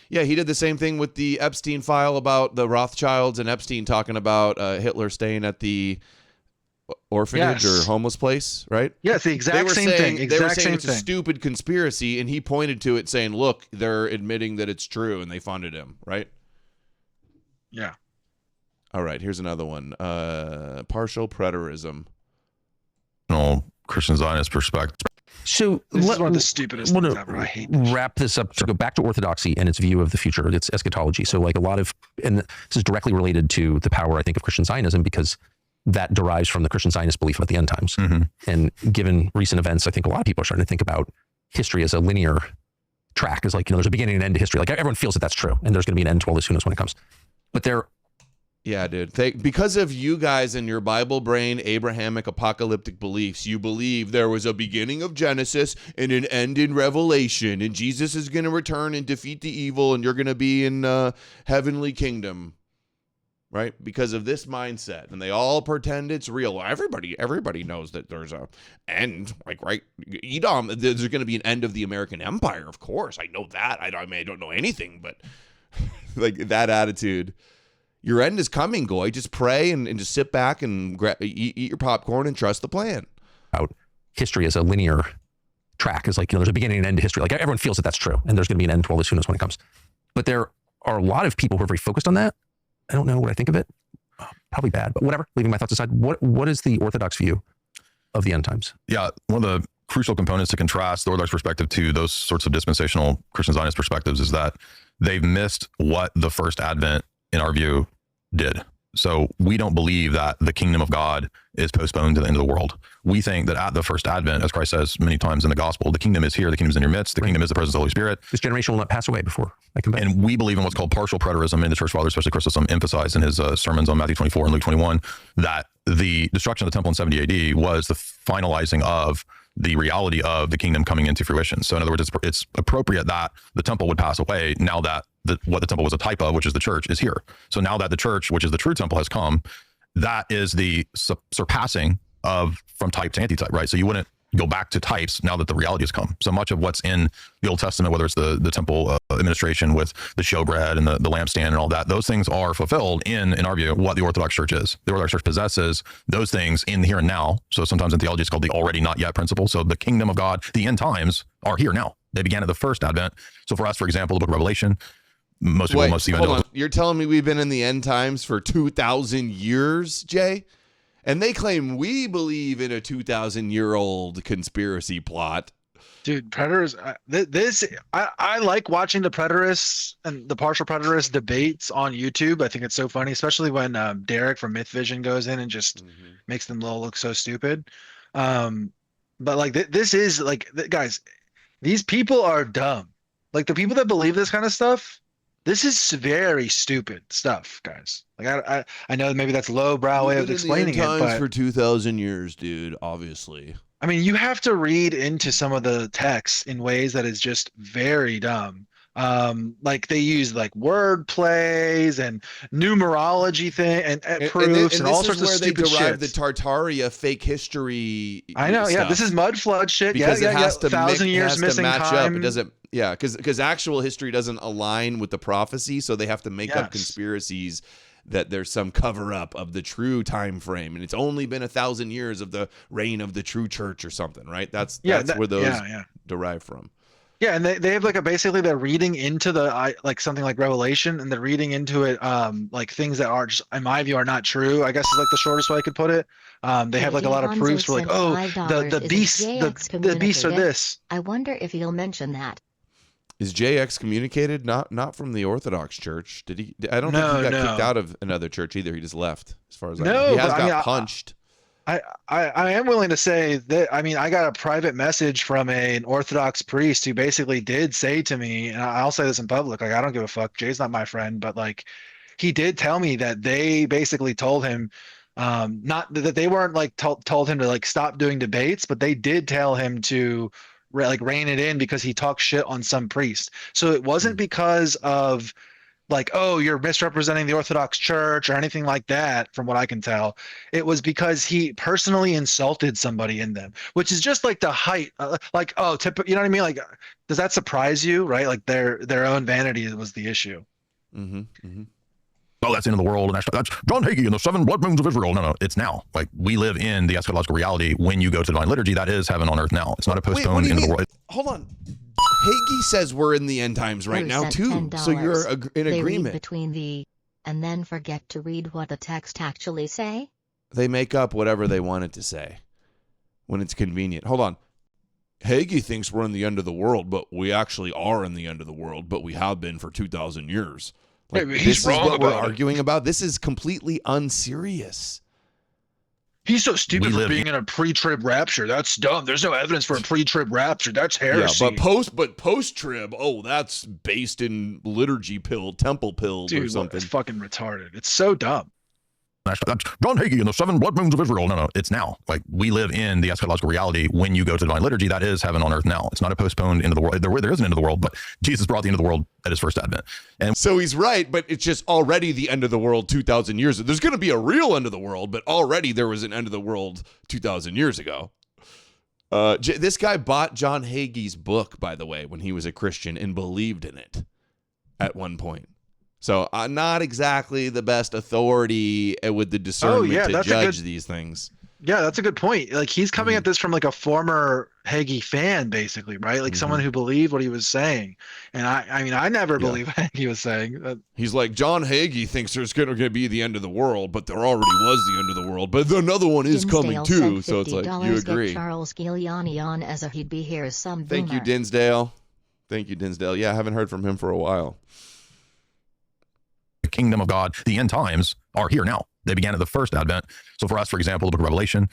B: Yeah, he did the same thing with the Epstein file about the Rothschilds, and Epstein talking about Hitler staying at the orphanage or homeless place, right?
C: Yeah, it's the exact same thing.
B: They were
C: Exact
B: saying
C: same
B: it's a
C: thing.
B: stupid conspiracy, and he pointed to it saying, look, they're admitting that it's true, and they funded him, right?
C: Yeah.
B: All right, here's another one. Partial preterism.
S: Christian Zionist perspective.
R: So
C: This is one of the stupidest things ever. I hate this.
R: Wrap this up to go back to orthodoxy and its view of the future, its eschatology. So like a lot of, and this is directly related to the power, I think, of Christian Zionism, because that derives from the Christian Zionist belief about the end times. And given recent events, I think a lot of people are starting to think about history as a linear track, as like, there's a beginning and end to history. Like everyone feels that that's true, and there's going to be an end to all this, who knows when it comes. But
B: Yeah, dude. Because of you guys and your Bible brain, Abrahamic apocalyptic beliefs, you believe there was a beginning of Genesis and an end in Revelation, and Jesus is going to return and defeat the evil, and you're going to be in heavenly kingdom, right? Because of this mindset, and they all pretend it's real. Everybody knows that there's a end, like right, Edom. There's going to be an end of the American Empire, of course. I know that. I don't know anything, but like that attitude. Your end is coming, Goy. Just pray and just sit back and eat your popcorn and trust the plan.
R: Out history as a linear track, is like, there's a beginning and end to history. Like everyone feels that that's true, and there's going to be an end to all this, who knows when it comes. But there are a lot of people who are very focused on that. I don't know what I think of it. Probably bad, but whatever. Leaving my thoughts aside, what is the Orthodox view of the end times?
S: Yeah, one of the crucial components to contrast the Orthodox perspective to those sorts of dispensational Christian Zionist perspectives is that they've missed what the first advent, in our view, did. So we don't believe that the kingdom of God is postponed to the end of the world. We think that at the first advent, as Christ says many times in the gospel, the kingdom is here, the kingdom is in your midst, the kingdom is the presence of the Holy Spirit.
R: This generation will not pass away before I come back.
S: And we believe in what's called partial preterism, and the church fathers, especially Chrysostom, emphasized in his sermons on Matthew 24 and Luke 21, that the destruction of the temple in 70 AD was the finalizing of the reality of the kingdom coming into fruition. So in other words, it's appropriate that the temple would pass away now that what the temple was a type of, which is the church, is here. So now that the church, which is the true temple, has come, that is the surpassing of from type to antitype, right? So you wouldn't go back to types now that the reality has come. So much of what's in the Old Testament, whether it's the temple administration with the showbread and the lampstand and all that, those things are fulfilled in our view, what the Orthodox Church is. The Orthodox Church possesses those things in the here and now. So sometimes in theology, it's called the already not yet principle. So the kingdom of God, the end times are here now. They began at the first advent. So for us, for example, the book of Revelation, most people, most evangelicals.
B: You're telling me we've been in the end times for 2,000 years, Jay? And they claim we believe in a 2,000-year-old conspiracy plot.
C: Dude, preterists. I like watching the preterists and the partial preterist debates on YouTube. I think it's so funny, especially when Derek from Myth Vision goes in and just makes them all look so stupid. But like this is like, guys, these people are dumb. Like the people that believe this kind of stuff. This is very stupid stuff, guys. Like I know maybe that's a lowbrow way of explaining it, but
B: for 2,000 years, dude. Obviously,
C: I mean, you have to read into some of the texts in ways that is just very dumb. Like they use like word plays and numerology and proofs and all sorts of stupid shit.
B: They derive the Tartaria fake history.
C: I know, yeah. This is mud flood shit.
B: Because it has to
C: 1,000 years missing
B: match
C: time.
B: up. It doesn't. Yeah, because actual history doesn't align with the prophecy, so they have to make up conspiracies that there's some cover up of the true time frame, and it's only been 1,000 years of the reign of the true church or something, right? That's where those derive from.
C: Yeah, and they have like basically they're reading into the like something like Revelation, and they're reading into it like things that are just, in my view, are not true. I guess is like the shortest way I could put it. They have like a lot of proofs for like, oh, the beasts, the beasts are this.
O: I wonder if you'll mention that.
B: Is Jay excommunicated? Not from the Orthodox Church. Did he? I don't think he got kicked out of another church either. He just left, as far as I know. He has got punched.
C: I am willing to say that, I mean, I got a private message from an Orthodox priest who basically did say to me, and I'll say this in public, like, I don't give a fuck. Jay's not my friend, but like, he did tell me that they basically told him, not that they weren't like told him to like stop doing debates, but they did tell him to like rein it in because he talked shit on some priest. So it wasn't because of like, oh, you're misrepresenting the Orthodox Church or anything like that, from what I can tell. It was because he personally insulted somebody in them, which is just like the height, like, oh, you know what I mean? Like, does that surprise you, right? Like their own vanity was the issue.
S: oh, that's the end of the world, and that's John Hagee and the 7 blood moons of Israel. No, it's now. Like, we live in the eschatological reality when you go to divine liturgy. That is heaven on earth now. It's not a postponed end of the world.
B: Hold on. Hagee says we're in the end times right now too. So you're in agreement.
O: Read between the and then forget to read what the text actually say?
B: They make up whatever they wanted to say when it's convenient. Hold on. Hagee thinks we're in the end of the world, but we actually are in the end of the world, but we have been for 2,000 years. Like,
C: he's
B: this
C: wrong
B: is what we're
C: about it.
B: arguing about. This is completely unserious.
C: He's so stupid for being in a pre-trib rapture. That's dumb. There's no evidence for a pre-trib rapture. That's heresy.
B: Yeah, but post-trib, that's based in liturgy temple pills or something.
C: It's fucking retarded. It's so dumb.
S: That's John Hagee and the 7 blood moons of Israel. No, it's now. Like, we live in the eschatological reality when you go to divine liturgy. That is heaven on earth now. It's not a postponed end of the world. There is an end of the world, but Jesus brought the end of the world at his first advent. And
B: so he's right, but it's just already the end of the world 2,000 years. There's going to be a real end of the world, but already there was an end of the world 2,000 years ago. This guy bought John Hagee's book, by the way, when he was a Christian and believed in it at one point. So not exactly the best authority with the discernment to judge these things.
C: Yeah, that's a good point. Like, he's coming at this from like a former Hagee fan, basically, right? Like someone who believed what he was saying. And I mean, I never believed what he was saying.
B: He's like, John Hagee thinks there's going to be the end of the world, but there already was the end of the world. But another one is coming too. So it's like, you agree.
O: Get Charles Giuliani on as a he'd be here some boomer.
B: Thank you, Dinsdale. Yeah, I haven't heard from him for a while.
S: the kingdom of God, the end times, are here now. They began at the first advent. So for us, for example, the book of Revelation,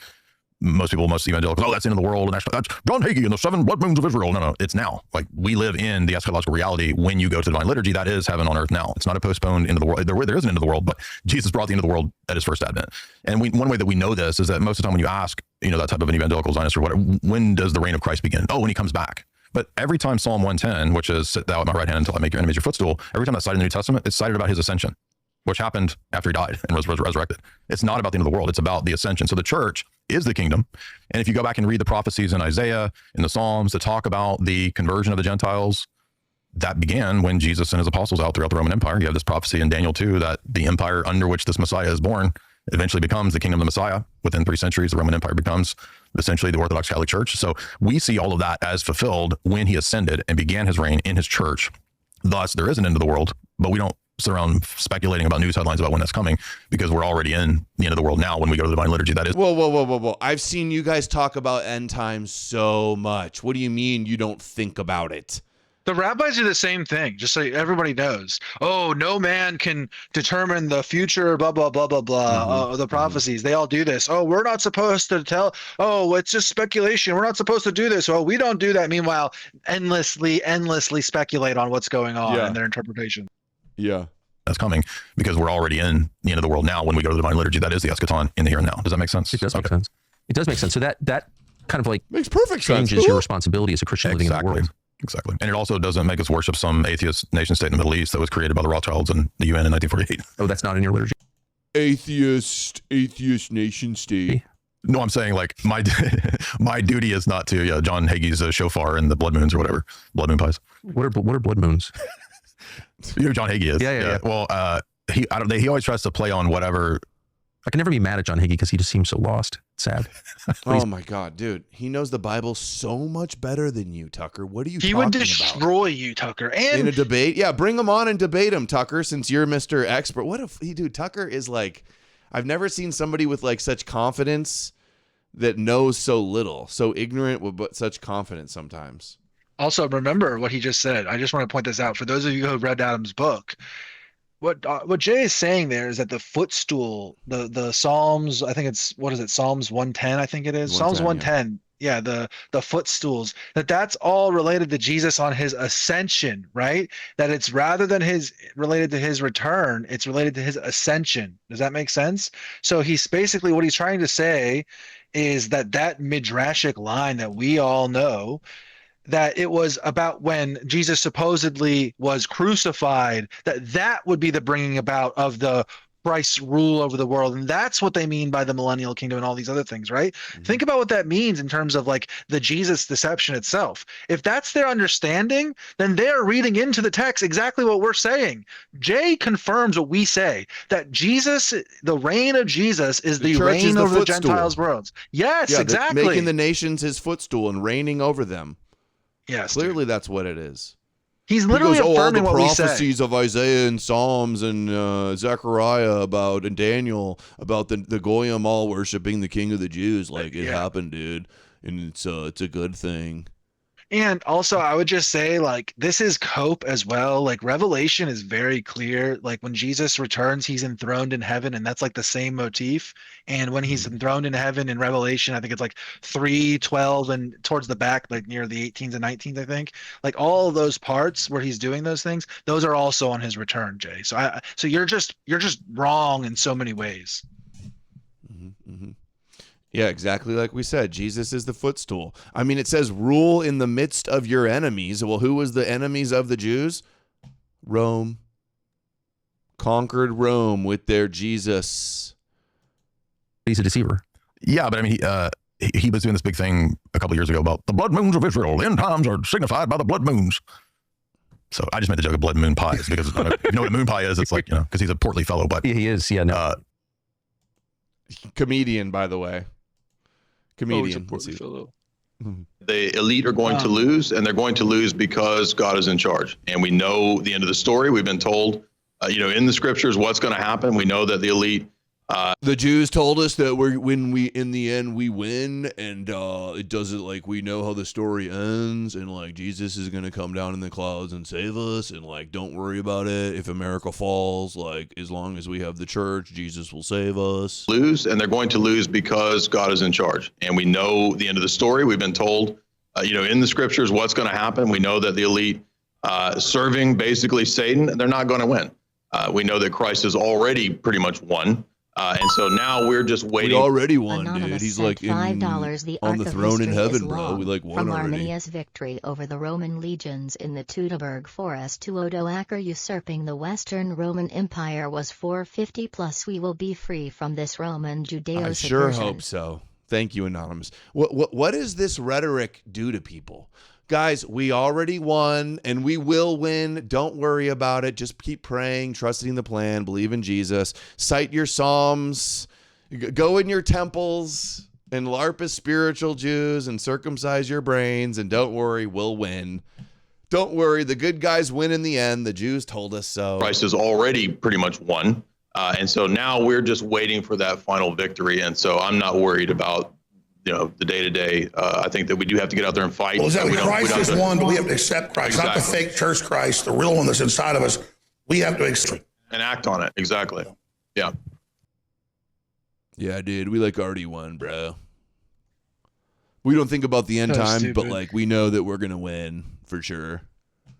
S: most evangelicals, oh, that's the end of the world, and that's John Hagee and the 7 blood moons of Israel. No, it's now. Like, we live in the eschatological reality when you go to divine liturgy. That is heaven on earth now. It's not a postponed end of the world. There is an end of the world, but Jesus brought the end of the world at his first advent. And one way that we know this is that most of the time when you ask, that type of an evangelical Zionist or whatever, when does the reign of Christ begin? Oh, when he comes back. But every time Psalm 110, which is sit thou at my right hand until I make your enemies your footstool, every time that's cited in the New Testament, it's cited about his ascension, which happened after he died and was resurrected. It's not about the end of the world. It's about the ascension. So the church is the kingdom. And if you go back and read the prophecies in Isaiah, in the Psalms that talk about the conversion of the Gentiles, that began when Jesus sent his apostles out throughout the Roman Empire. You have this prophecy in Daniel 2 that the empire under which this Messiah is born eventually becomes the kingdom of the Messiah. Within 3 centuries, the Roman Empire becomes essentially the Orthodox Catholic Church. So we see all of that as fulfilled when he ascended and began his reign in his church. Thus, there is an end of the world, but we don't sit around speculating about news headlines about when that's coming, because we're already in the end of the world now when we go to the divine liturgy. That is.
B: Whoa. I've seen you guys talk about end times so much. What do you mean you don't think about it?
C: The rabbis do the same thing, just so everybody knows. Oh, no man can determine the future, blah, blah, blah, blah, blah, the prophecies. They all do this. Oh, we're not supposed to tell. Oh, it's just speculation. We're not supposed to do this. Oh, we don't do that. Meanwhile, endlessly speculate on what's going on in their interpretation.
B: Yeah.
S: That's coming because we're already in the end of the world now when we go to the divine liturgy. That is the eschaton in the here and now. Does that make sense?
R: It does make sense. It does make sense. So that kind of like
B: makes perfect sense.
R: Changes your responsibility as a Christian living in the world.
S: Exactly. And it also doesn't make us worship some atheist nation state in the Middle East that was created by the Rothschilds and the UN in 1948.
R: Oh, that's not in your liturgy?
B: Atheist nation state.
S: No, I'm saying like my duty is not to John Hagee's shofar and the blood moons or whatever. Blood moon pies.
R: What are blood moons?
S: You know who John Hagee is?
R: Yeah.
S: Well, he always tries to play on whatever.
R: I can never be mad at John Hagee because he just seems so lost. It's sad.
B: Oh my God, dude. He knows the Bible so much better than you, Tucker. What are you talking about?
C: He would destroy you, Tucker. And
B: in a debate? Yeah, bring him on and debate him, Tucker, since you're Mr. Expert. What if Tucker is like, I've never seen somebody with like such confidence that knows so little, so ignorant but such confidence sometimes.
C: Also, remember what he just said. I just want to point this out for those of you who have read Adam's book. What Jay is saying there is that the footstool, the Psalms, I think it's, what is it, Psalms 110, I think it is. Psalms 110, yeah, the footstools, that's all related to Jesus on his ascension, right? That it's rather than related to his return, it's related to his ascension. Does that make sense? So he's basically, what he's trying to say is that midrashic line that we all know, that it was about when Jesus supposedly was crucified, that would be the bringing about of the Christ's rule over the world. And that's what they mean by the millennial kingdom and all these other things, right? Think about what that means in terms of like the Jesus deception itself. If that's their understanding, then they're reading into the text exactly what we're saying. Jay confirms what we say, that Jesus, the reign of Jesus is the
B: church
C: reign
B: is the
C: over the
B: footstool.
C: Gentiles' worlds. Yes,
B: Yeah,
C: exactly.
B: making the nations his footstool and reigning over them.
C: Yes,
B: clearly that's what it is.
C: He's literally
B: he goes,
C: affirming
B: all the
C: what we say.
B: prophecies of Isaiah and Psalms and Zechariah about and Daniel about the Goyim all worshiping the King of the Jews. Like it happened, dude, and it's a good thing.
C: And also, I would just say, like, this is cope as well. Like, Revelation is very clear. Like, when Jesus returns, he's enthroned in heaven, and that's like the same motif. And when he's enthroned in heaven in Revelation, I think it's like 3:12 and towards the back, like near the 18th and 19th, I think. Like, all of those parts where he's doing those things, those are also on his return, Jay. So you're just wrong in so many ways.
B: Yeah, exactly like we said. Jesus is the footstool. I mean, it says rule in the midst of your enemies. Well, who was the enemies of the Jews? Rome. Conquered Rome with their Jesus.
E: He's a deceiver.
S: Yeah, but I mean, he was doing this big thing a couple years ago about the blood moons of Israel. The end times are signified by the blood moons. So I just made the joke of blood moon pies because you know what a moon pie is. It's like, because he's a portly fellow, but
E: he is. Yeah, no.
B: Comedian, by the way. Comedian.
T: The elite are going to lose, and they're going to lose because God is in charge. And we know the end of the story. We've been told, in the scriptures, what's going to happen. We know that the elite.
B: The Jews told us that in the end we win, and it doesn't, like, we know how the story ends, and like Jesus is gonna come down in the clouds and save us, and like don't worry about it. If America falls, like as long as we have the church, Jesus will save us.
T: Lose, and they're going to lose because God is in charge. And we know the end of the story. We've been told, in the scriptures, what's going to happen. We know that the elite serving basically Satan, they're not going to win. We know that Christ has already pretty much won. And so now we're just waiting.
B: We already won,
O: Anonymous
B: dude. He's
O: said
B: like
O: $5. The
B: on
O: arc
B: the
O: of
B: throne in
O: history is
B: heaven, bro.
O: long.
B: We like won
O: From
B: already.
O: Arminia's victory over the Roman legions in the Teutoburg Forest to Odoacer usurping the Western Roman Empire was 450 plus. We will be free from this Roman Judeo-subversion.
B: I sure hope so. Thank you, Anonymous. What does this rhetoric do to people? Guys, we already won and we will win. Don't worry about it. Just keep praying, trusting the plan, believe in Jesus. Cite your Psalms. Go in your temples and LARP as spiritual Jews and circumcise your brains, and don't worry, we'll win. Don't worry, the good guys win in the end. The Jews told us so.
T: Christ has already pretty much won. And so now we're just waiting for that final victory. And so I'm not worried about, the day-to-day. I think that we do have to get out there and fight.
D: Well, exactly. Christ is one, but we have to accept Christ, not the fake church Christ, the real one that's inside of us. We have to accept
T: and act on it. Exactly. Yeah.
B: Yeah, dude, we already won, bro. We don't think about the end time, but we know that we're gonna win for sure.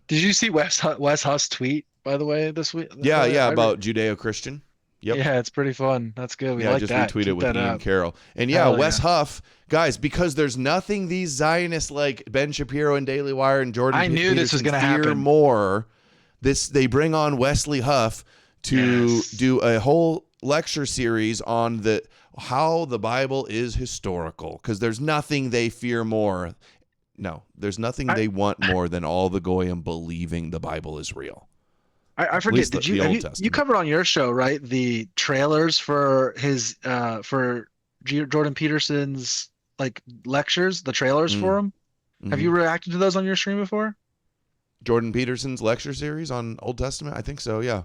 C: Did you see Wes Huss tweet, by the way, this week?
B: Yeah, about Judeo-Christian. Yep.
C: Yeah, it's pretty fun. That's good. We like
B: just
C: that.
B: retweeted with Ian Carroll. And Wes Huff, guys, because there's nothing these Zionists like Ben Shapiro and Daily Wire and Jordan
C: I knew this was going to happen
B: more. They bring on Wesley Huff to do a whole lecture series on how the Bible is historical, because there's nothing they fear more. No, there's nothing they want more than all the Goyim believing the Bible is real.
C: I forget. Did you covered on your show, right? The trailers for his for Jordan Peterson's lectures, the trailers for him. Mm-hmm. Have you reacted to those on your stream before?
B: Jordan Peterson's lecture series on Old Testament? I think so, yeah.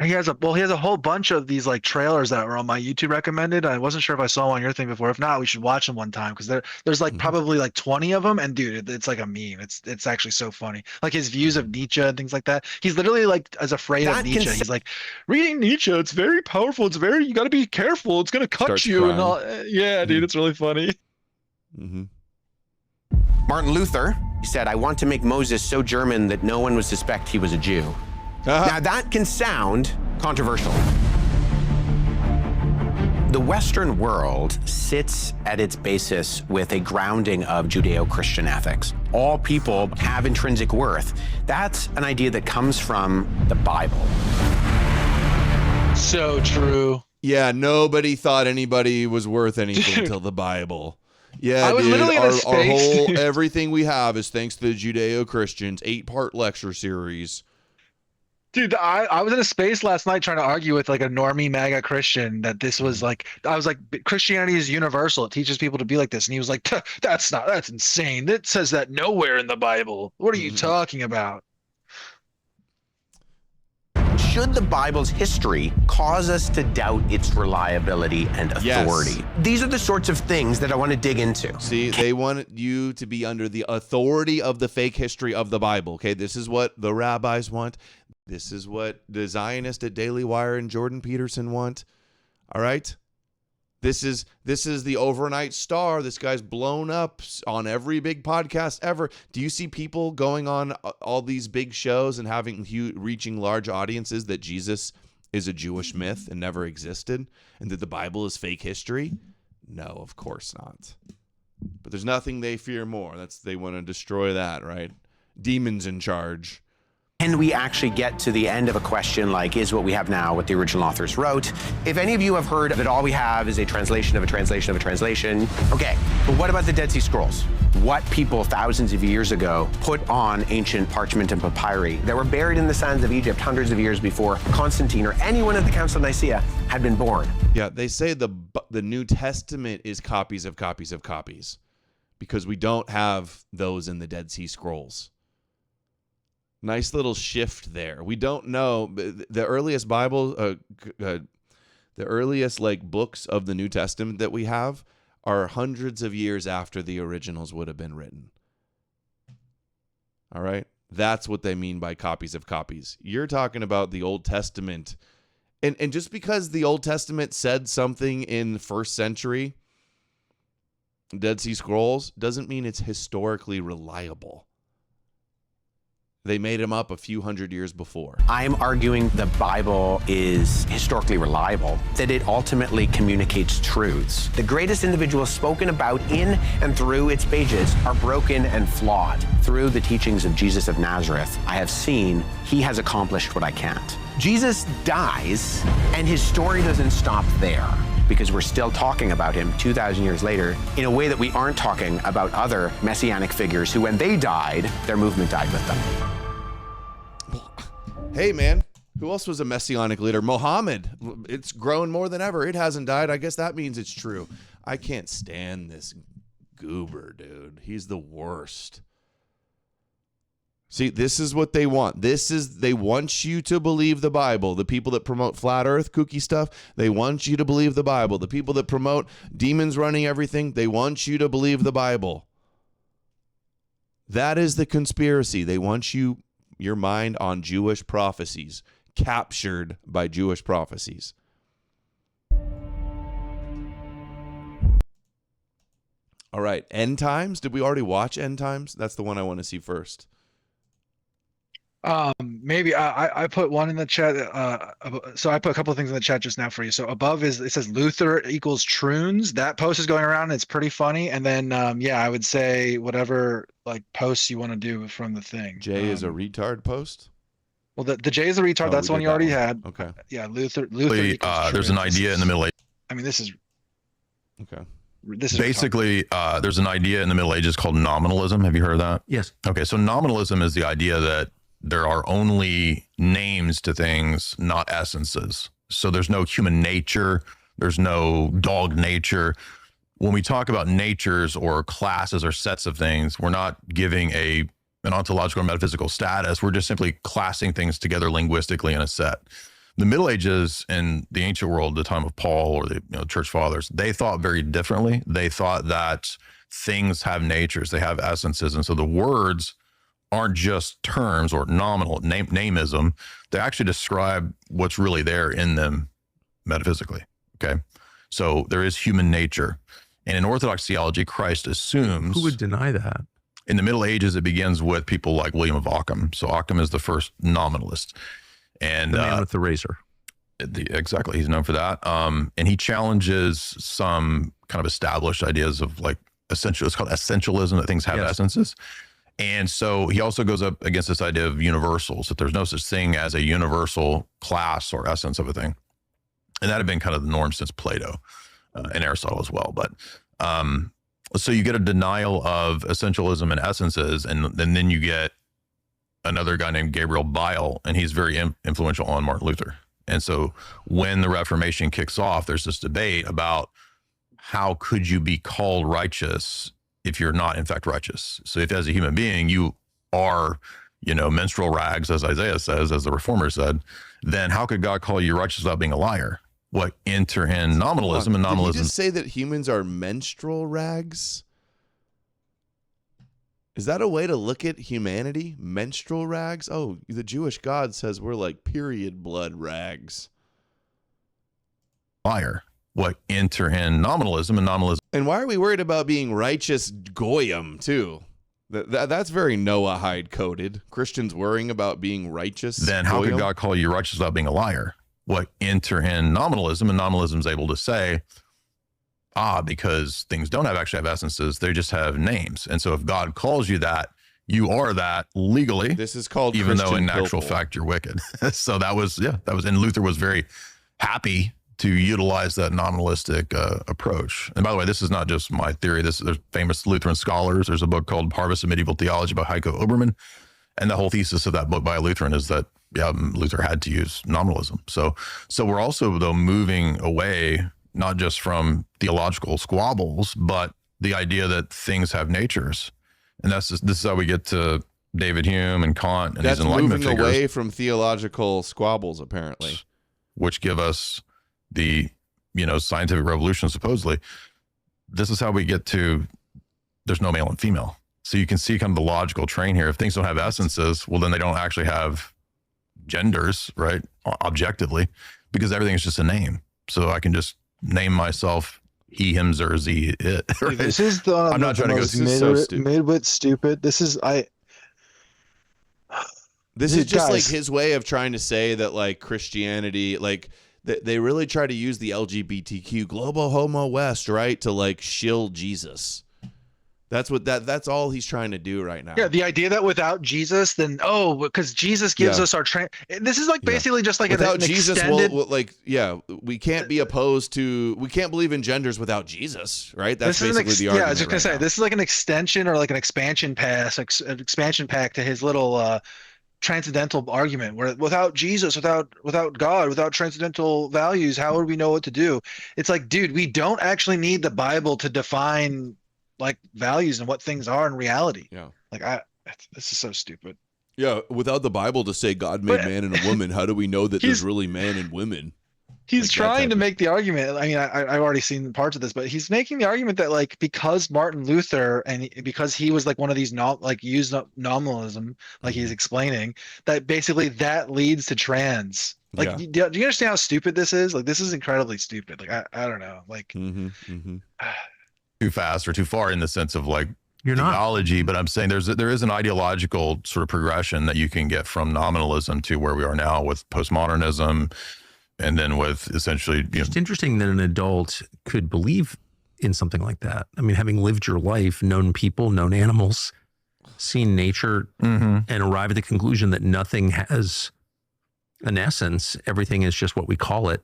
C: He has a whole bunch of these trailers that were on my YouTube recommended. I wasn't sure if I saw them on your thing before. If not, we should watch them one time, because there's probably 20 of them, and dude, it's like a meme. It's actually so funny. Like his views of Nietzsche and things like that. He's literally as afraid of Nietzsche. He's like, reading Nietzsche, it's very powerful. You got to be careful. It's gonna cut you crying. And all. Yeah, dude, it's really funny.
B: Mm-hmm.
U: Martin Luther, he said, "I want to make Moses so German that no one would suspect he was a Jew." Now that can sound controversial. The Western world sits at its basis with a grounding of Judeo-Christian ethics. All people have intrinsic worth. That's an idea that comes from the Bible.
C: So true.
B: Yeah, nobody thought anybody was worth anything till the Bible. Yeah,
C: I was
B: dude,
C: literally in a
B: our
C: space.
B: whole everything we have is thanks to the Judeo-Christians 8-part lecture series.
C: Dude, I was in a space last night trying to argue with like a normie MAGA Christian that this was like, I was like, Christianity is universal. It teaches people to be like this. And he was like, that's insane. It says that nowhere in the Bible. What are you talking about?
U: Should the Bible's history cause us to doubt its reliability and authority?
B: Yes.
U: These are the sorts of things that I want to dig into.
B: See, they want you to be under the authority of the fake history of the Bible. Okay, this is what the rabbis want. This is what the Zionists at Daily Wire and Jordan Peterson want. All right? This is the overnight star. This guy's blown up on every big podcast ever. Do you see people going on all these big shows and reaching large audiences that Jesus is a Jewish myth and never existed, and that the Bible is fake history? No, of course not. But there's nothing they fear more. They want to destroy that, right? Demons in charge.
U: Can we actually get to the end of a question like, is what we have now what the original authors wrote? If any of you have heard that all we have is a translation of a translation of a translation, okay, but what about the Dead Sea Scrolls? What people thousands of years ago put on ancient parchment and papyri that were buried in the sands of Egypt hundreds of years before Constantine or anyone at the Council of Nicaea had been born?
B: Yeah, they say the New Testament is copies of copies of copies because we don't have those in the Dead Sea Scrolls. Nice little shift there. We don't know the earliest Bible, the earliest like books of the New Testament that we have are hundreds of years after the originals would have been written. All right, that's what they mean by copies of copies. You're talking about the Old Testament, and just because the Old Testament said something in the 1st century Dead Sea Scrolls doesn't mean it's historically reliable. They made them up a few hundred years before.
U: I'm arguing the Bible is historically reliable, that it ultimately communicates truths. The greatest individuals spoken about in and through its pages are broken and flawed. Through the teachings of Jesus of Nazareth, I have seen he has accomplished what I can't. Jesus dies, and his story doesn't stop there, because we're still talking about him 2,000 years later in a way that we aren't talking about other messianic figures who, when they died, their movement died with them.
B: Hey, man, who else was a messianic leader? Muhammad. It's grown more than ever. It hasn't died. I guess that means it's true. I can't stand this goober, dude. He's the worst. See, this is what they want. They want you to believe the Bible. The people that promote flat earth, kooky stuff, they want you to believe the Bible. The people that promote demons running everything, they want you to believe the Bible. That is the conspiracy. They want your mind on Jewish prophecies, captured by Jewish prophecies. All right, End Times. Did we already watch End Times? That's the one I want to see first.
C: Maybe I put one in the chat. So I put a couple of things in the chat just now for you. So above it says Luther equals Troons. That post is going around. It's pretty funny. And then yeah, I would say whatever like posts you want to do from the thing.
B: Jay is a retard post.
C: Well, the Jay is a retard. That's the one you already had.
B: Okay.
C: Yeah, Luther equals
S: there's an
C: Troons.
S: idea in the Middle Ages.
C: I mean, this is
B: okay.
C: This is
S: basically there's an idea in the Middle Ages called nominalism. Have you heard of that?
R: Yes.
S: Okay, so nominalism is the idea that there are only names to things, not essences. So there's no human nature. There's no dog nature. When we talk about natures or classes or sets of things, we're not giving an ontological or metaphysical status. We're just simply classing things together linguistically in a set. The Middle Ages in the ancient world, the time of Paul or the church fathers, they thought very differently. They thought that things have natures, they have essences. And so the words aren't just terms or nominal nameism. They actually describe what's really there in them metaphysically. Okay. So there is human nature. And in Orthodox theology, Christ assumes.
R: Who would deny that?
S: In the Middle Ages, it begins with people like William of Ockham. So Ockham is the first nominalist. And
R: the man with the razor.
S: Exactly. He's known for that. And he challenges some kind of established ideas of like essential. It's called essentialism, that things have essences. And so he also goes up against this idea of universals, that there's no such thing as a universal class or essence of a thing. And that had been kind of the norm since Plato and Aristotle as well. But so you get a denial of essentialism and essences, and then you get another guy named Gabriel Biel, and he's very influential on Martin Luther. And so when the Reformation kicks off, there's this debate about how could you be called righteous if you're not in fact righteous. So if as a human being you are, menstrual rags, as Isaiah says, as the Reformer said, then how could God call you righteous without being a liar? What enter in nominalism, and nominalism.
B: Did you just say that humans are menstrual rags? Is that a way to look at humanity? Menstrual rags? Oh, the Jewish God says we're like period blood rags.
S: Liar. What enter in nominalism, and nominalism.
B: And why are we worried about being righteous goyim too? That's very Noahide coded. Christians worrying about being righteous.
S: Then how could God call you righteous without being a liar? What enter in nominalism, and nominalism is able to say, because things don't actually have essences, they just have names. And so if God calls you that, you are that legally.
B: This is called
S: even
B: Christian
S: though in actual fact you're wicked. So that was, and Luther was very happy to utilize that nominalistic approach. And by the way, this is not just my theory. There's famous Lutheran scholars. There's a book called Harvest of Medieval Theology by Heiko Oberman. And the whole thesis of that book by a Lutheran is that, Luther had to use nominalism. So we're also, though, moving away, not just from theological squabbles, but the idea that things have natures. And this is how we get to David Hume and Kant and these Enlightenment figures.
B: That's moving away from theological squabbles, apparently.
S: Which give us the, scientific revolution, supposedly. This is how we get to, there's no male and female. So you can see kind of the logical train here. If things don't have essences, well, then they don't actually have genders, right? Objectively, because everything is just a name. So I can just name myself he, him, zer, z, it. Right?
A: This is
S: I'm not trying to go
A: mid-wit stupid. This is
B: just guys, like his way of trying to say that like Christianity, like they really try to use the LGBTQ global homo west, right, to like shill Jesus. That's all he's trying to do right now.
C: Yeah, the idea that without Jesus, then because Jesus gives us our this is like basically just like
B: without
C: an
B: Jesus,
C: extended...
B: we can't be opposed to, we can't believe in genders without Jesus, right? That's basically the argument.
C: Yeah, I was just gonna say this is like an extension or like an expansion pack to his little transcendental argument, where without Jesus, without God, without transcendental values, how would we know what to do? It's like, dude, we don't actually need the Bible to define like values and what things are in reality.
B: Yeah.
C: Like this is so stupid.
B: Yeah. Without the Bible to say God made man and a woman, how do we know that there's really man and women?
C: He's
B: like
C: trying to make the argument. I mean, I've already seen parts of this, but he's making the argument that like, because Martin Luther because he was like one of these used nominalism, like he's explaining, that basically that leads to trans. Like, do you understand how stupid this is? Like, this is incredibly stupid. Like, I don't know. Like,
S: too fast or too far in the sense of like theology, but I'm saying there is an ideological sort of progression that you can get from nominalism to where we are now with postmodernism, and then with essentially.
R: It's interesting that an adult could believe in something like that. I mean, having lived your life, known people, known animals, seen nature, and arrive at the conclusion that nothing has an essence, everything is just what we call it,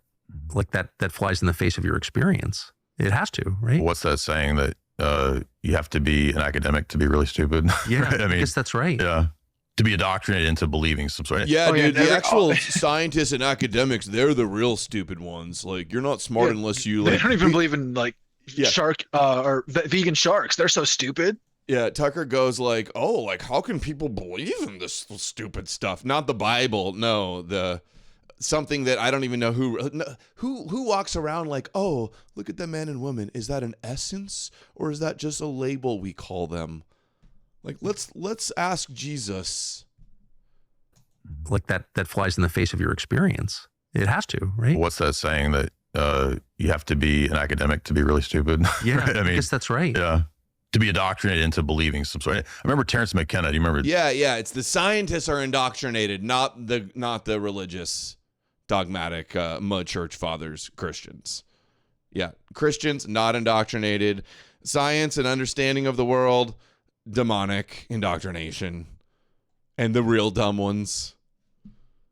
R: like that flies in the face of your experience. It has to, right?
S: What's that saying that you have to be an academic to be really stupid?
R: Yeah,
S: right? I
R: guess that's right.
S: Yeah, to be indoctrinated into believing some sort.
B: Yeah, dude, the actual scientists and academics, they're the real stupid ones. Like, you're not smart unless you like.
C: They don't even believe in like shark or vegan sharks. They're so stupid.
B: Yeah, Tucker goes like, "Oh, like how can people believe in this stupid stuff? Not the Bible, no, something that I don't even know who walks around like, oh, look at the man and woman. Is that an essence or is that just a label we call them? Like, let's ask Jesus."
R: Like that flies in the face of your experience. It has to, right?
S: What's that saying that you have to be an academic to be really stupid?
R: Yeah,
S: right? I mean,
R: guess that's right.
S: Yeah. To be indoctrinated into believing some sort. I remember Terrence McKenna. Do you remember?
B: Yeah. It's the scientists are indoctrinated, not the religious, dogmatic, mud church fathers, Christians. Yeah, Christians not indoctrinated. Science and understanding of the world, demonic indoctrination, and the real dumb ones.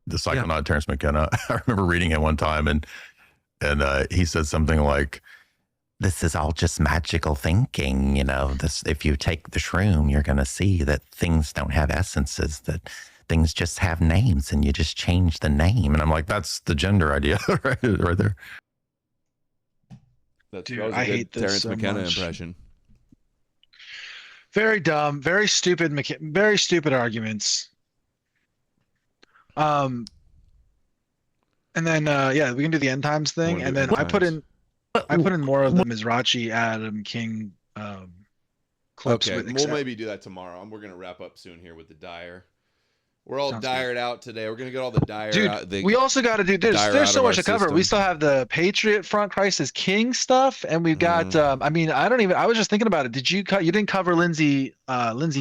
S: The psychonaut Terrence McKenna. I remember reading it one time, and and he said something like, "This is all just magical thinking. You know, this, if you take the shroom, you're going to see that things don't have essences, that things just have names, and you just change the name." And I'm like, that's the gender idea right there.
C: Dude, I hate this
B: Terrence
C: so
B: McKenna
C: much.
B: impression.
C: Very dumb, very stupid arguments. And then yeah, we can do the end times thing, and then I put in more of the Mizrachi Adam King clips.
B: Okay,
C: with
B: we'll maybe do that tomorrow. We're gonna wrap up soon here with the Dyer. We're all dired out today. We're gonna get all the Dyer out.
C: Dude, we also got to do. There's so much to cover. We still have the Patriot Front, Christ is King stuff, and we've got. I mean, I was just thinking about it. You didn't cover Lindsey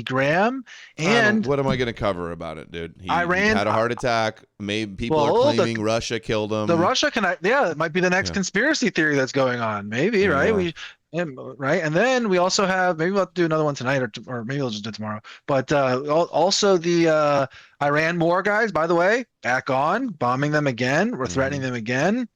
C: Graham, and
B: what am I gonna cover about it, dude? He
C: Iran
B: had a heart attack. Maybe people are claiming Russia killed him.
C: The Russia it might be the next conspiracy theory that's going on. Maybe right. Right, and then we also have, maybe we'll have to do another one tonight, or maybe we'll just do it tomorrow. But also the Iran war guys, by the way, back on, bombing them again. We're threatening them again.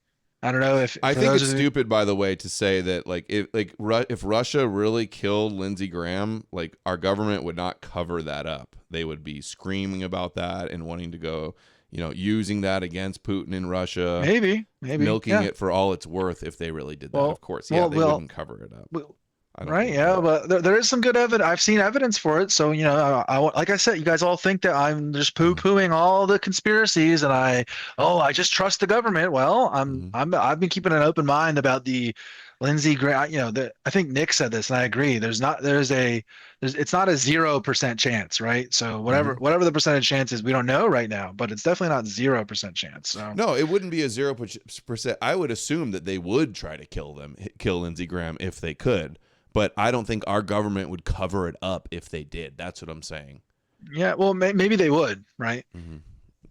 C: I don't know if
B: I think it's stupid, by the way, to say that if Russia really killed Lindsey Graham, like our government would not cover that up. They would be screaming about that and wanting to go, using that against Putin in Russia.
C: Maybe
B: milking it for all it's worth if they really did that. Of course, they wouldn't cover it up.
C: Right, yeah, but there is some good evidence. I've seen evidence for it. So, like I said, you guys all think that I'm just poo-pooing all the conspiracies, and I just trust the government. Well, I've been keeping an open mind about the Lindsey Graham. I think Nick said this, and I agree. It's not a 0% chance, right? So whatever the percentage chance is, we don't know right now, but it's definitely not 0% chance. So
B: no, it wouldn't be a 0%. I would assume that they would try to kill Lindsey Graham if they could. But I don't think our government would cover it up if they did. That's what I'm saying.
C: Yeah, well, maybe they would, right?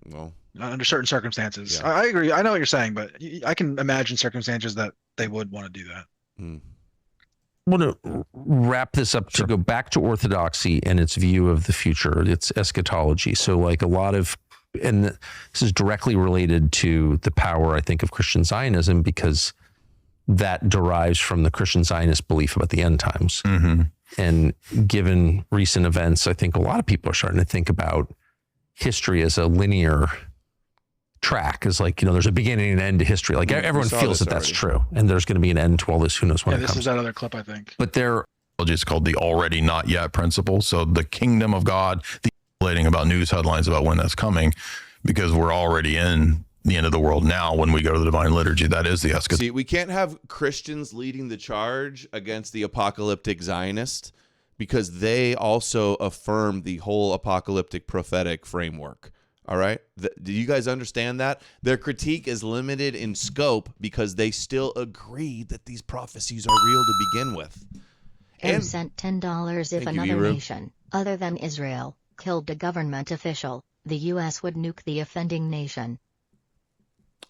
B: Well,
C: under certain circumstances.
B: Yeah.
C: I agree. I know what you're saying, but I can imagine circumstances that they would want to do that.
R: I want to wrap this up to go back to orthodoxy and its view of the future, its eschatology. So like a lot of, and this is directly related to the power, I think, of Christian Zionism, because that derives from the Christian Zionist belief about the end times. And given recent events, I think a lot of people are starting to think about history as a linear track, as like, there's a beginning and end to history. Like everyone feels that that's true. And there's going to be an end to all this. Who knows when it comes.
C: This is that other clip, I think.
R: But
S: it's called the already not yet principle. So the kingdom of God, the about news headlines about when that's coming, because we're already in the end of the world now when we go to the divine liturgy. That is the eschatology.
B: See, we can't have Christians leading the charge against the apocalyptic Zionist, because they also affirm the whole apocalyptic prophetic framework. All right? Do you guys understand that? Their critique is limited in scope because they still agree that these prophecies are real to begin with.
O: And sent $10 if another nation, other than Israel, killed a government official, the U.S. would nuke the offending nation.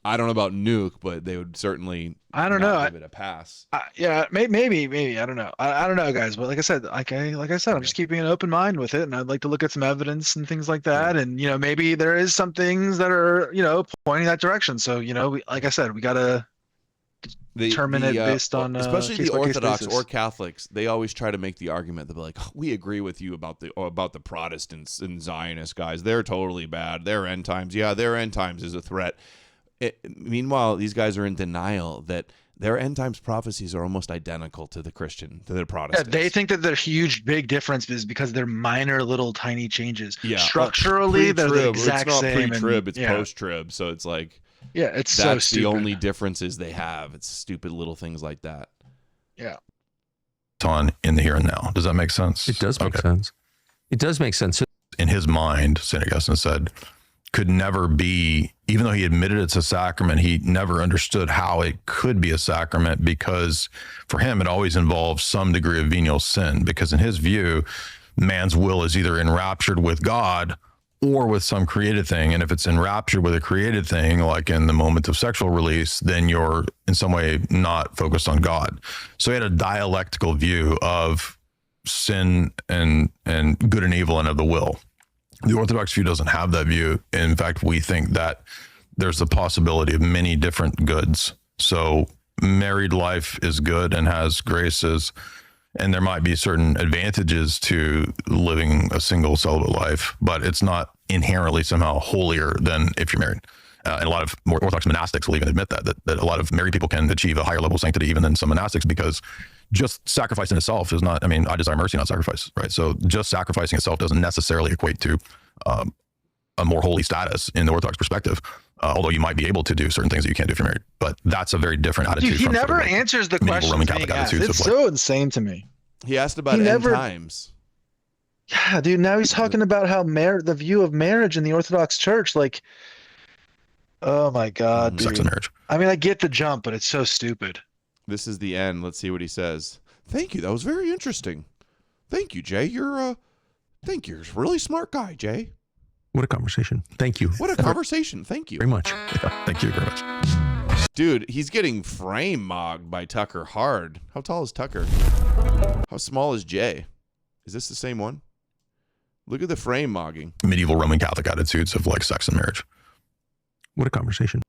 B: I don't know about nuke, but they would certainly.
C: I don't know.
B: Give it a pass.
C: Yeah, maybe. I don't know. I don't know, guys. But like I said, I'm just keeping an open mind with it, and I'd like to look at some evidence and things like that. And maybe there is some things that are pointing that direction. So like I said, we gotta determine it based on
B: especially the Orthodox or Catholics. They always try to make the argument that like, we agree with you about the Protestants and Zionist guys. They're totally bad. Their end times, their end times is a threat. Meanwhile, these guys are in denial that their end times prophecies are almost identical to the Protestants.
C: Yeah, they think that the huge big difference is because they're minor little tiny changes.
B: Yeah,
C: structurally they're the exact
B: same. It's not pre-trib, it's post-trib. So it's like,
C: it's
B: that's
C: so
B: the only differences they have. It's stupid little things like that.
C: Yeah.
S: On in the here and now. Does that make sense?
R: It does make sense. It does make sense.
S: In his mind, St. Augustine said, could never be, even though he admitted it's a sacrament, he never understood how it could be a sacrament, because for him it always involves some degree of venial sin, because in his view, man's will is either enraptured with God or with some created thing. And if it's enraptured with a created thing, like in the moment of sexual release, then you're in some way not focused on God. So he had a dialectical view of sin and good and evil and of the will. The Orthodox view doesn't have that view. In fact, we think that there's the possibility of many different goods. So married life is good and has graces, and there might be certain advantages to living a single celibate life, but it's not inherently somehow holier than if you're married. And a lot of more Orthodox monastics will even admit that a lot of married people can achieve a higher level of sanctity even than some monastics, because just sacrifice in itself is not, I mean, I desire mercy, not sacrifice, right? So just sacrificing itself doesn't necessarily equate to a more holy status in the Orthodox perspective. Although you might be able to do certain things that you can't do if you're married, but that's a very different attitude.
C: Dude, he
S: from
C: never
S: sort of
C: answers the
S: medieval
C: question.
S: Roman Catholic attitudes.
C: It's
S: of
C: so insane to me.
B: He asked about end times.
C: Yeah, dude. Now he's talking about how the view of marriage in the Orthodox Church. Like, oh my God, dude.
S: Sex and marriage.
C: I mean, I get the jump, but it's so stupid.
B: This is the end. Let's see what he says. Thank you. That was very interesting. Thank you, Jay. You're a really smart guy, Jay.
R: What a conversation. Thank you.
B: What a conversation. Thank you
R: very much.
S: Yeah, thank you very much.
B: Dude, he's getting frame mogged by Tucker hard. How tall is Tucker? How small is Jay? Is this the same one? Look at the frame mogging.
S: Medieval Roman Catholic attitudes of like sex and marriage.
R: What a conversation.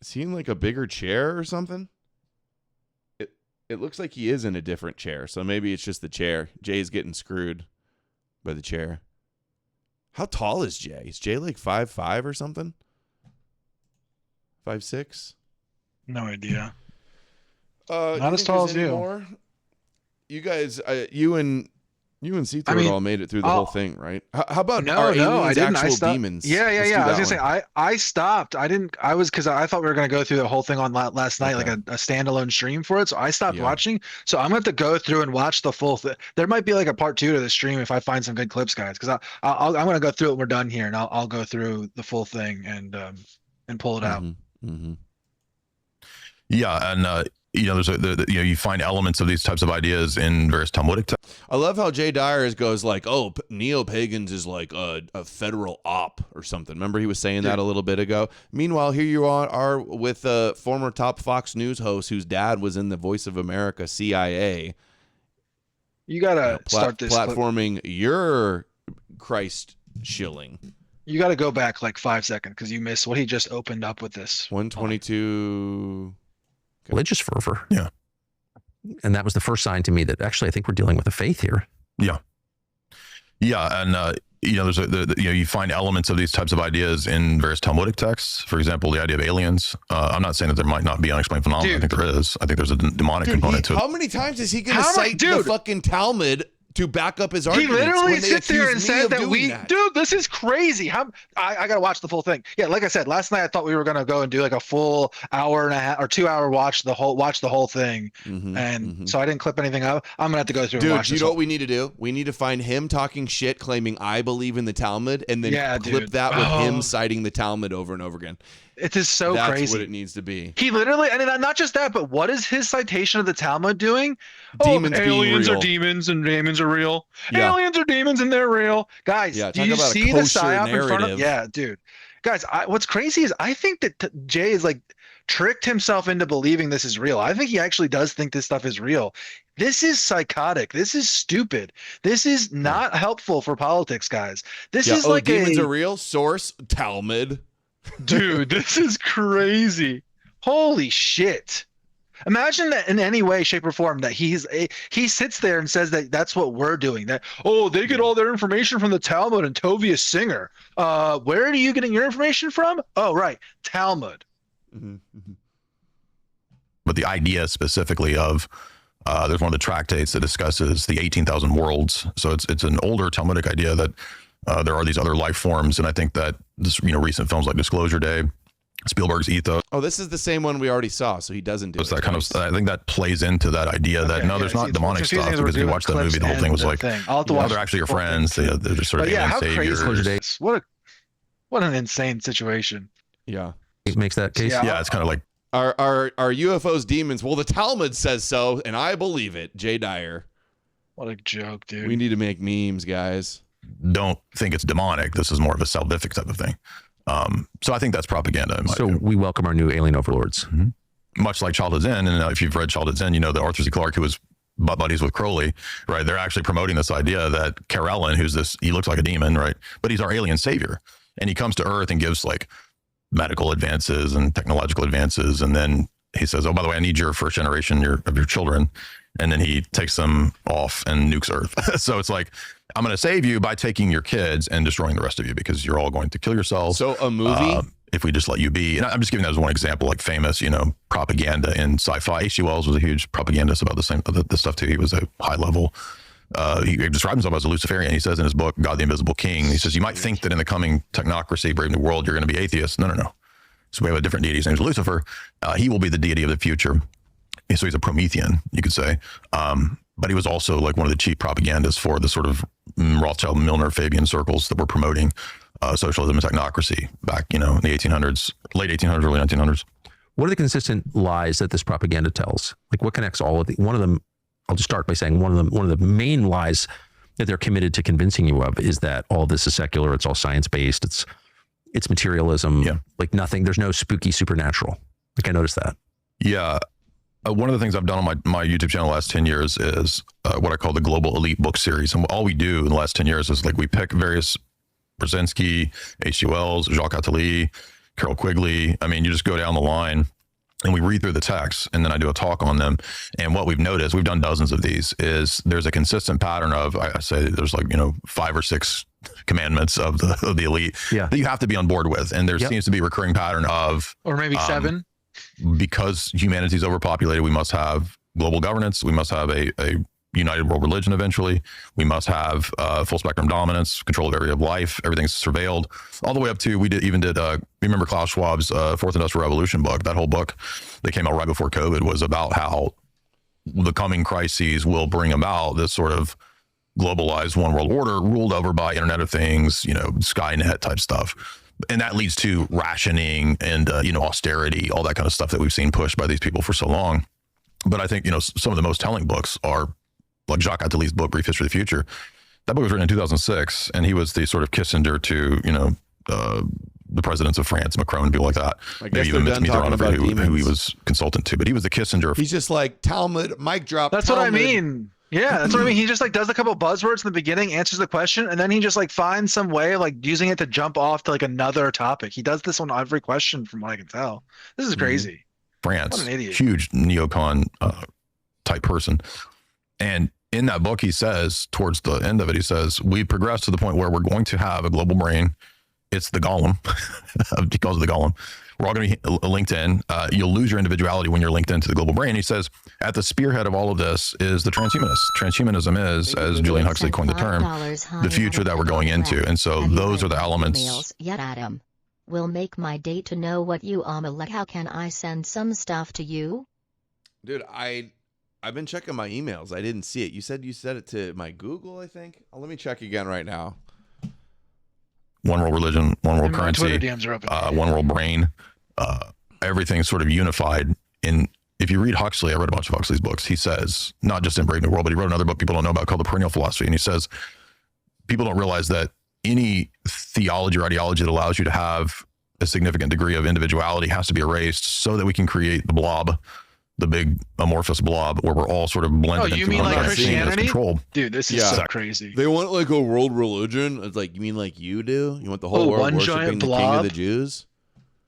B: Is he in like a bigger chair or something? It looks like he is in a different chair, so maybe it's just the chair. Jay's getting screwed by the chair. How tall is Jay? Is Jay like 5'5" or something? 5'6"?
C: No idea.
B: Not
C: as tall as you.
B: You guys, you and C Throat all made it through the whole thing, right? How about our aliens actual demons?
C: Yeah. I was gonna say I stopped. Because I thought we were gonna go through the whole thing on last night, like a standalone stream for it. So I stopped watching. So I'm gonna have to go through and watch the full thing. There might be like a part 2 to the stream if I find some good clips, guys. Because I'm gonna go through it when we're done here, and I'll go through the full thing and pull it out.
B: Mm-hmm.
S: Yeah, and there's you find elements of these types of ideas in various Talmudic texts.
B: I love how Jay Dyer goes like, "Oh, neo-pagans is like a federal op or something." Remember he was saying that a little bit ago. Meanwhile, here you are with a former top Fox News host whose dad was in the Voice of America CIA.
C: You gotta start this
B: platforming your Christ shilling.
C: You got to go back like 5 seconds because you missed what he just opened up with this.
B: 122.
R: Religious fervor.
S: Yeah.
R: And that was the first sign to me that actually I think we're dealing with a faith here.
S: Yeah. Yeah. And, you find elements of these types of ideas in various Talmudic texts. For example, the idea of aliens. I'm not saying that there might not be unexplained phenomena. I think there is. I think there's a demonic component to it.
B: How many times is he going to cite the fucking Talmud to back up his arguments?
C: He literally sits there and says that dude, this is crazy. I gotta watch the full thing. Yeah, like I said, last night I thought we were gonna go and do like a full hour and a half or 2 hour watch the whole thing. So I didn't clip anything up. I'm gonna have to go through and watch
B: this. Dude, you know what we need to do? We need to find him talking shit, claiming I believe in the Talmud, and then clip that with him citing the Talmud over and over again.
C: It is so crazy.
B: That's what it needs to be.
C: He literally, and not just that, but what is his citation of the Talmud doing?
B: Demons
C: aliens
B: being
C: are
B: real.
C: demons and demons are real.
B: Yeah.
C: Aliens are demons and they're real. Guys, do you see the psyop in front of? Yeah, dude. Guys, what's crazy is I think that Jay is like tricked himself into believing this is real. I think he actually does think this stuff is real. This is psychotic. This is stupid. This is not helpful for politics, guys. This is like
B: demons are real. Source Talmud.
C: Dude, this is crazy. Holy shit. Imagine that in any way, shape, or form that he sits there and says that that's what we're doing. That they get all their information from the Talmud and Tovia Singer. Where are you getting your information from? Oh, right, Talmud.
S: But the idea specifically of there's one of the tractates that discusses the 18,000 worlds. So it's an older Talmudic idea that there are these other life forms, and I think that this recent films like Disclosure Day, Spielberg's Ethos.
B: Oh, this is the same one we already saw, so he doesn't do it.
S: That kind of. I think that plays into that idea that there's not demonic stuff, because if you watch that movie, the whole thing was like, they're actually your friends. They're just sort of alien saviors.
C: What an insane situation.
B: Yeah,
R: it makes that case.
S: Yeah, it's kind of like
B: are UFOs demons? Well, the Talmud says so, and I believe it. Jay Dyer.
C: What a joke, dude.
B: We need to make memes, guys.
S: Don't think it's demonic. This is more of a salvific type of thing. So I think that's propaganda.
R: So we welcome our new alien overlords.
S: Much like Childhood Zen, and if you've read Childhood Zen, you know that Arthur C. Clarke, who was buddies with Crowley, right? They're actually promoting this idea that Karellen, he looks like a demon, right? But he's our alien savior. And he comes to Earth and gives like medical advances and technological advances, and then he says, oh, by the way, I need your first generation of your children. And then he takes them off and nukes Earth. So it's like, I'm going to save you by taking your kids and destroying the rest of you because you're all going to kill yourselves.
B: So a movie?
S: If we just let you be. And I'm just giving that as one example, like famous, propaganda in sci-fi. H.G. Wells was a huge propagandist about the stuff too. He was a high level. He describes himself as a Luciferian. He says in his book, God the Invisible King, he says, you might think that in the coming technocracy, Brave New World, you're going to be atheists. No. So we have a different deity. His name's Lucifer. He will be the deity of the future. So he's a Promethean, you could say. But he was also like one of the chief propagandists for the sort of Rothschild, Milner, Fabian circles that were promoting socialism and technocracy back, in the 1800s, late 1800s, early 1900s.
R: What are the consistent lies that this propaganda tells? Like what connects all of the, one of them, I'll just start by saying one of the main lies that they're committed to convincing you of is that all this is secular. It's all science-based. It's materialism, like nothing. There's no spooky supernatural. Like I noticed that.
S: Yeah. One of the things I've done on my YouTube channel the last 10 years is what I call the Global Elite Book Series. And all we do in the last 10 years is like we pick various Brzezinski, H.G. Wells, Jacques Attali, Carol Quigley. I mean, you just go down the line and we read through the texts and then I do a talk on them. And what we've noticed, we've done dozens of these, is there's a consistent pattern of, I say there's like, 5 or 6 commandments of the elite that you have to be on board with. And there seems to be a recurring pattern of,
C: or maybe 7.
S: Because humanity is overpopulated, we must have global governance. We must have a united world religion eventually. We must have full spectrum dominance, control of area of life. Everything's surveilled, all the way up to we did remember Klaus Schwab's Fourth Industrial Revolution book. That whole book that came out right before COVID was about how the coming crises will bring about this sort of globalized one world order ruled over by Internet of Things, Skynet type stuff. And that leads to rationing and, austerity, all that kind of stuff that we've seen pushed by these people for so long. But I think, some of the most telling books are like Jacques Attali's book, Brief History of the Future. That book was written in 2006, and he was the sort of Kissinger to, the presidents of France, Macron, and people like that. Maybe even Mitterrand, who he was consultant to. But he was the Kissinger.
B: He's just like Talmud, mic drop.
C: That's
B: Talmud.
C: what I mean. Yeah, that's what I mean. He just like does a couple buzzwords in the beginning, answers the question, and then he just like finds some way of like using it to jump off to like another topic. He does this on every question from what I can tell. This is crazy.
S: France,
C: what an idiot.
S: Huge neocon type person. And in that book, he says, towards the end of it, he says, we progressed to the point where we're going to have a global brain. It's the golem. He calls it the golem. We're all going to be linked in. You'll lose your individuality when you're linked into the global brain. He says, at the spearhead of all of this is the transhumanists. Transhumanism is, as Julian Huxley coined the term, the future that we're going into. And so those are the elements.
O: Yet, Adam, will make my day to know what you like. How can I send some stuff to you?
B: Dude, I've been checking my emails. I didn't see it. You said it to my Google, I think. Let me check again right now.
S: One world religion, one world currency,
C: DMs are open.
S: one world brain. Everything's sort of unified. If you read Huxley, I read a bunch of Huxley's books. He says, not just in Brave New World, but he wrote another book people don't know about called The Perennial Philosophy. And he says, people don't realize that any theology or ideology that allows you to have a significant degree of individuality has to be erased so that we can create the blob, the big amorphous blob where we're all sort of blended into one
C: like
S: Christianity? Control.
C: Dude, this is so crazy.
B: They want like a world religion. It's like, you mean like you do? You want the whole world worshiping the king of the Jews?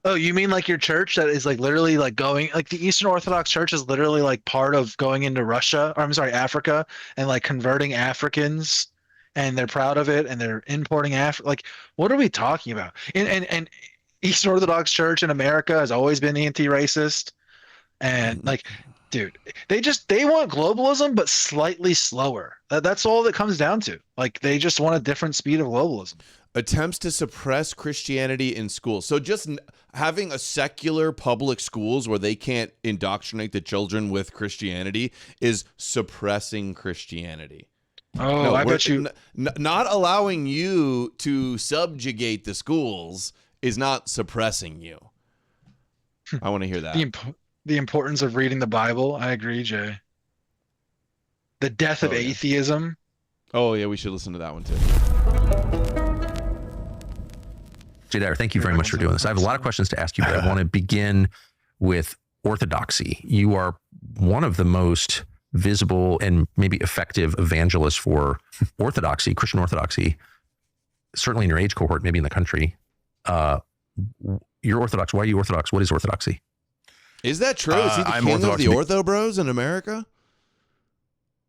C: Oh, you mean like your church that is like literally like going, like the Eastern Orthodox Church is literally like part of going into Africa and like converting Africans, and they're proud of it and they're importing like, what are we talking about? And Eastern Orthodox Church in America has always been anti-racist. And like, dude, they want globalism, but slightly slower. That's all that comes down to. Like, they just want a different speed of globalism.
B: Attempts to suppress Christianity in schools. So just having a secular public schools where they can't indoctrinate the children with Christianity is suppressing Christianity.
C: Oh, no, I bet you.
B: Not allowing you to subjugate the schools is not suppressing you. I want to hear that.
C: The importance of reading the Bible. I agree, Jay. The death of atheism.
B: Oh, yeah, we should listen to that one too.
R: Jay Dyer, thank you very much for doing this. I have a lot of questions to ask you, but I want to begin with orthodoxy. You are one of the most visible and maybe effective evangelists for orthodoxy, Christian orthodoxy, certainly in your age cohort, maybe in the country. You're Orthodox. Why are you Orthodox? What is orthodoxy?
B: Is that true? Is he the king of the Ortho Bros in America?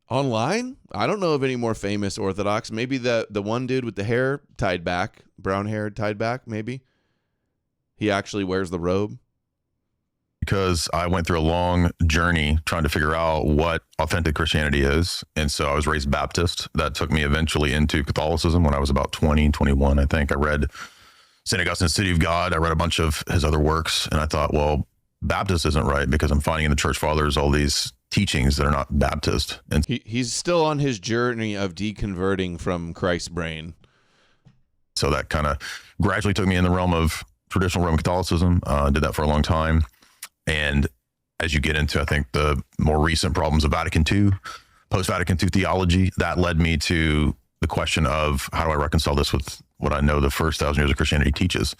B: Online? I don't know of any more famous Orthodox. Maybe the one dude with the hair tied back, brown hair tied back, maybe. He actually wears the robe.
S: Because I went through a long journey trying to figure out what authentic Christianity is. And so I was raised Baptist. That took me eventually into Catholicism when I was about 20, 21, I think. I read St. Augustine's City of God. I read a bunch of his other works. And I thought, well, Baptist isn't right because I'm finding in the church fathers all these teachings that are not Baptist. And
B: he's still on his journey of deconverting from Christ's brain.
S: So that kind of gradually took me in the realm of traditional Roman Catholicism. Did that for a long time. And as you get into, I think, the more recent problems of Vatican II, post-Vatican II theology, that led me to the question of how do I reconcile this with what I know the first 1,000 years of Christianity teaches.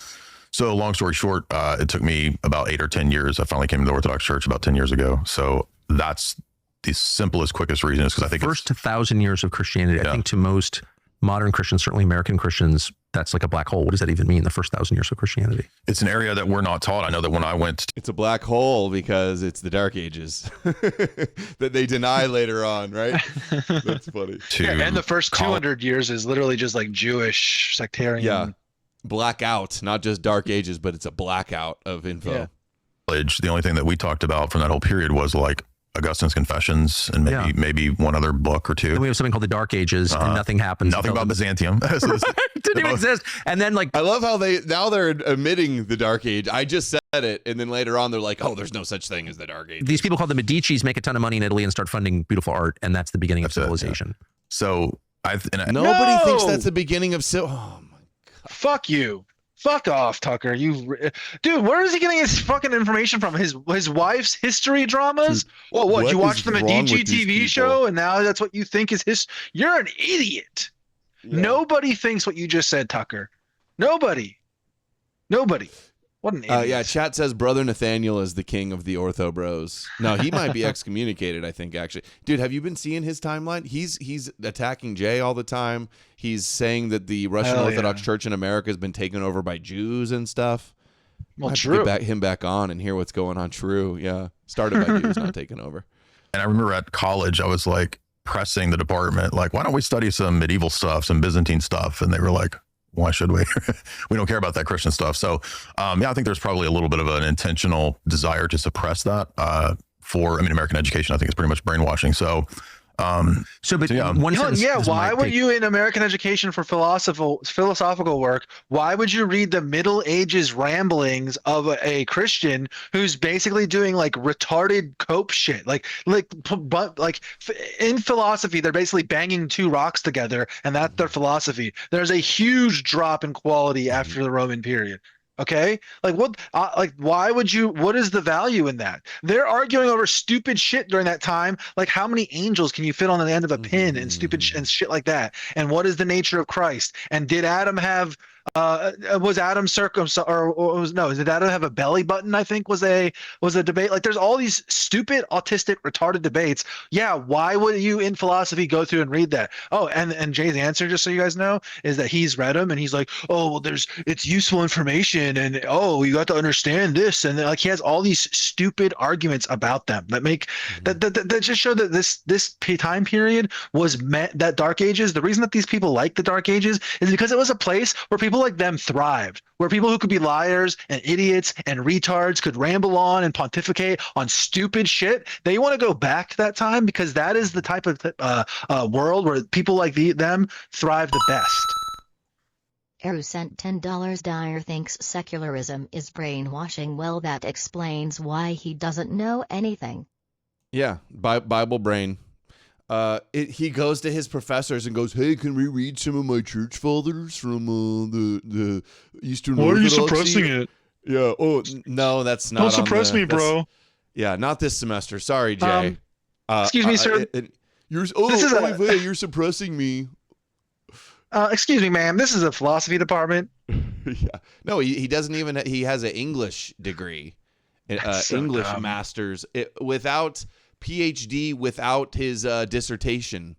S: So long story short, it took me about 8 or 10 years. I finally came to the Orthodox Church about 10 years ago. So that's the simplest, quickest reason is because I think
R: first 1,000 years of Christianity, I think to most modern Christians, certainly American Christians, that's like a black hole. What does that even mean, the first 1,000 years of Christianity?
S: It's an area that we're not taught. I know that when I went...
B: It's a black hole because it's the Dark Ages that they deny later on, right? That's funny.
C: And the first 200 years is literally just like Jewish sectarian.
B: Yeah. Blackout, not just Dark Ages, but it's a blackout of info.
C: Yeah.
S: The only thing that we talked about from that whole period was like Augustine's Confessions and maybe one other book or two.
R: Then we have something called the Dark Ages, and nothing happens.
S: Nothing about Byzantium. So
R: it didn't even exist. And then, like,
B: I love how they're admitting the Dark Age. I just said it, and then later on they're like, "Oh, there's no such thing as the Dark Age."
R: These people called the Medicis make a ton of money in Italy and start funding beautiful art, and that's the beginning of civilization.
S: So
B: nobody thinks that's the beginning of Oh my God!
C: Fuck you. Fuck off, Tucker. Dude, where is he getting his fucking information from? His wife's history dramas?
B: Dude,
C: what you watched the
B: wrong
C: Medici
B: with these
C: TV
B: people?
C: show, and now that's what you think is his? You're an idiot. Yeah. Nobody thinks what you just said, Tucker. Nobody. What an idiot.
B: Yeah, chat says Brother Nathaniel is the king of the Ortho Bros. No, he might be excommunicated, I think, actually. Dude, have you been seeing his timeline? He's attacking Jay all the time. He's saying that the Russian Orthodox Church in America has been taken over by Jews and stuff.
C: Well,
B: true. Get him back on and hear what's going on. True, yeah. Started by Jews, not taken over.
S: And I remember at college, I was like pressing the department, like, why don't we study some medieval stuff, some Byzantine stuff? And they were like, why should we? We don't care about that Christian stuff. So, I think there's probably a little bit of an intentional desire to suppress that American education, I think, is pretty much brainwashing. So,
C: why would you in American education for philosophical work, why would you read the Middle Ages ramblings of a Christian who's basically doing like retarded cope shit? Like in philosophy, they're basically banging two rocks together, and that's their philosophy. There's a huge drop in quality after the Roman period. Okay, like what? Why would you? What is the value in that? They're arguing over stupid shit during that time. Like, how many angels can you fit on the end of a pin and stupid and shit like that? And what is the nature of Christ? And did Adam have? Was Adam circumcised did Adam have a belly button? I think was a debate. Like, there's all these stupid, autistic, retarded debates. Yeah, why would you in philosophy go through and read that? Oh, and Jay's answer, just so you guys know, is that he's read them and he's like, oh, well, it's useful information, and oh, you got to understand this, and like he has all these stupid arguments about them that make that just show that this time period was that Dark Ages. The reason that these people like the Dark Ages is because it was a place where people like them thrived, where people who could be liars and idiots and retards could ramble on and pontificate on stupid shit. They want to go back to that time because that is the type of world where people like them thrive the best.
O: Eru sent $10. Dyer thinks secularism is brainwashing. Well, that explains why he doesn't know anything.
B: Yeah, Bible brain. He goes to his professors and goes, "Hey, can we read some of my church fathers from the Eastern Orthodoxy?"
C: Why are you suppressing it?
B: Yeah. Oh no, that's not.
C: Don't suppress me, bro.
B: Yeah, not this semester. Sorry, Jay.
C: Excuse me, sir.
B: You're suppressing me.
C: Excuse me, ma'am. This is a philosophy department.
B: Yeah. No, he doesn't even. He has an English degree, English master's without. PhD without his dissertation,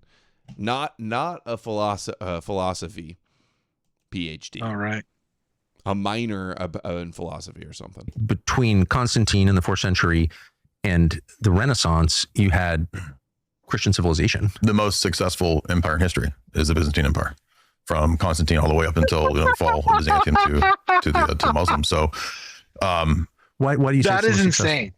B: not a philosophy PhD.
C: All right.
B: a minor in philosophy or something.
R: Between Constantine in the 4th century and the Renaissance, you had Christian civilization.
S: The most successful empire in history is the Byzantine Empire, from Constantine all the way up until the fall of Byzantium to the Muslims. So,
R: why do you say
C: that is insane?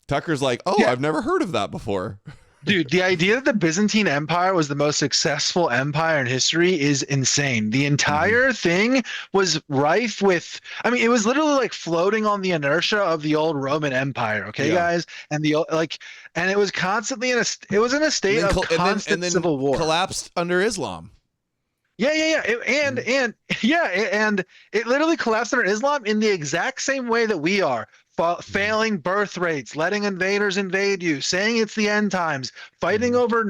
B: Tucker's like, oh, I've never heard of that before.
C: Dude, the idea that the Byzantine Empire was the most successful empire in history is insane. The entire thing was rife with, I mean, it was literally like floating on the inertia of the old Roman Empire, okay, guys? And and it was constantly in a state of constant civil war.
B: Collapsed under Islam.
C: Yeah. And it literally collapsed under Islam in the exact same way that we are. Failing birth rates, letting invaders invade you, saying it's the end times, fighting over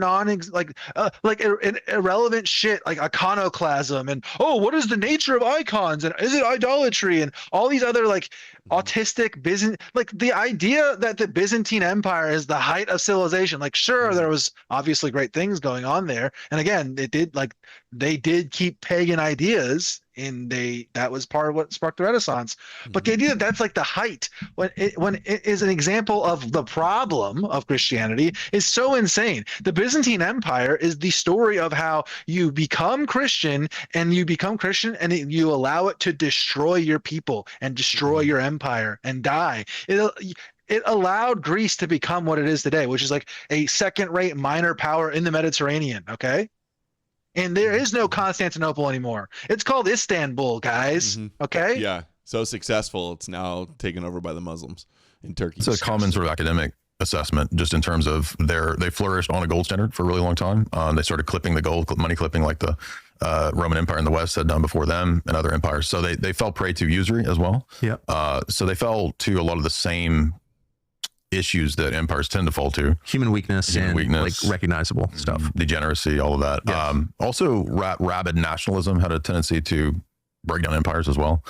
C: irrelevant shit like iconoclasm and what is the nature of icons and is it idolatry and all these other like autistic business, like the idea that the Byzantine Empire is the height of civilization. Like, sure, there was obviously great things going on there, and again, they did keep pagan ideas. And that was part of what sparked the Renaissance. But the idea that that's like the height when it is an example of the problem of Christianity is so insane. The Byzantine Empire is the story of how you become Christian and you allow it to destroy your people and destroy your empire and die. It allowed Greece to become what it is today, which is like a second-rate minor power in the Mediterranean. Okay. And there is no Constantinople anymore. It's called Istanbul, guys. Okay?
B: Yeah. So successful, it's now taken over by the Muslims in Turkey.
S: It's a common sort of academic assessment, just in terms of they flourished on a gold standard for a really long time. They started clipping the gold, money clipping, like the Roman Empire in the West had done before them and other empires. So they fell prey to usury as well.
R: Yeah.
S: So they fell to a lot of the same issues that empires tend to fall to:
R: human weakness, like recognizable stuff,
S: degeneracy, all of that.
R: Yeah.
S: Also, rabid nationalism had a tendency to break down empires as well.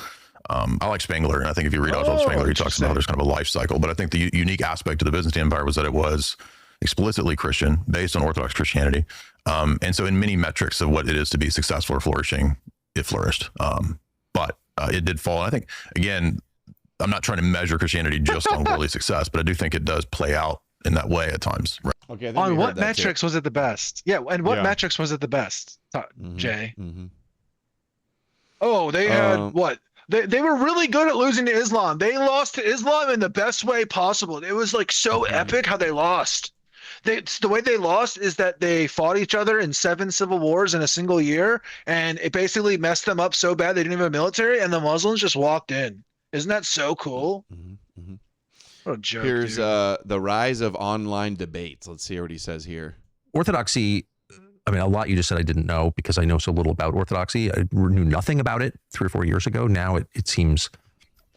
S: I like Spengler, and I think if you read Oswald Spengler, he talks about how there's kind of a life cycle. But I think the unique aspect of the Byzantine Empire was that it was explicitly Christian, based on Orthodox Christianity, and so in many metrics of what it is to be successful or flourishing, it flourished. But it did fall. And I think, again, I'm not trying to measure Christianity just on worldly success, but I do think it does play out in that way at times. Right.
B: Okay.
C: On what metrics was it the best? Yeah. And what metrics was it the best, Jay? Oh, they had what? They were really good at losing to Islam. They lost to Islam in the best way possible. It was like so epic how they lost. The way they lost is that they fought each other in 7 civil wars in a single year, and it basically messed them up so bad they didn't have a military, and the Muslims just walked in. Isn't that so cool? What a joke.
B: Here's the rise of online debates. Let's see what he says here.
R: Orthodoxy, I mean, a lot you just said I didn't know because I know so little about Orthodoxy. I knew nothing about it 3 or 4 years ago. Now it seems,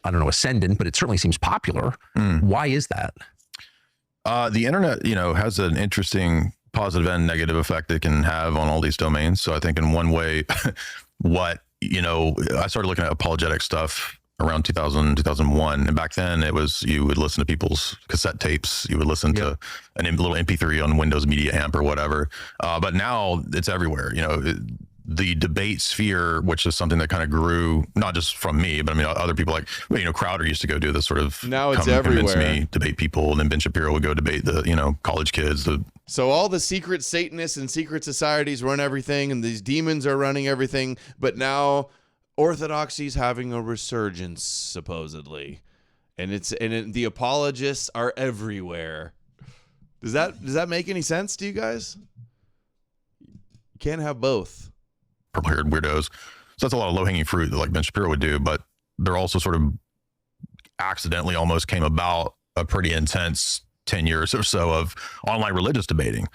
R: I don't know, ascendant, but it certainly seems popular. Why is that?
S: The internet, has an interesting positive and negative effect it can have on all these domains. So I think in one way, I started looking at apologetic stuff around 2000, 2001. And back then it was, you would listen to people's cassette tapes. You would listen to a little MP3 on Windows Media Amp or whatever. But now it's everywhere. The debate sphere, which is something that kind of grew, not just from me, but I mean, other people like, Crowder used to go do this sort of,
B: now it's everywhere.
S: Convince me, debate people. And then Ben Shapiro would go debate the, college kids.
B: So all the secret Satanists and secret societies run everything, and these demons are running everything. But now Orthodoxy's having a resurgence, supposedly, and the apologists are everywhere. Does that make any sense to you guys? You can't have both.
S: Purple-haired weirdos. So that's a lot of low-hanging fruit that like Ben Shapiro would do, but they're also sort of accidentally almost came about a pretty intense 10 years or so of online religious debating,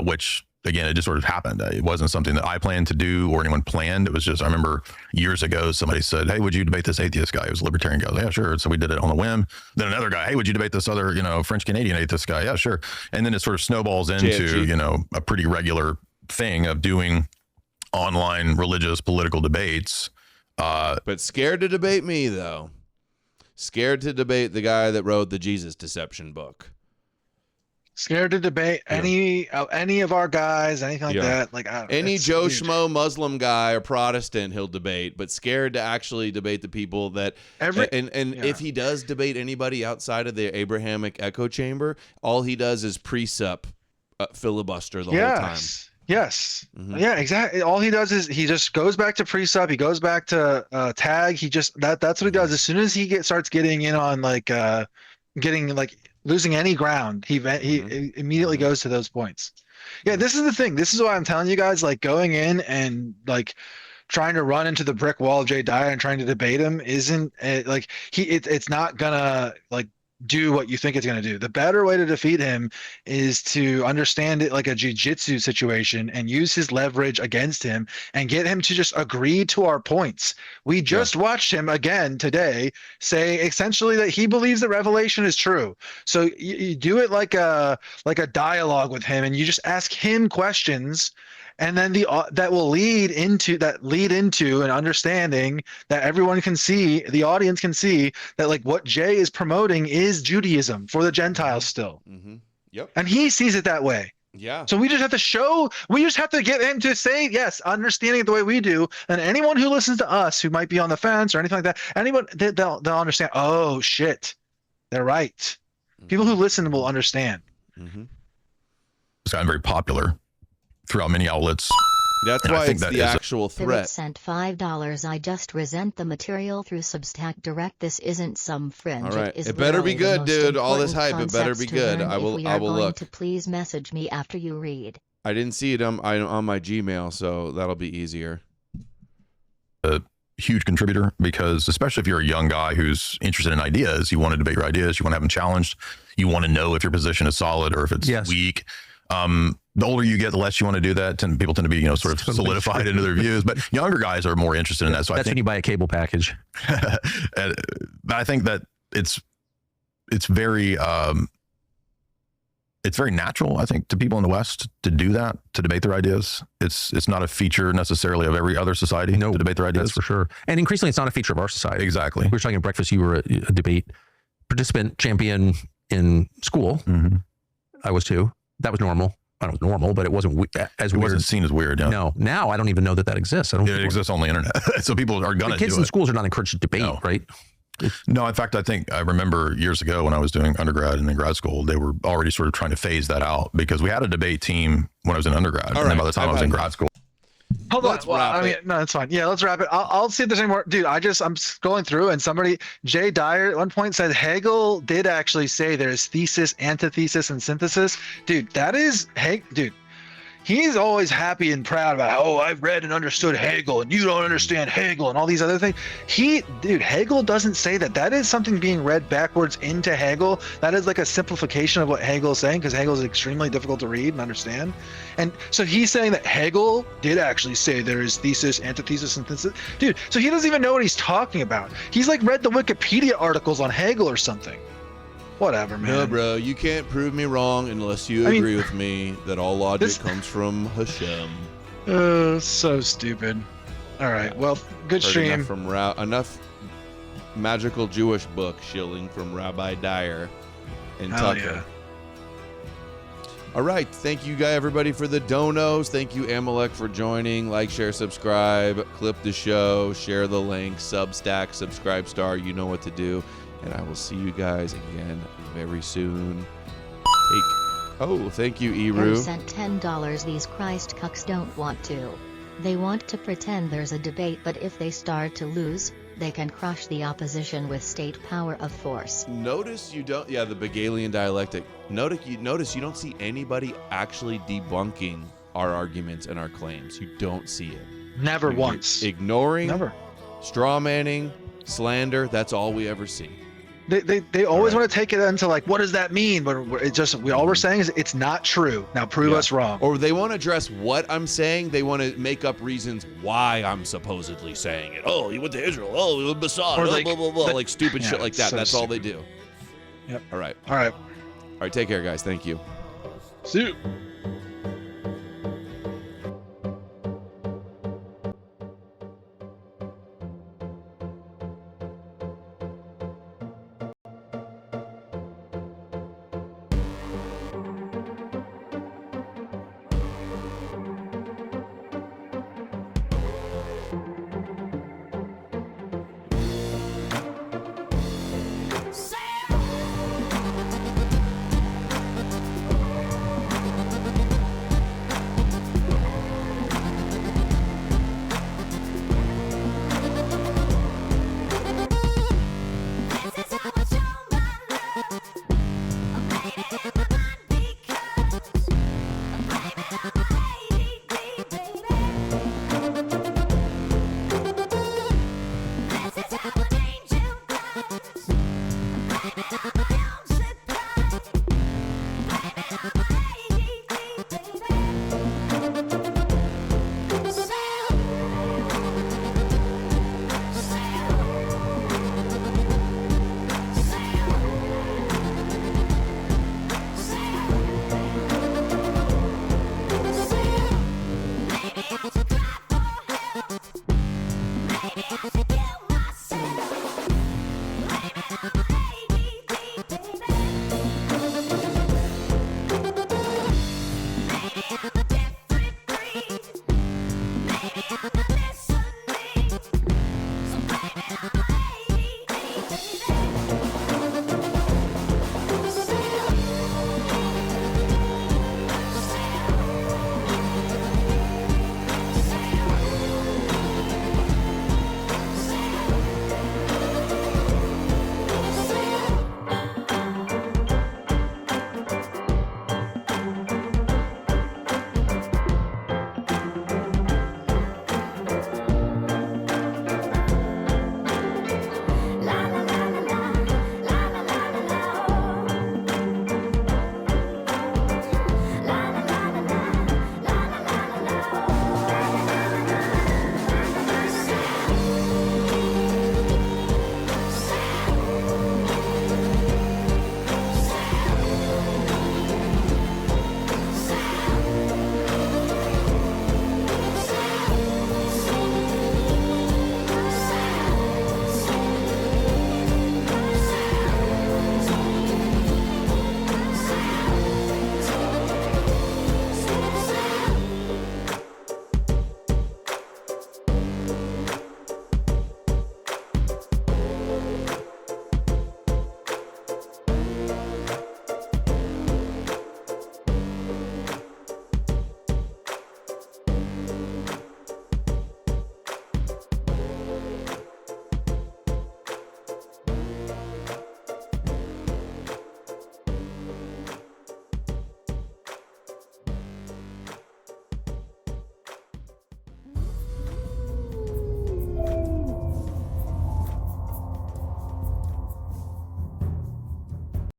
S: which again, it just sort of happened. It wasn't something that I planned to do or anyone planned. It was just, I remember years ago, somebody said, hey, would you debate this atheist guy? He was a libertarian guy. I was like, yeah, sure. So we did it on a whim. Then another guy, hey, would you debate this other, French-Canadian atheist guy? Yeah, sure. And then it sort of snowballs into,
B: JFG.
S: A pretty regular thing of doing online religious political debates.
B: But scared to debate me, though. Scared to debate the guy that wrote the Jesus Deception book.
C: Scared to debate any of our guys, anything like that. Like
B: any Joe Schmo Muslim guy or Protestant, he'll debate, but scared to actually debate the people that. If he does debate anybody outside of the Abrahamic echo chamber, all he does is precept filibuster the whole time.
C: Yes. Yeah, exactly. All he does is he just goes back to precept. He goes back to tag. He just that's what he does. As soon as he starts getting in on losing any ground, he immediately goes to those points. Yeah, this is the thing. This is why I'm telling you guys, like, going in and like trying to run into the brick wall of Jay Dyer and trying to debate him isn't it's not gonna like do what you think it's going to do. The better way to defeat him is to understand it like a jiu-jitsu situation and use his leverage against him and get him to just agree to our points. We just watched him again today say essentially that he believes that Revelation is true. So you do it like a dialogue with him, and you just ask him questions, and then that will lead into an understanding that everyone can see, the audience can see, that like what Jay is promoting is Judaism for the Gentiles still.
B: Yep.
C: And he sees it that way.
B: Yeah.
C: So we just have to get him to say, yes, understanding it the way we do. And anyone who listens to us who might be on the fence or anything like that, they'll understand, oh shit, they're right. People who listen will understand.
S: It's gotten very popular throughout many outlets.
B: That's why it's the actual threat.
O: Sent $5. I just resent the material through Substack Direct. This isn't some fringe.
B: All right.
O: It
B: better be good, dude. All this hype, it better be good. I will look.
O: To please message me after you read.
B: I didn't see it on my Gmail, so that'll be easier.
S: A huge contributor, because especially if you're a young guy who's interested in ideas, you want to debate your ideas, you want to have them challenged, you want to know if your position is solid or if it's weak. The older you get, the less you want to do that. People tend to be, sort of solidified into their views. But younger guys are more interested in that. So
R: that's when you buy a cable package.
S: I think that it's very natural, I think, to people in the West to do that, to debate their ideas. It's not a feature necessarily of every other society to debate their ideas.
R: That's for sure. And increasingly, it's not a feature of our society.
S: Exactly.
R: We were talking at breakfast. You were a debate participant champion in school. I was too. That was normal. I don't know, normal, but it wasn't as weird. It wasn't
S: seen as weird. Yeah.
R: No, now I don't even know that exists. It
S: exists on the internet. So people are going to do it.
R: Kids in schools are not encouraged to debate, right?
S: No, in fact, I remember years ago when I was doing undergrad and in grad school, they were already sort of trying to phase that out, because we had a debate team when I was in undergrad. And then by the time I was in grad school.
C: Hold on. No, that's fine. Yeah, let's wrap it. I'll see if there's any more. Dude, I'm scrolling through, and Jay Dyer at one point said Hegel did actually say there's thesis, antithesis, and synthesis. Dude, he's always happy and proud about, I've read and understood Hegel, and you don't understand Hegel, and all these other things. Hegel doesn't say that. That is something being read backwards into Hegel. That is like a simplification of what Hegel is saying, because Hegel is extremely difficult to read and understand. And so he's saying that Hegel did actually say there is thesis, antithesis, and synthesis. Dude, so he doesn't even know what he's talking about. He's like read the Wikipedia articles on Hegel or something. Whatever, man.
B: No, bro, you can't prove me wrong unless you agree with me that all logic comes from Hashem.
C: So stupid. All right, well, good stream.
B: Enough magical Jewish book shilling from Rabbi Dyer and Tucker. Yeah. All right, thank you, everybody, for the donos. Thank you, Amalek, for joining. Like, share, subscribe, clip the show, share the link, Substack, subscribe star. You know what to do. And I will see you guys again very soon. Thank you, Eru.
O: Sent $10. These Christ cucks don't want to. They want to pretend there's a debate, but if they start to lose, they can crush the opposition with state power of force.
B: Notice you don't, the Hegelian dialectic. Notice you don't see anybody actually debunking our arguments and our claims. You don't see it.
C: Never once.
B: Ignoring,
C: never.
B: Straw manning, slander. That's all we ever see.
C: They always want to take it into like, what does that mean? But all we're saying is it's not true. Now prove us wrong.
B: Or they want to address what I'm saying. They want to make up reasons why I'm supposedly saying it. Oh, he went to Israel. Oh, he went to Mossad.
C: Like,
B: blah, blah, blah. Like stupid shit like that. That's all they do.
C: Yep.
B: All right.
C: All right.
B: Take care, guys. Thank you.
C: See you.